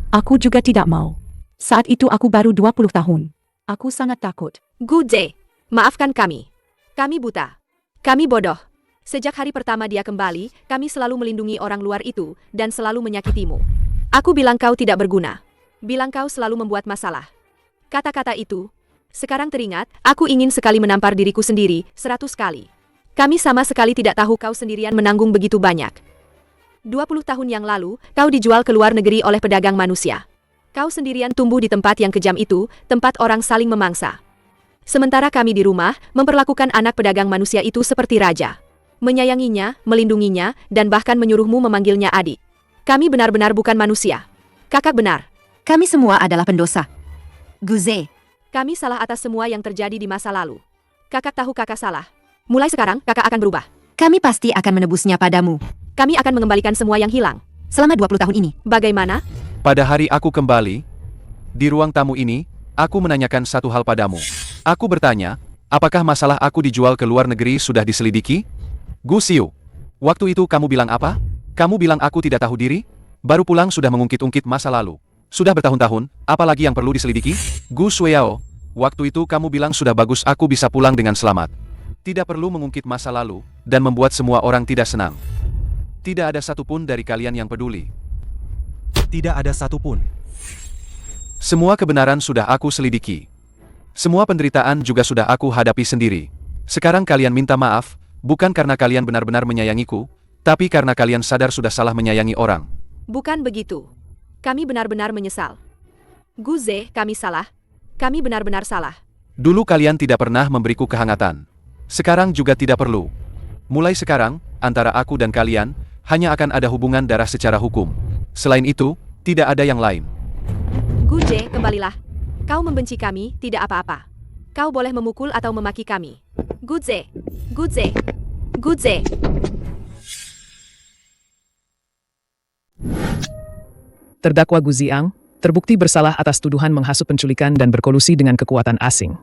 S5: Aku juga tidak mau. Saat itu aku baru 20 tahun. Aku sangat takut.
S6: Gu Zhe, maafkan kami. Kami buta. Kami bodoh. Sejak hari pertama dia kembali, kami selalu melindungi orang luar itu, dan selalu menyakitimu. Aku bilang kau tidak berguna. Bilang kau selalu membuat masalah. Kata-kata itu, sekarang teringat, aku ingin sekali menampar diriku sendiri, 100 kali. Kami sama sekali tidak tahu kau sendirian menanggung begitu banyak. 20 tahun yang lalu, kau dijual ke luar negeri oleh pedagang manusia. Kau sendirian tumbuh di tempat yang kejam itu, tempat orang saling memangsa. Sementara kami di rumah, memperlakukan anak pedagang manusia itu seperti raja. Menyayanginya, melindunginya, dan bahkan menyuruhmu memanggilnya adik. Kami benar-benar bukan manusia. Kakak benar.
S8: Kami semua adalah pendosa. Gu Zhe.
S6: Kami salah atas semua yang terjadi di masa lalu. Kakak tahu kakak salah. Mulai sekarang, kakak akan berubah.
S8: Kami pasti akan menebusnya padamu.
S6: Kami akan mengembalikan semua yang hilang.
S8: Selama 20 tahun ini.
S6: Bagaimana?
S1: Pada hari aku kembali, di ruang tamu ini, aku menanyakan satu hal padamu. Aku bertanya, apakah masalah aku dijual ke luar negeri sudah diselidiki? Gu Xiu, waktu itu kamu bilang apa? Kamu bilang aku tidak tahu diri? Baru pulang sudah mengungkit-ungkit masa lalu. Sudah bertahun-tahun, apalagi yang perlu diselidiki? Gu Shueyao, waktu itu kamu bilang sudah bagus aku bisa pulang dengan selamat. Tidak perlu mengungkit masa lalu, dan membuat semua orang tidak senang. Tidak ada satupun dari kalian yang peduli.
S11: Tidak ada satupun.
S1: Semua kebenaran sudah aku selidiki. Semua penderitaan juga sudah aku hadapi sendiri. Sekarang kalian minta maaf, bukan karena kalian benar-benar menyayangiku, tapi karena kalian sadar sudah salah menyayangi orang.
S6: Bukan begitu. Kami benar-benar menyesal. Gu Zhe, kami salah. Kami benar-benar salah.
S1: Dulu kalian tidak pernah memberiku kehangatan. Sekarang juga tidak perlu. Mulai sekarang, antara aku dan kalian, hanya akan ada hubungan darah secara hukum. Selain itu, tidak ada yang lain.
S6: Gu Zhe, kembalilah. Kau membenci kami, tidak apa-apa. Kau boleh memukul atau memaki kami. Gu Zhe, Gu Zhe, Gu Zhe.
S12: Terdakwa Gu Ziang terbukti bersalah atas tuduhan menghasut penculikan dan berkolusi dengan kekuatan asing.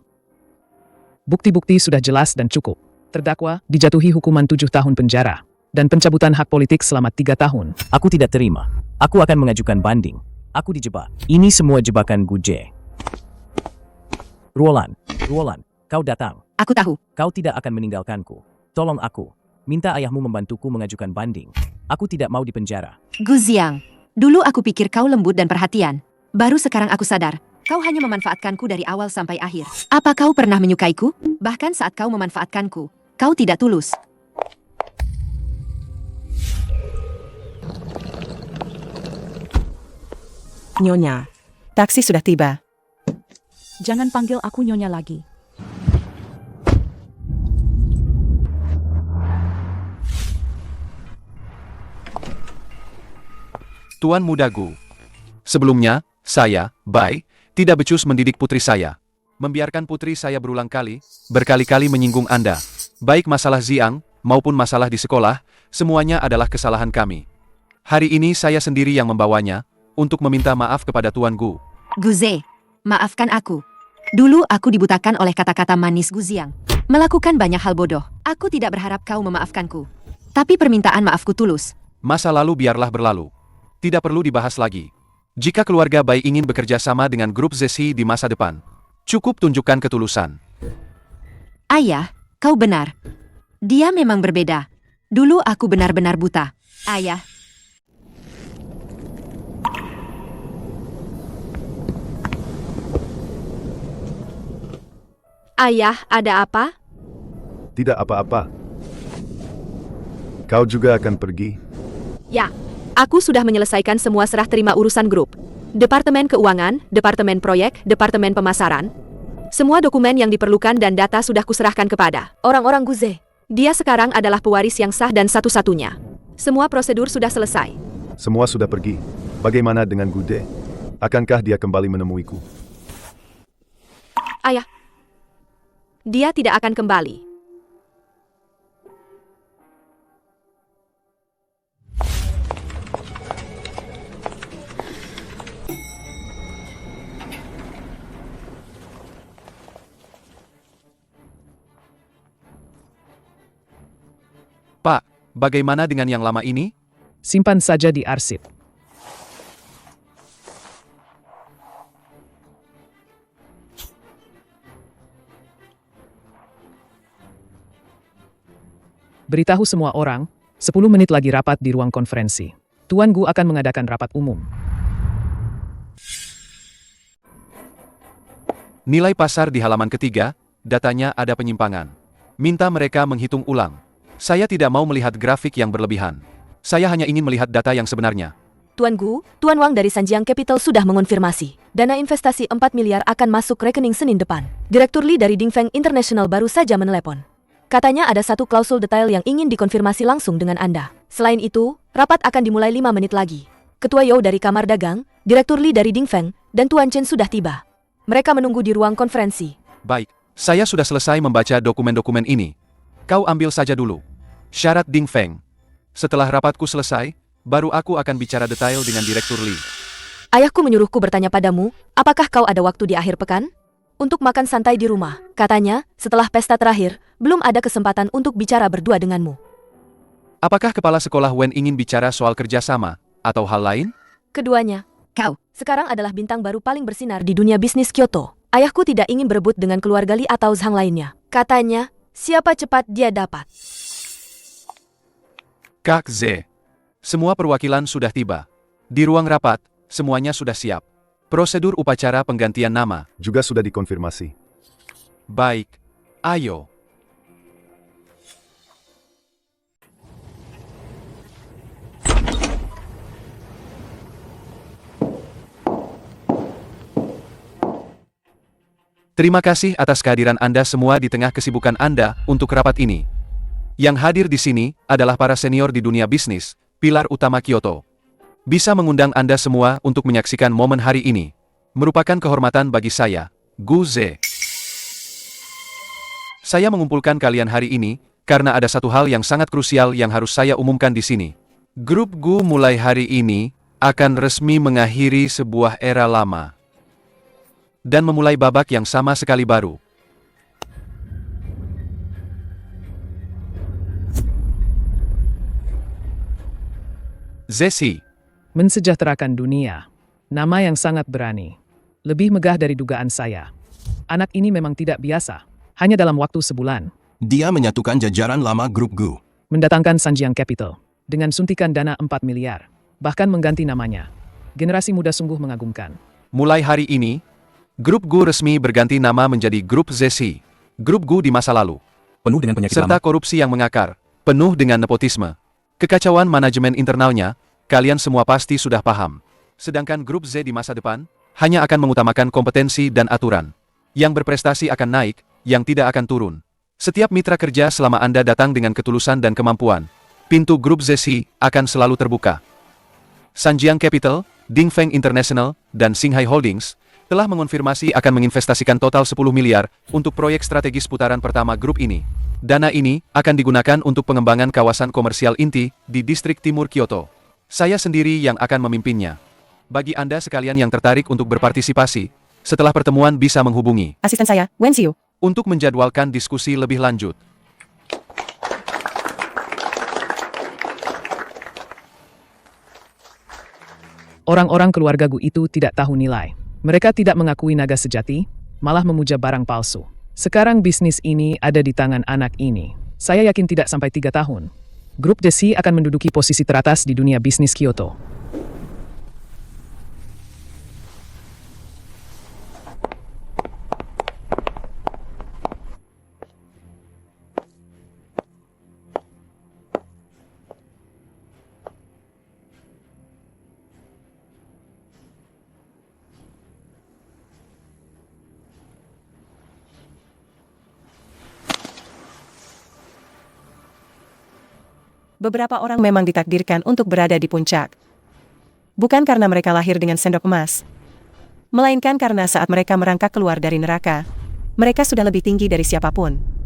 S12: Bukti-bukti sudah jelas dan cukup. Terdakwa dijatuhi hukuman 7 tahun penjara dan pencabutan hak politik selama 3 tahun.
S2: Aku tidak terima. Aku akan mengajukan banding. Aku dijebak. Ini semua jebakan Gu Zhe. Ruolan, kau datang.
S8: Aku tahu.
S2: Kau tidak akan meninggalkanku. Tolong aku. Minta ayahmu membantuku mengajukan banding. Aku tidak mau dipenjara.
S8: Gu Ziang, dulu aku pikir kau lembut dan perhatian. Baru sekarang aku sadar, kau hanya memanfaatkanku dari awal sampai akhir. Apa kau pernah menyukaiku? Bahkan saat kau memanfaatkanku, kau tidak tulus.
S14: Nyonya, taksi sudah tiba.
S5: Jangan panggil aku Nyonya lagi.
S1: Tuan Muda Gu. Sebelumnya, saya, Bai, tidak becus mendidik putri saya. Membiarkan putri saya berulang kali, berkali-kali menyinggung Anda. Baik masalah Ziang, maupun masalah di sekolah, semuanya adalah kesalahan kami. Hari ini saya sendiri yang membawanya, untuk meminta maaf kepada Tuan Gu.
S8: Gu Zhe, maafkan aku. Dulu aku dibutakan oleh kata-kata manis Gu Ziang. Melakukan banyak hal bodoh. Aku tidak berharap kau memaafkanku. Tapi permintaan maafku tulus.
S1: Masa lalu biarlah berlalu. Tidak perlu dibahas lagi. Jika keluarga Bai ingin bekerja sama dengan grup Zesi di masa depan, cukup tunjukkan ketulusan.
S8: Ayah, kau benar. Dia memang berbeda. Dulu aku benar-benar buta. Ayah.
S6: Ayah, ada apa?
S4: Tidak apa-apa. Kau juga akan pergi?
S6: Ya, aku sudah menyelesaikan semua serah terima urusan grup. Departemen Keuangan, Departemen Proyek, Departemen Pemasaran. Semua dokumen yang diperlukan dan data sudah kuserahkan kepada
S7: Orang-orang Guze.
S6: dia. Sekarang adalah pewaris yang sah dan satu-satunya. Semua prosedur sudah selesai.
S4: Semua sudah pergi. Bagaimana dengan Gude? Akankah dia kembali menemuiku?
S6: Ayah, dia tidak akan kembali.
S1: Pak, bagaimana dengan yang lama ini?
S12: Simpan saja di arsip. Beritahu semua orang, 10 menit lagi rapat di ruang konferensi. Tuan Gu akan mengadakan rapat umum.
S1: Nilai pasar di halaman ketiga, datanya ada penyimpangan. Minta mereka menghitung ulang. Saya tidak mau melihat grafik yang berlebihan. Saya hanya ingin melihat data yang sebenarnya.
S7: Tuan Gu, Tuan Wang dari Sanjiang Capital sudah mengonfirmasi. Dana investasi 4 miliar akan masuk rekening Senin depan. Direktur Li dari Dingfeng International baru saja menelepon. Katanya ada satu klausul detail yang ingin dikonfirmasi langsung dengan Anda. Selain itu, rapat akan dimulai 5 menit lagi. Ketua You dari Kamar Dagang, Direktur Li dari Dingfeng, dan Tuan Chen sudah tiba. Mereka menunggu di ruang konferensi.
S1: Baik, saya sudah selesai membaca dokumen-dokumen ini. Kau ambil saja dulu. Syarat Dingfeng. Setelah rapatku selesai, baru aku akan bicara detail dengan Direktur Li.
S7: Ayahku menyuruhku bertanya padamu, apakah kau ada waktu di akhir pekan? Untuk makan santai di rumah. Katanya, setelah pesta terakhir, belum ada kesempatan untuk bicara berdua denganmu.
S1: Apakah kepala sekolah Wen ingin bicara soal kerjasama, atau hal lain?
S7: Keduanya.
S8: Kau.
S7: Sekarang adalah bintang baru paling bersinar di dunia bisnis Kyoto. Ayahku tidak ingin berebut dengan keluarga Li atau Zhang lainnya. Katanya, siapa cepat dia dapat.
S1: Kak Ze. Semua perwakilan sudah tiba. Di ruang rapat, semuanya sudah siap. Prosedur upacara penggantian nama
S4: juga sudah dikonfirmasi.
S1: Baik, ayo. Terima kasih atas kehadiran Anda semua di tengah kesibukan Anda untuk rapat ini. Yang hadir di sini adalah para senior di dunia bisnis, pilar utama Kyoto. Bisa mengundang Anda semua untuk menyaksikan momen hari ini. Merupakan kehormatan bagi saya, Gu Ze. Saya mengumpulkan kalian hari ini, karena ada satu hal yang sangat krusial yang harus saya umumkan di sini. Grup Gu mulai hari ini, akan resmi mengakhiri sebuah era lama. Dan memulai babak yang sama sekali baru. Zesi.
S12: Mensejahterakan dunia. Nama yang sangat berani. Lebih megah dari dugaan saya. Anak ini memang tidak biasa. Hanya dalam waktu sebulan.
S10: Dia menyatukan jajaran lama grup Gu.
S12: Mendatangkan Sanjiang Capital. Dengan suntikan dana 4 miliar. Bahkan mengganti namanya. Generasi muda sungguh mengagumkan.
S1: Mulai hari ini, Grup Gu resmi berganti nama menjadi Grup Zesi. Grup Gu di masa lalu.
S3: Penuh dengan penyakit
S1: serta
S3: lama.
S1: korupsi yang mengakar. Penuh dengan nepotisme. Kekacauan manajemen internalnya, kalian semua pasti sudah paham. Sedangkan Grup Z di masa depan, hanya akan mengutamakan kompetensi dan aturan. Yang berprestasi akan naik, yang tidak akan turun. Setiap mitra kerja selama Anda datang dengan ketulusan dan kemampuan, pintu Grup Zesi akan selalu terbuka. Sanjiang Capital, Dingfeng International, dan Xinghai Holdings telah mengonfirmasi akan menginvestasikan total 10 miliar untuk proyek strategis putaran pertama grup ini. Dana ini akan digunakan untuk pengembangan kawasan komersial inti di distrik timur Kyoto. Saya sendiri yang akan memimpinnya. Bagi Anda sekalian yang tertarik untuk berpartisipasi, setelah pertemuan bisa menghubungi
S14: Asisten saya, Wen Xiu.
S1: untuk menjadwalkan diskusi lebih lanjut.
S12: Orang-orang keluarga Gu itu tidak tahu nilai. Mereka tidak mengakui naga sejati, malah memuja barang palsu. Sekarang bisnis ini ada di tangan anak ini. Saya yakin tidak sampai 3 tahun. Grup Desi akan menduduki posisi teratas di dunia bisnis Kyoto.
S14: Beberapa orang memang ditakdirkan untuk berada di puncak. Bukan karena mereka lahir dengan sendok emas, melainkan karena saat mereka merangkak keluar dari neraka, mereka sudah lebih tinggi dari siapapun.